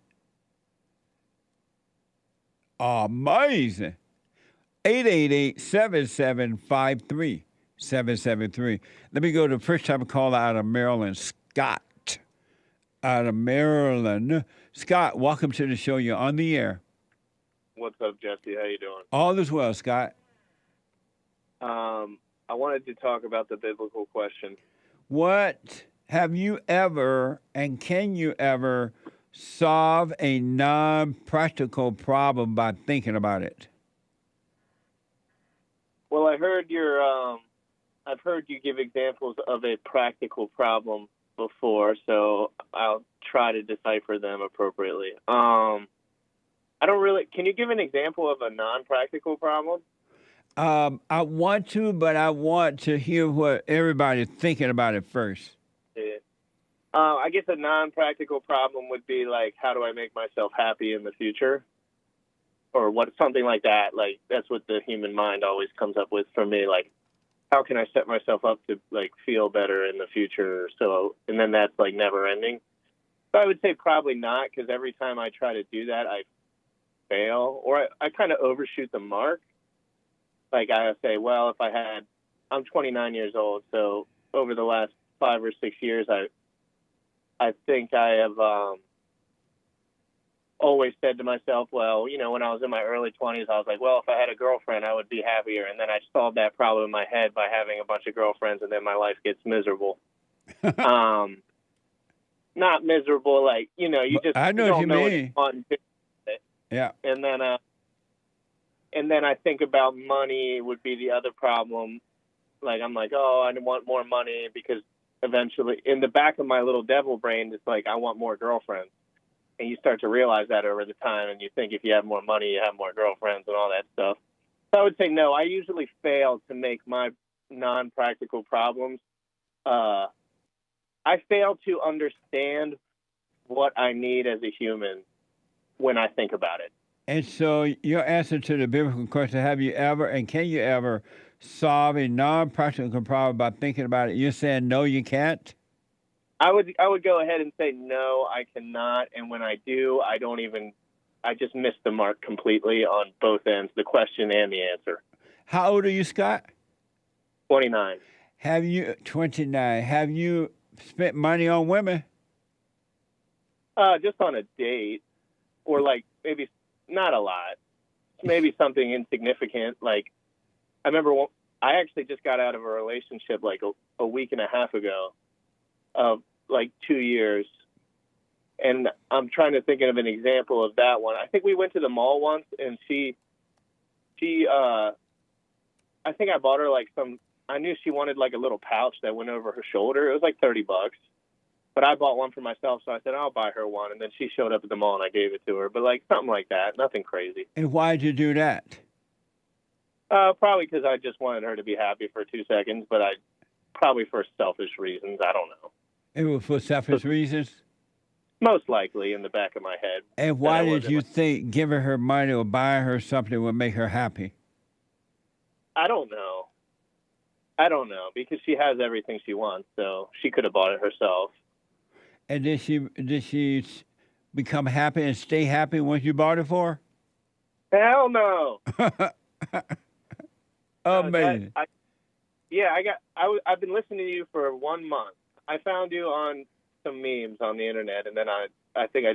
Amazing. 888-7753-773. Let me go to the first time caller out of Maryland, Scott. Out of Maryland. Scott, welcome to the show. You're on the air. What's up, Jesse? How you doing? All is well, Scott. I wanted to talk about the biblical question. What have you ever and can you ever solve a non-practical problem by thinking about it? Well, I heard I've heard you give examples of a practical problem before, so I'll try to decipher them appropriately. Can you give an example of a non-practical problem? I want to, but I want to hear what everybody's thinking about it first. Yeah. I guess a non-practical problem would be like, how do I make myself happy in the future? Or something like that. Like, that's what the human mind always comes up with for me. Like, how can I set myself up to like feel better in the future? So, and then that's like never ending. So I would say probably not, because every time I try to do that, I fail, or I kind of overshoot the mark. Like, I say, well, I'm 29 years old, so over the last 5 or 6 years, I think I have always said to myself, well, you know, when I was in my early 20s, I was like, well, if I had a girlfriend, I would be happier. And then I solved that problem in my head by having a bunch of girlfriends, and then my life gets miserable. Not miserable, like, you know, you just I know what you mean. What you want to do. Yeah. And then I think about money would be the other problem. Like, I'm like, oh, I want more money, because eventually in the back of my little devil brain, it's like, I want more girlfriends. And you start to realize that over the time, and you think if you have more money, you have more girlfriends and all that stuff. So I would say no. I usually fail to make my non-practical problems. I fail to understand what I need as a human when I think about it. And so your answer to the biblical question, have you ever and can you ever solve a non-practical problem by thinking about it? You're saying no, you can't? I would go ahead and say no, I cannot. And when I do, I just miss the mark completely on both ends, the question and the answer. How old are you, Scott? 29. 29. Have you spent money on women? Just on a date, or like maybe not a lot, maybe something insignificant. Like, I remember I actually just got out of a relationship like a week and a half ago of like 2 years. And I'm trying to think of an example of that one. I think we went to the mall once, and I think I bought her like I knew she wanted like a little pouch that went over her shoulder. It was like $30. But I bought one for myself, so I said, I'll buy her one. And then she showed up at the mall, and I gave it to her. But, like, something like that. Nothing crazy. And why'd you do that? Probably because I just wanted her to be happy for 2 seconds, but probably for selfish reasons. I don't know. It was for selfish reasons? Most likely in the back of my head. And why did you think giving her money or buying her something would make her happy? I don't know. Because she has everything she wants, so she could have bought it herself. And did she become happy and stay happy once you bought it for her? Hell no. Amazing. I've been listening to you for 1 month. I found you on some memes on the internet, and then I think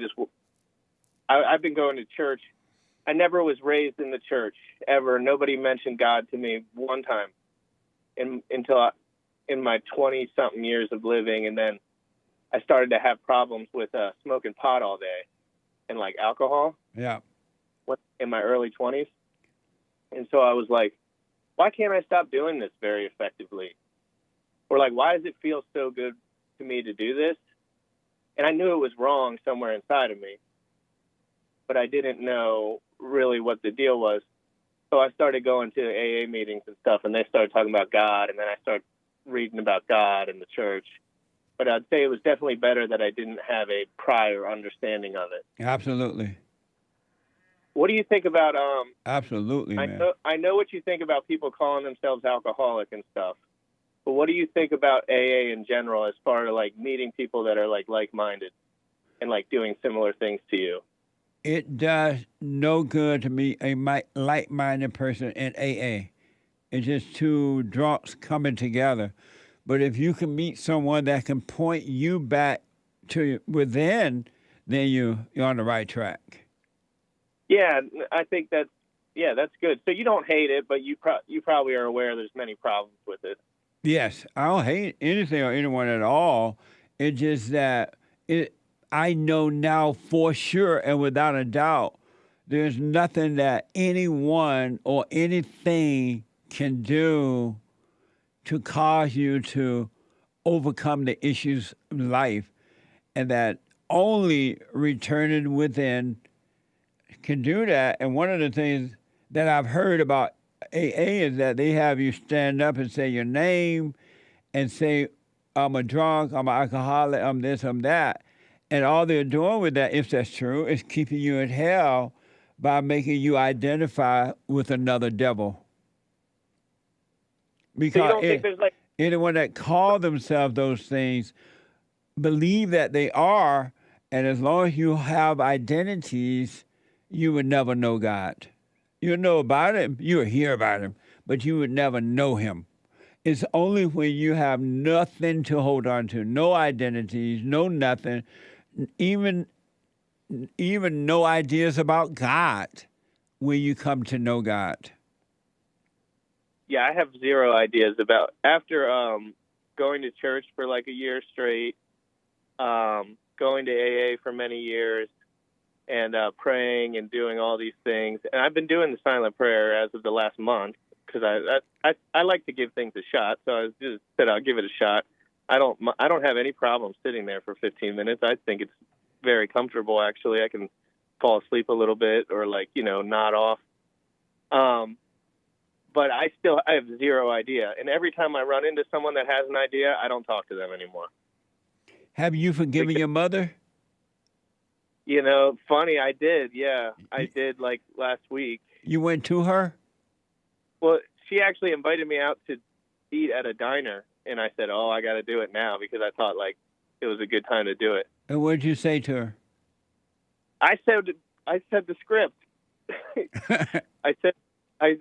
I've been going to church. I never was raised in the church ever. Nobody mentioned God to me one time until in my 20-something years of living, and then I started to have problems with smoking pot all day and like alcohol. Yeah. In my early 20s. And so I was like, why can't I stop doing this very effectively? Or like, why does it feel so good to me to do this? And I knew it was wrong somewhere inside of me, but I didn't know really what the deal was. So I started going to AA meetings and stuff, and they started talking about God, and then I started reading about God and the church. But I'd say it was definitely better that I didn't have a prior understanding of it. Absolutely. What do you think about Absolutely, man. I know what you think about people calling themselves alcoholic and stuff. But what do you think about AA in general as far as like meeting people that are like-minded and like doing similar things to you? It does no good to meet a like-minded person in AA. It's just two drunks coming together. But if you can meet someone that can point you back to within, then you're on the right track. Yeah, I think that's good. So you don't hate it, but you probably are aware there's many problems with it. Yes, I don't hate anything or anyone at all. It's just that I know now for sure and without a doubt, there's nothing that anyone or anything can do to cause you to overcome the issues of life, and that only returning within can do that. And one of the things that I've heard about AA is that they have you stand up and say your name and say, I'm a drunk, I'm an alcoholic, I'm this, I'm that. And all they're doing with that, if that's true, is keeping you in hell by making you identify with another devil. Because So you don't think there's like anyone that call themselves those things believe that they are, and as long as you have identities, you would never know God. You would know about him, you would hear about him, but you would never know him. It's only when you have nothing to hold on to, no identities, no nothing, even no ideas about God, when you come to know God. Yeah, I have zero ideas about after going to church for like a year straight, going to AA for many years, and praying and doing all these things. And I've been doing the silent prayer as of the last month because I like to give things a shot. So I just said I'll give it a shot. I don't have any problem sitting there for 15 minutes. I think it's very comfortable, actually. I can fall asleep a little bit or nod off. But I have zero idea. And every time I run into someone that has an idea, I don't talk to them anymore. Have you forgiven your mother? Funny, I did. Yeah, I did like last week. You went to her? Well, she actually invited me out to eat at a diner. And I said, oh, I got to do it now because I thought it was a good time to do it. And what did you say to her? I said the script. I said, I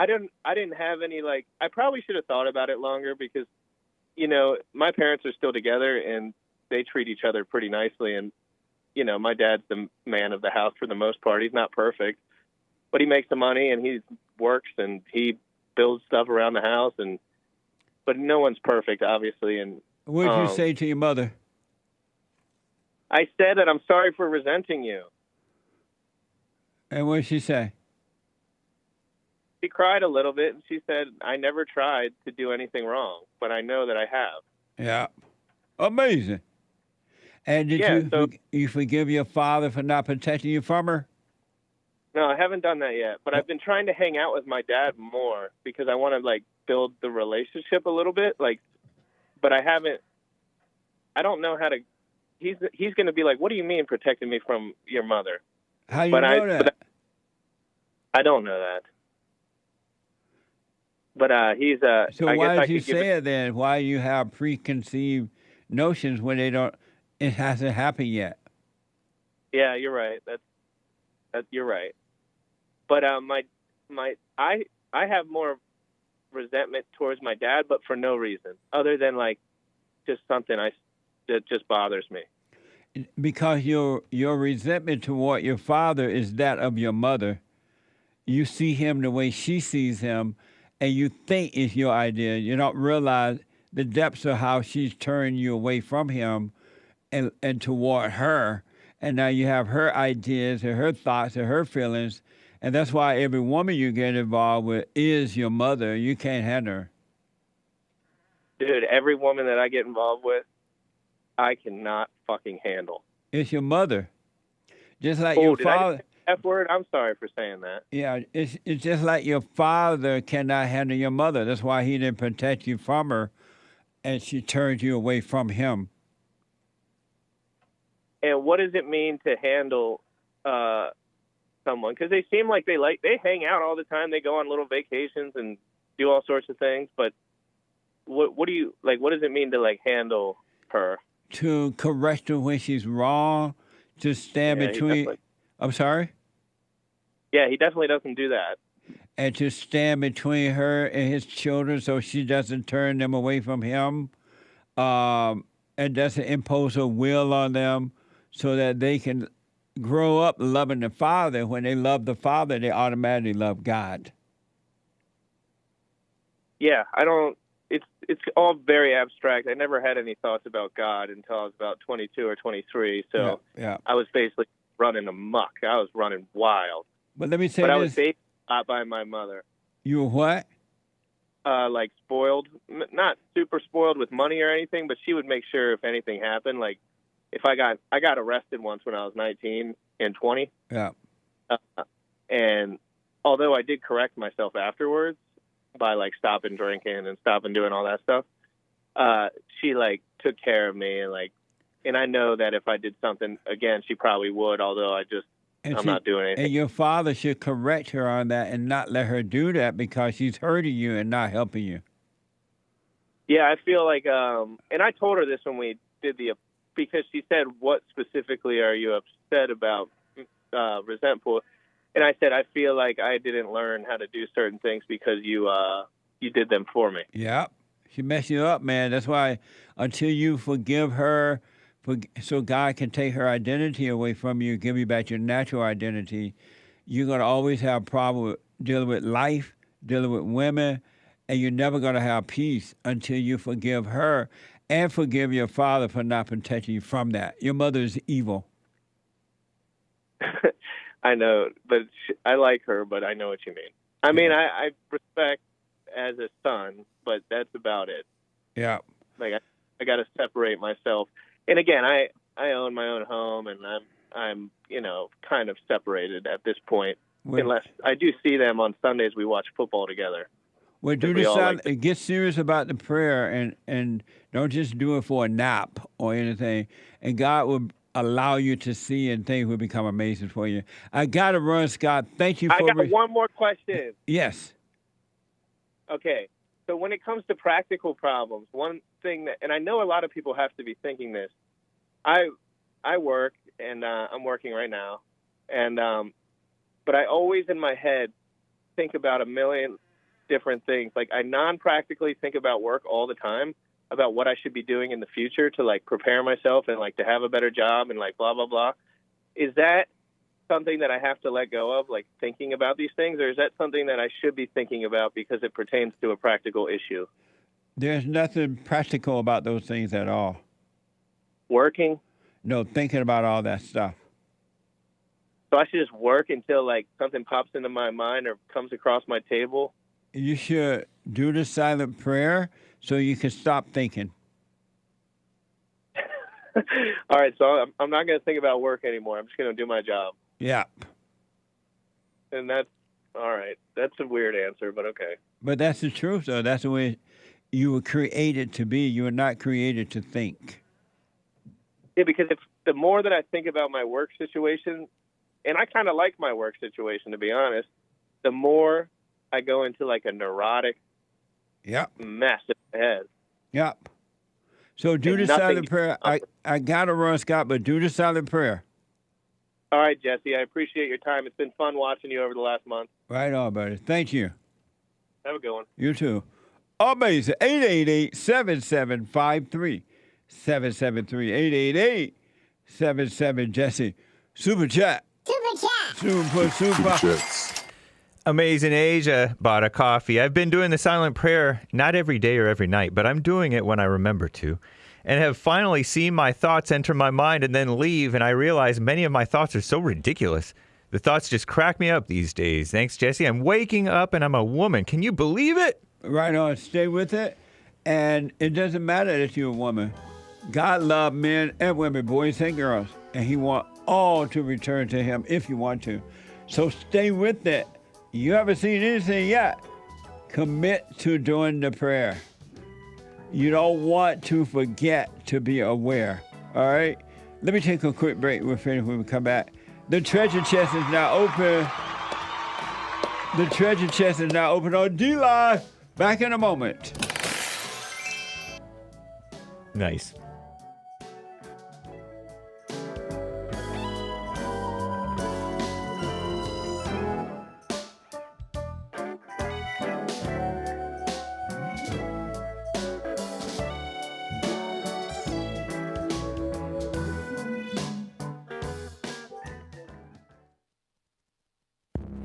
didn't have any, I probably should have thought about it longer because, my parents are still together and they treat each other pretty nicely. And, my dad's the man of the house for the most part. He's not perfect, but he makes the money and he works and he builds stuff around the house. But no one's perfect, obviously. And what did you say to your mother? I said that I'm sorry for resenting you. And what did she say? She cried a little bit, and she said, I never tried to do anything wrong, but I know that I have. Yeah. Amazing. And did you forgive your father for not protecting you from her? No, I haven't done that yet, but I've been trying to hang out with my dad more because I want to, build the relationship a little bit, but I haven't. I don't know how to. He's going to be like, what do you mean protecting me from your mother? How do you know that? I don't know that. But he's So why did you say it then? Why you have preconceived notions when it hasn't happened yet? Yeah, you're right. You're right. But I have more resentment towards my dad, but for no reason other than just something that just bothers me. Because your resentment toward your father is that of your mother. You see him the way she sees him, and you think it's your idea. You don't realize the depths of how she's turned you away from him and toward her. And now you have her ideas and her thoughts and her feelings. And that's why every woman you get involved with is your mother. You can't handle her. Dude, every woman that I get involved with, I cannot fucking handle. It's your mother. Just like your father. F word? I'm sorry for saying that. Yeah, it's just like your father cannot handle your mother. That's why he didn't protect you from her, and she turned you away from him. And what does it mean to handle someone? Because they seem like they hang out all the time. They go on little vacations and do all sorts of things. But what do you what does it mean to handle her? To correct her when she's wrong. To stand between. I'm sorry. Yeah, he definitely doesn't do that. And to stand between her and his children so she doesn't turn them away from him, and doesn't impose her will on them, so that they can grow up loving the Father. When they love the Father, they automatically love God. Yeah, I don't. It's all very abstract. I never had any thoughts about God until I was about 22 or 23. So yeah. I was basically running amok. I was running wild. But let me say this. this. I was babysat by my mother. You were what? Like spoiled, not super spoiled with money or anything, but she would make sure if anything happened, like if I got arrested once when I was 19 and 20. Yeah. And although I did correct myself afterwards by like stopping drinking and stopping doing all that stuff, she like took care of me and I know that if I did something again, she probably would, although I'm not doing anything. And your father should correct her on that and not let her do that because she's hurting you and not helping you. Yeah, I feel like, and I told her this when we did because she said, what specifically are you upset about, resentful? And I said, I feel like I didn't learn how to do certain things because you did them for me. Yeah, she messed you up, man. That's why until you forgive her, so God can take her identity away from you, give you back your natural identity, you're going to always have a problem with dealing with life, dealing with women, and you're never going to have peace until you forgive her and forgive your father for not protecting you from that. Your mother is evil. I know, but I like her, but I know what you mean. I mean, I respect as a son, but that's about it. Yeah. Like, I got to separate myself. And again, I own my own home, and I'm kind of separated at this point. Unless I do see them on Sundays, we watch football together. Well, get serious about the prayer and don't just do it for a nap or anything. And God will allow you to see and things will become amazing for you. I got to run, Scott. Thank you for... I got one more question. Yes. Okay. So when it comes to practical problems, one thing that, and I know a lot of people have to be thinking this, I work, and I'm working right now, and but I always in my head think about a million different things. Like I non-practically think about work all the time, about what I should be doing in the future to like prepare myself and like to have a better job and like blah, blah, blah. Is that something that I have to let go of, like thinking about these things, or is that something that I should be thinking about because it pertains to a practical issue? There's nothing practical about those things at all. Working? No, thinking about all that stuff. So I should just work until like something pops into my mind or comes across my table? You should do the silent prayer so you can stop thinking. All right, so I'm not going to think about work anymore. I'm just going to do my job. Yeah. And that's, all right. That's a weird answer, but okay. But that's the truth, though. That's the way you were created to be. You were not created to think. Yeah, because if the more that I think about my work situation, and I kind of like my work situation, to be honest, the more I go into like a neurotic mess in my head. Yep. So do the silent prayer. I got to run, Scott, but do the silent prayer. All right, Jesse. I appreciate your time. It's been fun watching you over the last month. Right on, buddy. Thank you. Have a good one. You too. Amazing. 888-7753. 773-888-77 Jesse. Super chat. Super chats. Amazing Asia bought a coffee. I've been doing the silent prayer not every day or every night, but I'm doing it when I remember to, and have finally seen my thoughts enter my mind and then leave, and I realize many of my thoughts are so ridiculous. The thoughts just crack me up these days. Thanks, Jesse. I'm waking up and I'm a woman. Can you believe it? Right on. Stay with it. And it doesn't matter that you're a woman. God loves men and women, boys and girls, and he wants all to return to him if you want to. So stay with it. You haven't seen anything yet. Commit to doing the prayer. You don't want to forget to be aware. All right? Let me take a quick break. We'll finish when we come back. The treasure chest is now open. The treasure chest is now open on D-Live. Back in a moment. Nice.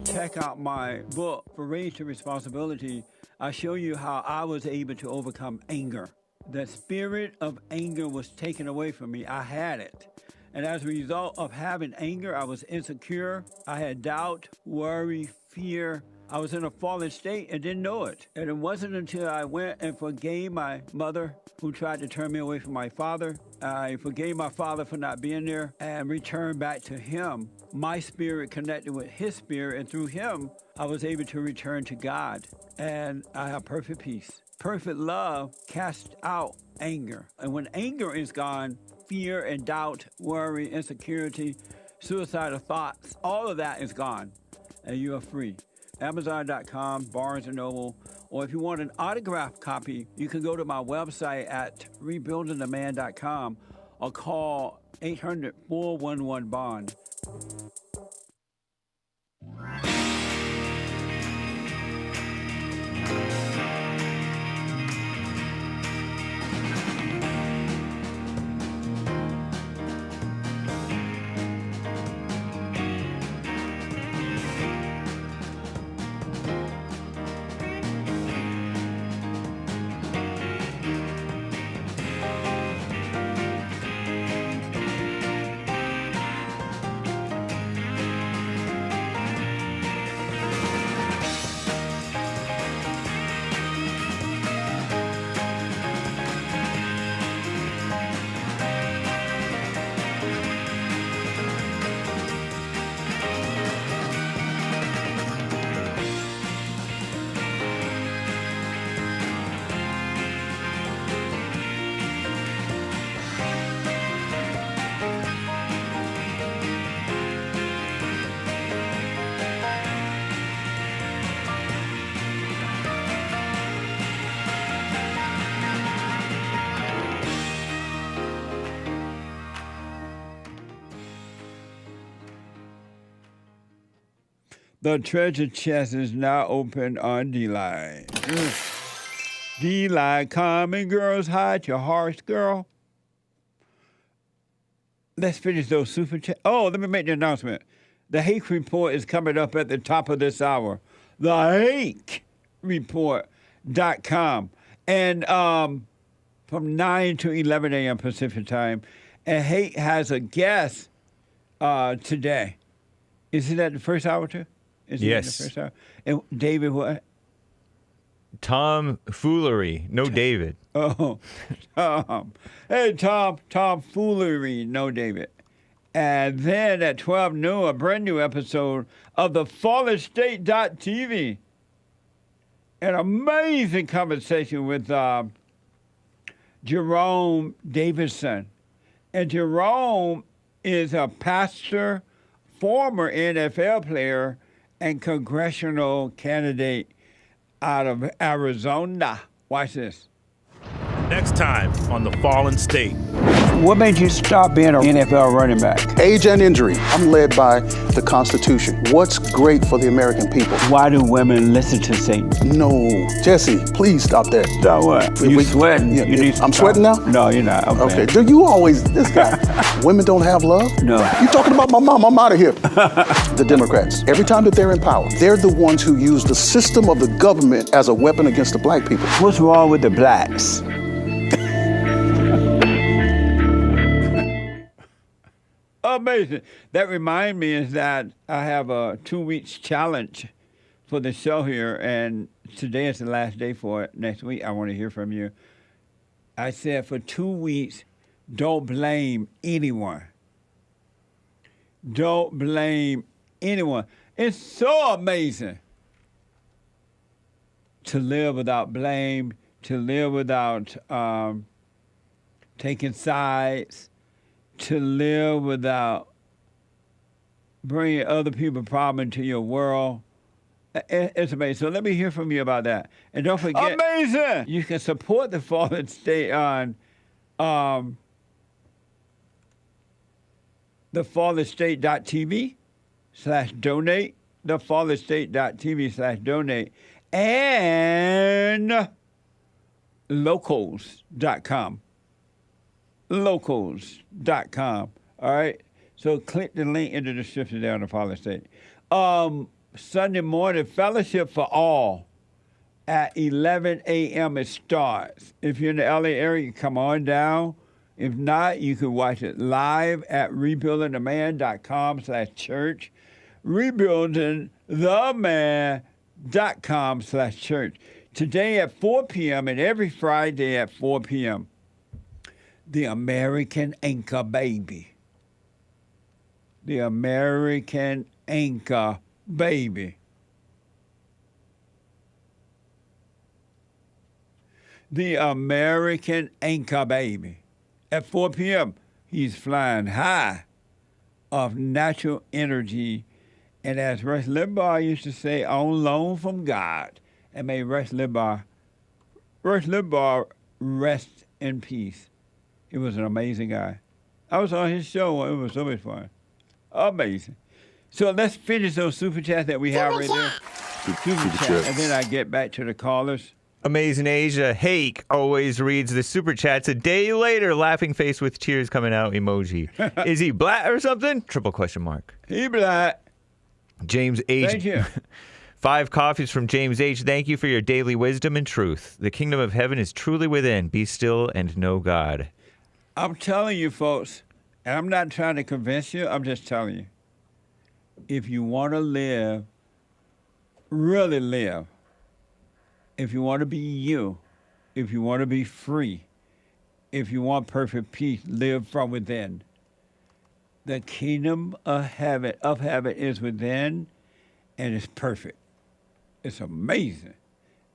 Check out my book, For Raised to Responsibility. I show you how I was able to overcome anger. The spirit of anger was taken away from me. I had it. And as a result of having anger, I was insecure. I had doubt, worry, fear. I was in a fallen state and didn't know it. And it wasn't until I went and forgave my mother who tried to turn me away from my father. I forgave my father for not being there and returned back to him. My spirit connected with his spirit, and through him, I was able to return to God. And I have perfect peace. Perfect love casts out anger. And when anger is gone, fear and doubt, worry, insecurity, suicidal thoughts, all of that is gone, and you are free. Amazon.com, Barnes & Noble, or if you want an autographed copy, you can go to my website at rebuildingtheman.com or call 800-411-BOND. The treasure chest is now open on D-Line. D-Line, come and girls, hide your hearts, girl. Let's finish those super chats. Oh, let me make the announcement. The Hake Report is coming up at the top of this hour. The HakeReport.com. And from 9 to 11 a.m. Pacific time. And Hake has a guest today. Is it at the first hour too? Is it Yes. at the first hour? And David, what? Tom Foolery, no David. Oh, Tom. Hey, Tom Foolery, no David. And then at 12 noon, a brand new episode of the FallenState.tv. An amazing conversation with Jerome Davidson. And Jerome is a pastor, former NFL player, and congressional candidate out of Arizona. Watch this. Next time on The Fallen State. What made you stop being an NFL running back? Age and injury. I'm led by the Constitution. What's great for the American people? Why do women listen to Satan? No. Jesse, please stop that. Stop what? You sweating. Yeah, You need to I'm stop. sweating now? No, you're not. Okay. Do you always, this guy, women don't have love? No. You talking about my mom? I'm out of here. The Democrats, every time that they're in power, they're the ones who use the system of the government as a weapon against the black people. What's wrong with the blacks? Amazing. That reminds me is that I have a 2 weeks challenge for the show here, and today is the last day for it. Next week, I want to hear from you. I said for 2 weeks, don't blame anyone. Don't blame anyone. It's so amazing to live without blame, to live without taking sides, to live without bringing other people's problem into your world. It's amazing. So let me hear from you about that. And don't forget, amazing! You can support the Fallen State on thefallenstate.tv/donate, thefallenstate.tv/donate, and locals.com. Locals.com. All right? So click the link in the description there on the Fallen State. Sunday morning, Fellowship for All at 11 a.m. it starts. If you're in the LA area, you come on down. If not, you can watch it live at rebuildingtheman.com/church. Rebuildingtheman.com/church. facebook.com/church. Today at 4 p.m. and every Friday at 4 p.m., the American Anchor Baby. The American Anchor Baby. The American Anchor Baby. At 4 p.m., he's flying high of natural energy. And as Rush Limbaugh used to say, on loan from God. And may Rush Limbaugh rest in peace. He was an amazing guy. I was on his show. It was so much fun. Amazing. So let's finish those super chats that we have right there. Super chat. And then I get back to the callers. Amazing Asia. Hake always reads the super chats a day later. Laughing face with tears coming out emoji. Is he black or something? Triple question mark. He black. James H. Thank you. 5 coffees from James H. Thank you for your daily wisdom and truth. The kingdom of heaven is truly within. Be still and know God. I'm telling you, folks, and I'm not trying to convince you. I'm just telling you. If you want to live, really live, if you want to be you, if you want to be free, if you want perfect peace, live from within. The kingdom of heaven is within, and it's perfect. It's amazing.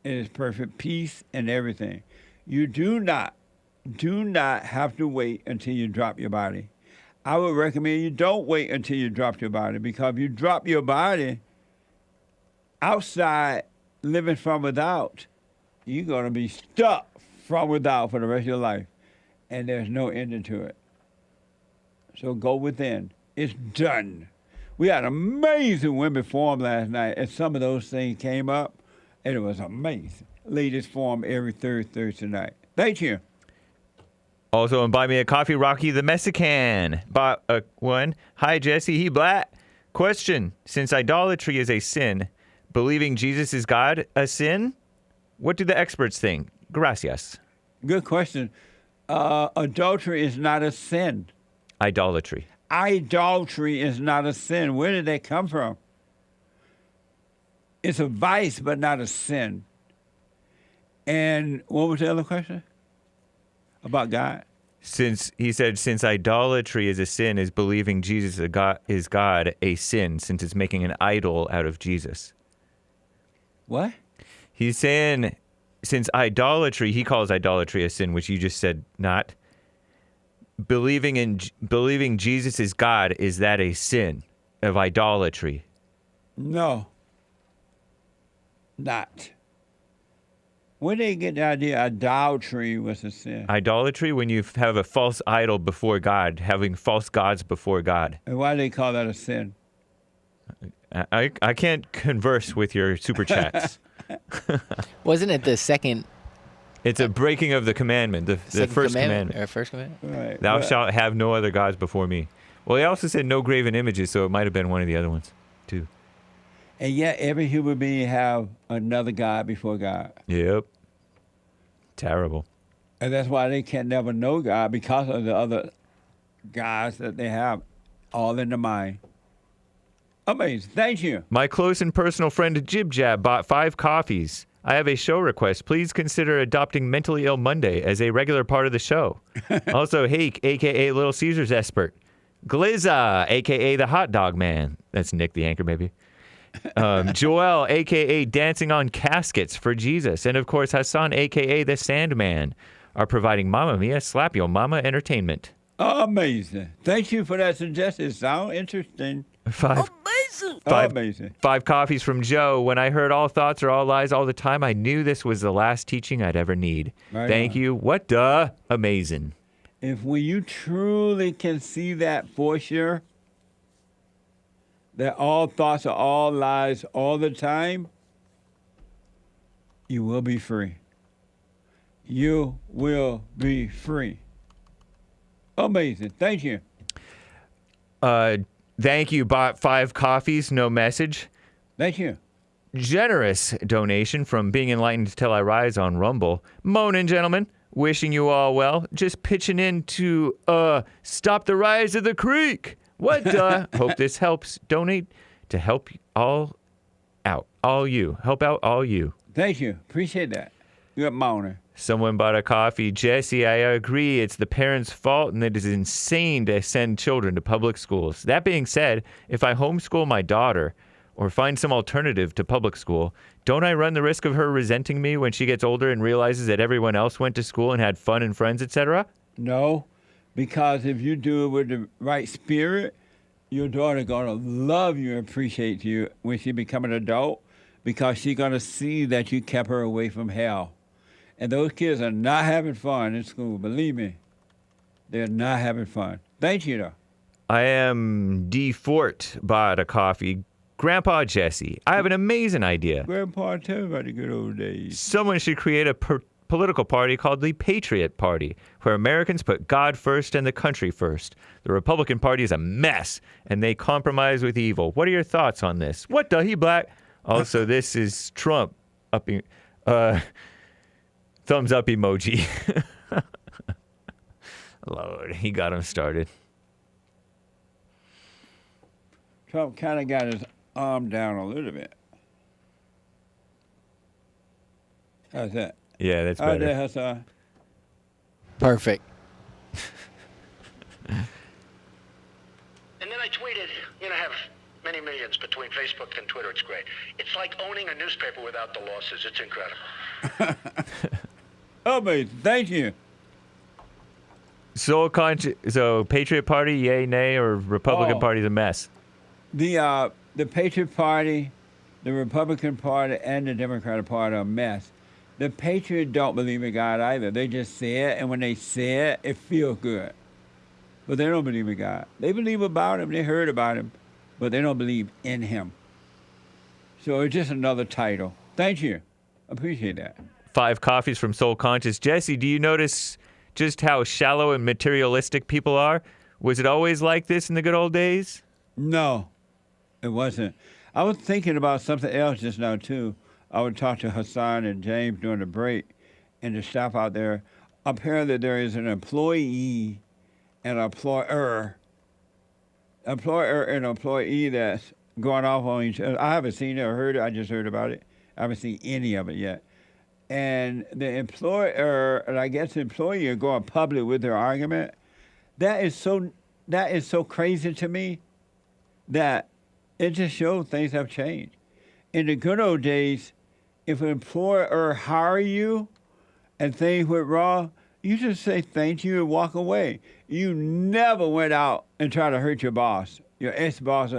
It is perfect peace and everything. You do not have to wait until you drop your body. I would recommend you don't wait until you drop your body, because if you drop your body outside living from without, you're going to be stuck from without for the rest of your life, and there's no ending to it. So go within. It's done. We had amazing women forum last night, and some of those things came up, and it was amazing. Ladies forum every third Thursday night. Thank you. Also, and buy me a coffee, Rocky the Mexican. Bought one. Hi, Jesse. He black. Question: since idolatry is a sin, believing Jesus is God a sin? What do the experts think? Gracias. Good question. Adultery is not a sin. Idolatry. Idolatry is not a sin. Where did that come from? It's a vice, but not a sin. And what was the other question? About God? Since idolatry is a sin, is believing Jesus is God a sin, since it's making an idol out of Jesus. What? He's saying, since idolatry, he calls idolatry a sin, which you just said not. Believing Jesus is God, is that a sin of idolatry? No. Not. Where did they get the idea idolatry was a sin? Idolatry, when you have a false idol before God, having false gods before God. And why do they call that a sin? I can't converse with your super chats. Wasn't it the second? It's a breaking of the commandment, the first commandment. Or first commandment? Right. Thou shalt have no other gods before me. Well, he also said no graven images, so it might have been one of the other ones, too. And yet every human being have another God before God. Yep. Terrible. And that's why they can never know God, because of the other gods that they have all in the mind. Amazing. Thank you. My close and personal friend Jib Jab bought 5 coffees. I have a show request. Please consider adopting Mentally Ill Monday as a regular part of the show. Also, Hake, a.k.a. Little Caesars expert. Glizza, a.k.a. the Hot Dog Man. That's Nick the Anchor, maybe. Joel, a.k.a. Dancing on Caskets for Jesus. And, of course, Hassan, a.k.a. the Sandman, are providing Mamma Mia Slap Yo Mama entertainment. Amazing. Thank you for that suggestion. It sounds interesting. Amazing. 5 coffees from Joe. When I heard all thoughts are all lies all the time, I knew this was the last teaching I'd ever need. Right Thank on. you. What the? Amazing. If when you truly can see that for sure, that all thoughts are all lies all the time, you will be free. You will be free. Amazing. Thank you. Thank you. Bought 5 coffees, no message. Thank you. Generous donation from Being Enlightened Till I Rise on Rumble. Moaning, gentlemen. Wishing you all well. Just pitching in to stop the rise of the creek. What? Hope this helps. Donate to help all out. all you. Help out all you. Thank you. Appreciate that. Good morning. Someone bought a coffee. Jesse, I agree. It's the parents' fault, and it is insane to send children to public schools. That being said, if I homeschool my daughter or find some alternative to public school, don't I run the risk of her resenting me when she gets older and realizes that everyone else went to school and had fun and friends, etc.? No, because if you do it with the right spirit, your daughter going to love you and appreciate you when she become an adult, because she's going to see that you kept her away from hell. And those kids are not having fun in school. Believe me, they're not having fun. Thank you, though. I am D. Fort, bought a coffee. Grandpa Jesse, I have an amazing idea. Grandpa, tell me about the good old days. Someone should create a political party called the Patriot Party, where Americans put God first and the country first. The Republican Party is a mess, and they compromise with evil. What are your thoughts on this? What the he black? Also, this is Trump. Thumbs up emoji. Lord, he got him started. Trump kind of got his arm down a little bit. How's that? Yeah, that's better. How's that, Hassan? Perfect. And then I tweeted, I have many millions between Facebook and Twitter. It's great. It's like owning a newspaper without the losses. It's incredible. Amazing. Thank you. So Patriot Party, yay, nay, or Republican Party's a mess? The Patriot Party, the Republican Party, and the Democratic Party are a mess. The Patriots don't believe in God either. They just say it, and when they say it, it feels good. But they don't believe in God. They believe about him. They heard about him, but they don't believe in him. So it's just another title. Thank you. Appreciate that. 5 coffees from Soul Conscious. Jesse, do you notice just how shallow and materialistic people are? Was it always like this in the good old days? No, it wasn't. I was thinking about something else just now, too. I would talk to Hassan and James during the break and the staff out there. Apparently, there is an employee and employer and employee that's going off on each other. I haven't seen it or heard it. I just heard about it. I haven't seen any of it yet. And the employer, and I guess the employee, are going public with their argument. That is so crazy to me that it just shows things have changed. In the good old days, if an employer hire you and things went wrong, you just say thank you and walk away. You never went out and tried to hurt your boss, your ex-boss,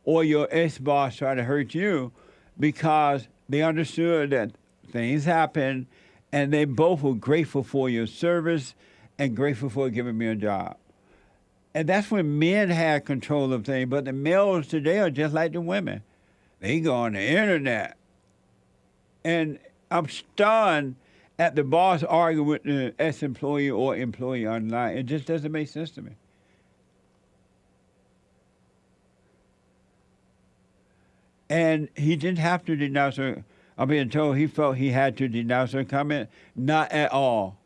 or your ex-boss tried to hurt you, because they understood that things happen, and they both were grateful for your service and grateful for giving me a job. And that's when men had control of things, but the males today are just like the women. They go on the internet. And I'm stunned at the boss arguing with the ex-employee or employee online. It just doesn't make sense to me. And he didn't have to denounce her. I'm being told he felt he had to denounce her comment. Not at all.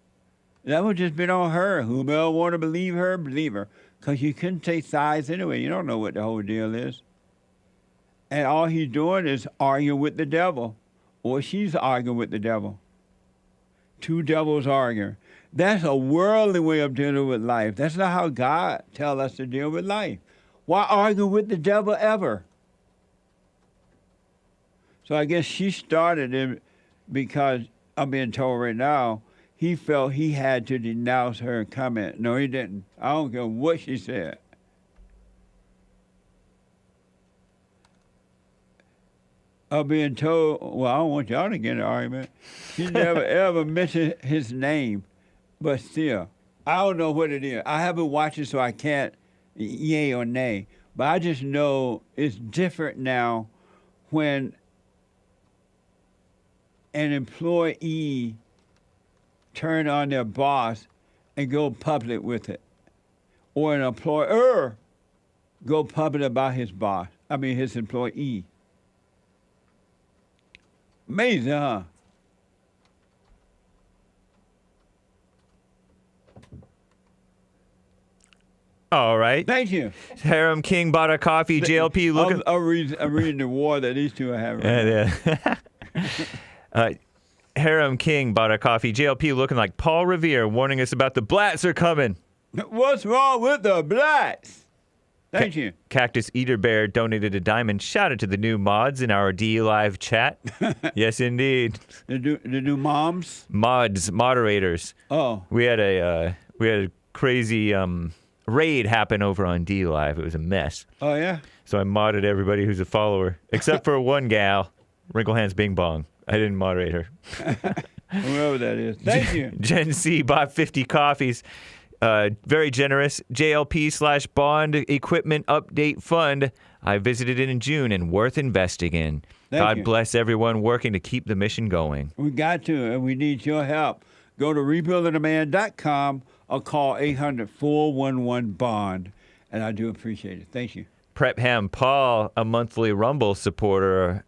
That would just been on her. Whomever want to believe her, believe her. Because you couldn't take sides anyway. You don't know what the whole deal is. And all he's doing is arguing with the devil. Or she's arguing with the devil. Two devils arguing. That's a worldly way of dealing with life. That's not how God tells us to deal with life. Why argue with the devil ever? So I guess she started it because, I'm being told right now, he felt he had to denounce her comment. No, he didn't. I don't care what she said. I'm being told, well, I don't want y'all to get in an argument. She never ever mentioned his name, but still, I don't know what it is. I haven't watched it, so I can't yay or nay. But I just know it's different now when an employee turn on their boss and go public with it, or an employer go public about his boss. His employee. Amazing, huh? All right. Thank you. Harem King bought a coffee. JLP looking. I'm reading the war that these two are having. Right Harem King bought a coffee. JLP looking like Paul Revere, warning us about the blats are coming. What's wrong with the blats? Thank you. Cactus Eater Bear donated a diamond. Shout out to the new mods in our D Live chat. Yes, indeed. The new moms? Moderators. Oh. We had a crazy raid happen over on D Live. It was a mess. Oh, yeah? So I modded everybody who's a follower, except for one gal, Wrinkle Hands Bing Bong. I didn't moderate her. Whoever that is. Thank you. Gen C bought 50 coffees. Very generous. JLP/Bond Equipment Update Fund. I visited it in June and worth investing in. God bless everyone working to keep the mission going. We got to, and we need your help. Go to rebuildingaman.com or call 800-411-BOND, and I do appreciate it. Thank you. Prep Ham Paul, a monthly Rumble supporter,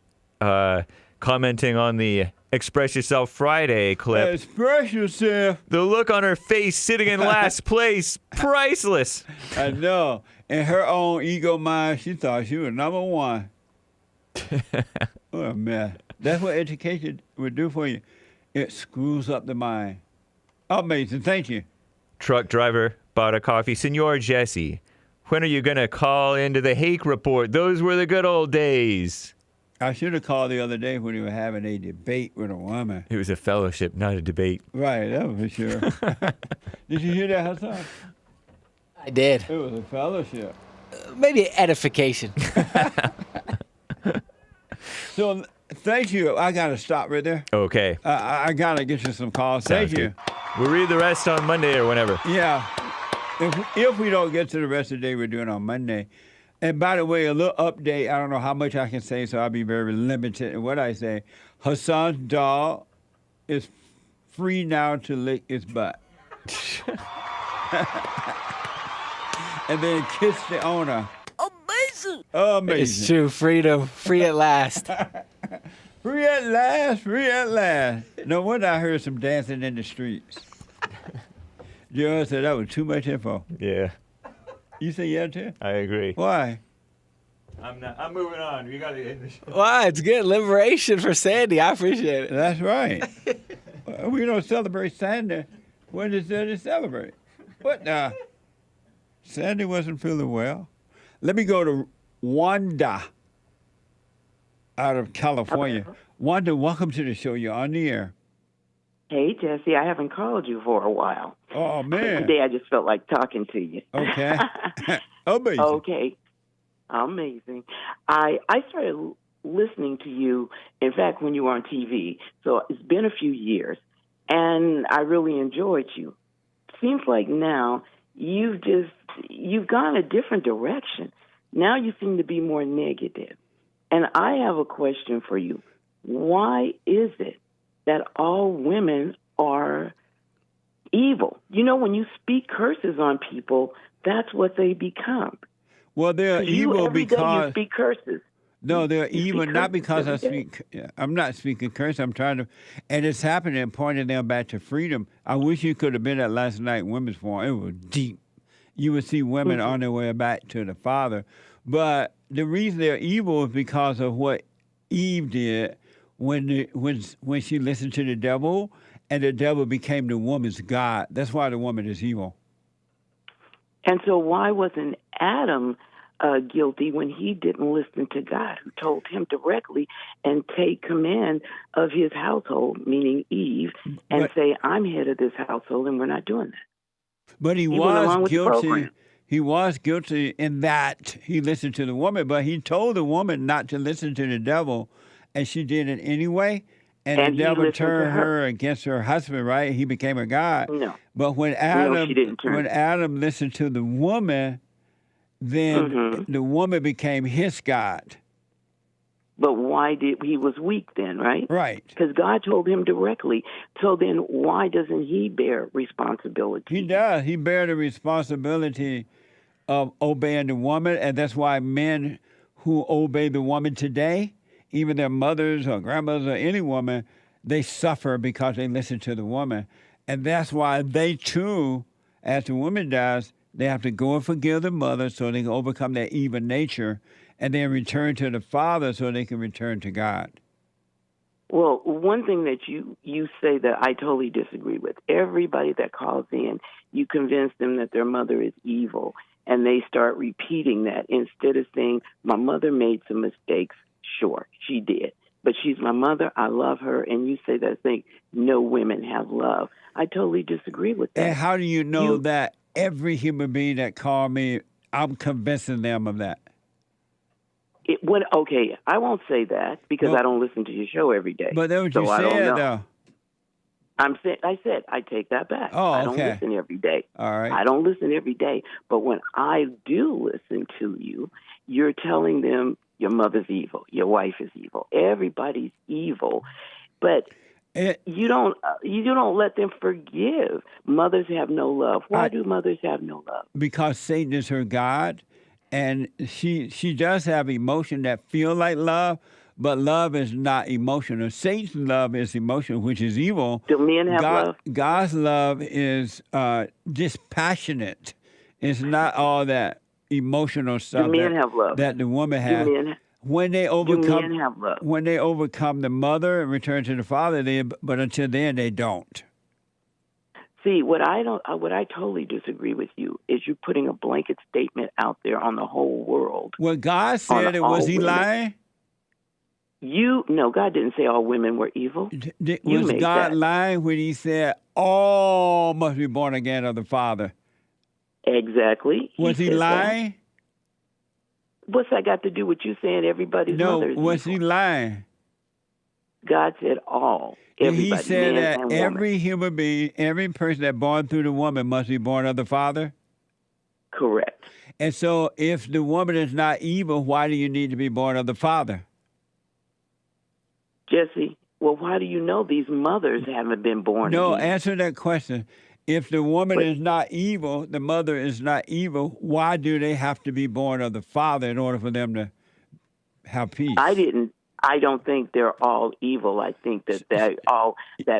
commenting on the Express Yourself Friday clip. Express yourself. The look on her face sitting in last place, priceless. I know. In her own ego mind, she thought she was number one. What a mess. That's what education would do for you. It screws up the mind. Amazing. Thank you. Truck driver bought a coffee. Senor Jesse, when are you going to call into the Hake report? Those were the good old days. I should have called the other day when we were having a debate with a woman. It was a fellowship, not a debate. Right, that was for sure. Did you hear that, Hassan? I did. It was a fellowship. Maybe edification. So, thank you. I got to stop right there. Okay. I got to get you some calls. Thank you. We'll read the rest on Monday or whenever. Yeah. If we don't get to the rest of the day, we're doing it on Monday. And by the way, a little update. I don't know how much I can say, so I'll be very limited in what I say. Hassan's dog is free now to lick its butt. And then kiss the owner. Amazing. Amazing. It's true. Freedom. Free at last. Free at last. Free at last. No wonder I heard some dancing in the streets. Joe said that was too much info. Yeah. You say yeah, too? I agree. Why? I'm moving on. We got to end the show. Wow, it's good. Liberation for Sandy. I appreciate it. That's right. We don't celebrate Sandy. When is there to celebrate? What now? Sandy wasn't feeling well. Let me go to Wanda out of California. Wanda, welcome to the show. You're on the air. Hey, Jesse, I haven't called you for a while. Oh, man. Today I just felt like talking to you. Okay. Amazing. Okay. Amazing. I started listening to you, in fact, when you were on TV. So it's been a few years, and I really enjoyed you. Seems like now you've gone a different direction. Now you seem to be more negative. And I have a question for you. Why is it that all women are evil? You know, when you speak curses on people, that's what they become. Well, they're evil because you speak curses. No, they're evil not because I every speak. I'm not speaking curse. I'm trying to, and it's happening, pointing them back to freedom. I wish you could have been at last night women's forum. It was deep. You would see women on their way back to the Father, but the reason they're evil is because of what Eve did when she listened to the devil, and the devil became the woman's god. That's why the woman is evil. And so why wasn't Adam guilty when he didn't listen to God, who told him directly and take command of his household, meaning Eve, and say, I'm head of this household and we're not doing that? But he was guilty. He was guilty in that he listened to the woman, but he told the woman not to listen to the devil, and she did it anyway. And the devil turned her against her husband, right? He became a god. No. But when Adam listened to the woman, then the woman became his god. But why did he was weak then, right? Right. Because God told him directly. So then why doesn't he bear responsibility? He does. He bears the responsibility of obeying the woman, and that's why men who obey the woman today, even their mothers or grandmothers or any woman, they suffer because they listen to the woman. And that's why they too, as the woman does, They have to go and forgive the mother so they can overcome their evil nature and then return to the father so they can return to God. Well, one thing that you say that I totally disagree with. Everybody that calls in, you convince them that their mother is evil, and they start repeating that instead of saying, my mother made some mistakes. Sure, she did. But she's my mother. I love her. And you say that thing, no women have love. I totally disagree with that. And how do you know that every human being that called me, I'm convincing them of that? Okay, I won't say that because I don't listen to your show every day. But that's what you I don't said, know. though. I said I take that back. Oh, I don't okay. listen every day. All right. I don't listen every day. But when I do listen to you, you're telling them your mother's evil, your wife is evil, everybody's evil. But you don't let them forgive. Mothers have no love. Why do mothers have no love? Because Satan is her God, and she does have emotion that feel like love, but love is not emotional. Satan's love is emotional, which is evil. Do men have love? God's love is dispassionate. It's not all that emotional stuff. Do men have love? That the woman has. When they overcome the mother and return to the father, but until then they don't. See, what I totally disagree with you is you putting a blanket statement out there on the whole world. Well, God said it. Was he lying? No, God didn't say all women were evil. Was God lying when he said all must be born again of the Father? Exactly. Was he lying? What's that got to do with you saying everybody's mother's No, was he lying? God said all. Everybody, he said that and every woman. human being, every person that born through the woman must be born of the Father? Correct. And so if the woman is not evil, why do you need to be born of the Father? Jesse, well, why do you know these mothers haven't been born No, again? answer that question. If the woman is not evil, the mother is not evil, why do they have to be born of the Father in order for them to have peace? I don't think they're all evil. I think that that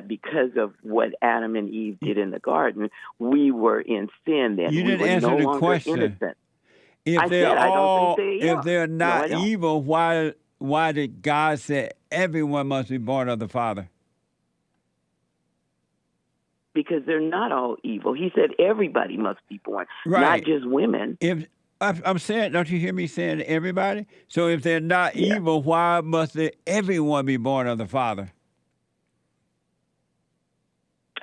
because of what Adam and Eve did in the garden, we were in sin then. You didn't we were answer no the longer question. Innocent. If they're I don't think they are. if they're not No, I don't. evil, why did God say everyone must be born of the Father? Because they're not all evil. He said everybody must be born, Right. not just women. If I'm saying, don't you hear me saying everybody? So if they're not evil, why must everyone be born of the Father?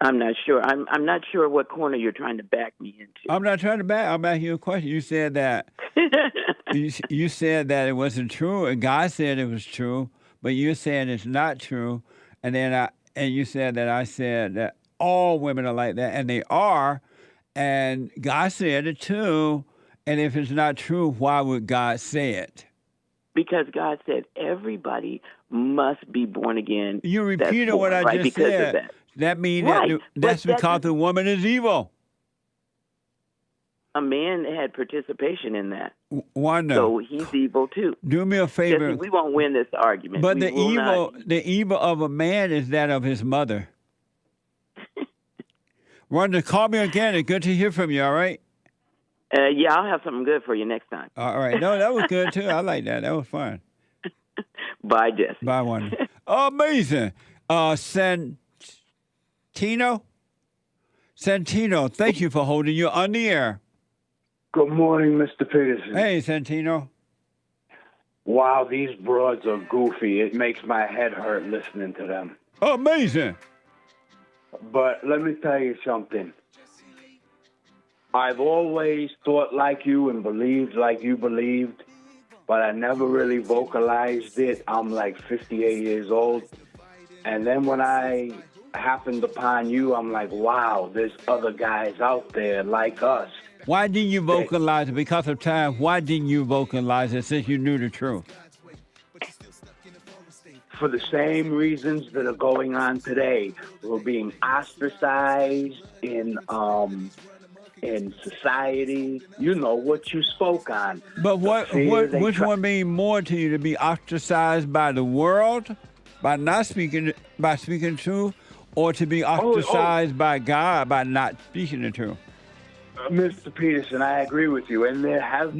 I'm not sure. I'm not sure what corner you're trying to back me into. I'm not trying to back. I'm asking you a question. You said that you said that it wasn't true, and God said it was true, but you're saying it's not true, and then you said that I said that all women are like that, and they are, and God said it too. And if it's not true, why would God say it? Because God said everybody must be born again. You repeated what I just said. That means that's because the woman is evil. A man had participation in that. Wonderful. So he's evil too. Do me a favor. Jesse, we won't win this argument. But the evil of a man is that of his mother. Wanda, call me again. It's good to hear from you, all right? Yeah, I'll have something good for you next time. All right. No, that was good, too. I like that. That was fun. Bye, Jesse. Bye, Wanda. Amazing. Santino, thank you for holding you on the air. Good morning, Mr. Peterson. Hey, Santino. Wow, these broads are goofy. It makes my head hurt listening to them. Amazing. But let me tell you something. I've always thought like you and believed like you believed, but I never really vocalized it. I'm like 58 years old. And then when I happened upon you, I'm like, wow, there's other guys out there like us. Why didn't you vocalize it? Because of time, why didn't you vocalize it since you knew the truth? For the same reasons that are going on today. We're being ostracized in society. You know what you spoke on. But which one means more to you, to be ostracized by the world, by speaking truth, or to be ostracized by God by not speaking the truth? Mr. Peterson, I agree with you, and there have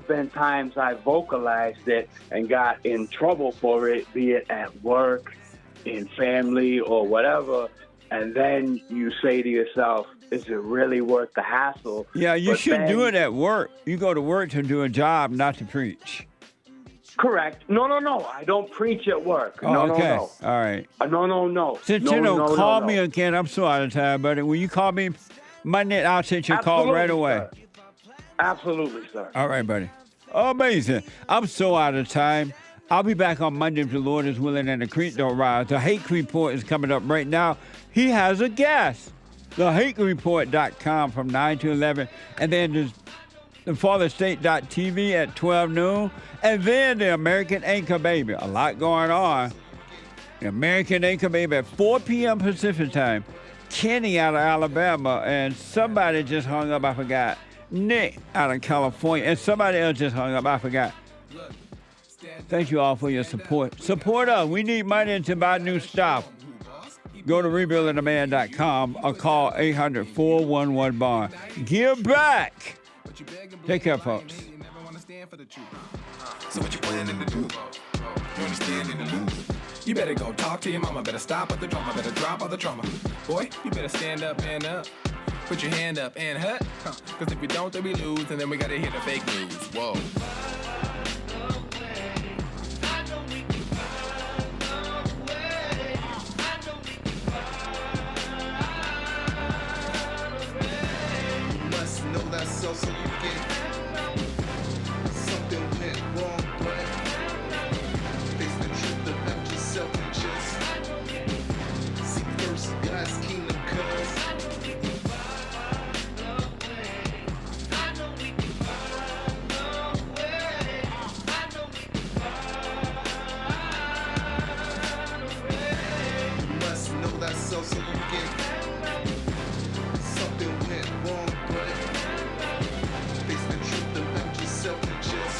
been times I vocalized it and got in trouble for it, be it at work, in family, or whatever. And then you say to yourself, is it really worth the hassle? Yeah, you should do it at work. You go to work to do a job, not to preach. Correct. No. I don't preach at work. Oh, okay. All right. No. Since you don't call me again, I'm so out of time, buddy. Will you call me Monday? I'll take your call right away. Sir. Absolutely, sir. All right, buddy. Amazing. I'm so out of time. I'll be back on Monday if the Lord is willing and the creek don't rise. The Hake Report is coming up right now. He has a guest. TheHakeReport.com from 9 to 11. And then there's thefatherstate.tv at 12 noon. And then the American Anchor Baby. A lot going on. The American Anchor Baby at 4 p.m. Pacific time. Kenny out of Alabama. And somebody just hung up, I forgot. Nick out of California. And somebody else just hung up, I forgot. Thank you all for your support. Support us. We need money to buy new stuff. Go to rebuildingtheman.com or call 800-411-BOND. Give back. Take care, folks. So what you planning to do? You understand in the move? You better go talk to your mama. Better stop at the drama. Better drop all the trauma. Boy, you better stand up, man up. Put your hand up and hut. Cause if we don't, then we lose. And then we gotta hear the fake news. Whoa. So you get something went wrong, but face the truth about yourself and just seek first God's kingdom, cause you must know that so you get something went wrong, but face the truth about yourself and just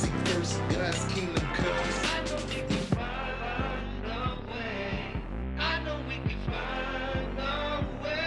seek first God's kingdom, cause I know we can find a way. I know we can find a way.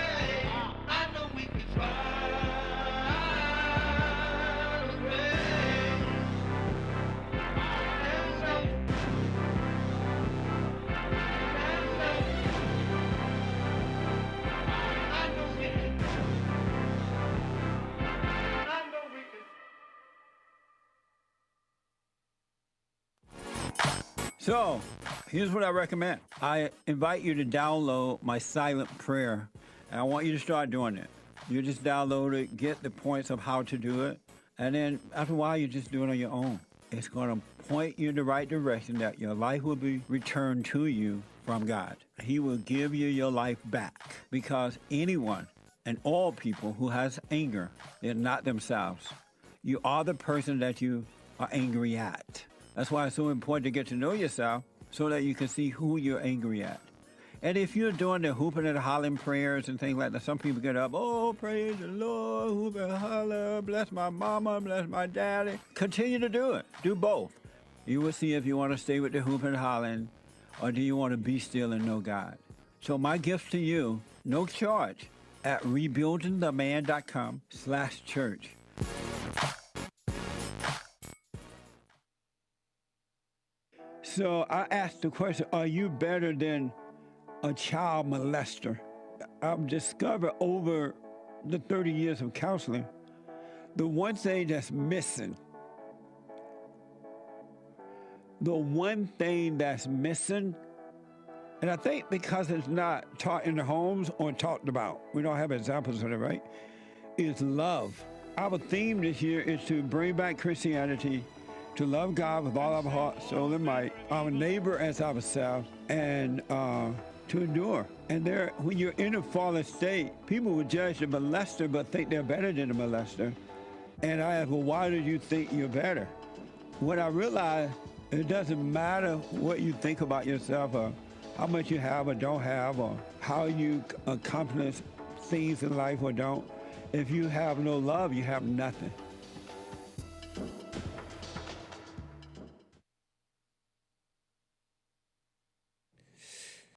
So, here's what I recommend. I invite you to download my silent prayer, and I want you to start doing it. You just download it, get the points of how to do it, and then after a while, you just do it on your own. It's going to point you in the right direction that your life will be returned to you from God. He will give you your life back, because anyone and all people who has anger, they're not themselves. You are the person that you are angry at. That's why it's so important to get to know yourself so that you can see who you're angry at. And if you're doing the hooping and hollering prayers and things like that, some people get up, oh, praise the Lord, hoop and holler, bless my mama, bless my daddy. Continue to do it. Do both. You will see if you want to stay with the hooping and hollering or do you want to be still and know God. So my gift to you, no charge, at rebuildingtheman.com/church. So I asked the question, are you better than a child molester? I've discovered over the 30 years of counseling, the one thing that's missing, and I think because it's not taught in the homes or talked about, we don't have examples of it, right, is love. Our theme this year is to bring back Christianity, to love God with all our heart, soul, and might, our neighbor as ourselves, and to endure. And there, when you're in a fallen state, people will judge the molester but think they're better than the molester. And I ask, well, why do you think you're better? When I realized it doesn't matter what you think about yourself or how much you have or don't have or how you accomplish things in life or don't. If you have no love, you have nothing.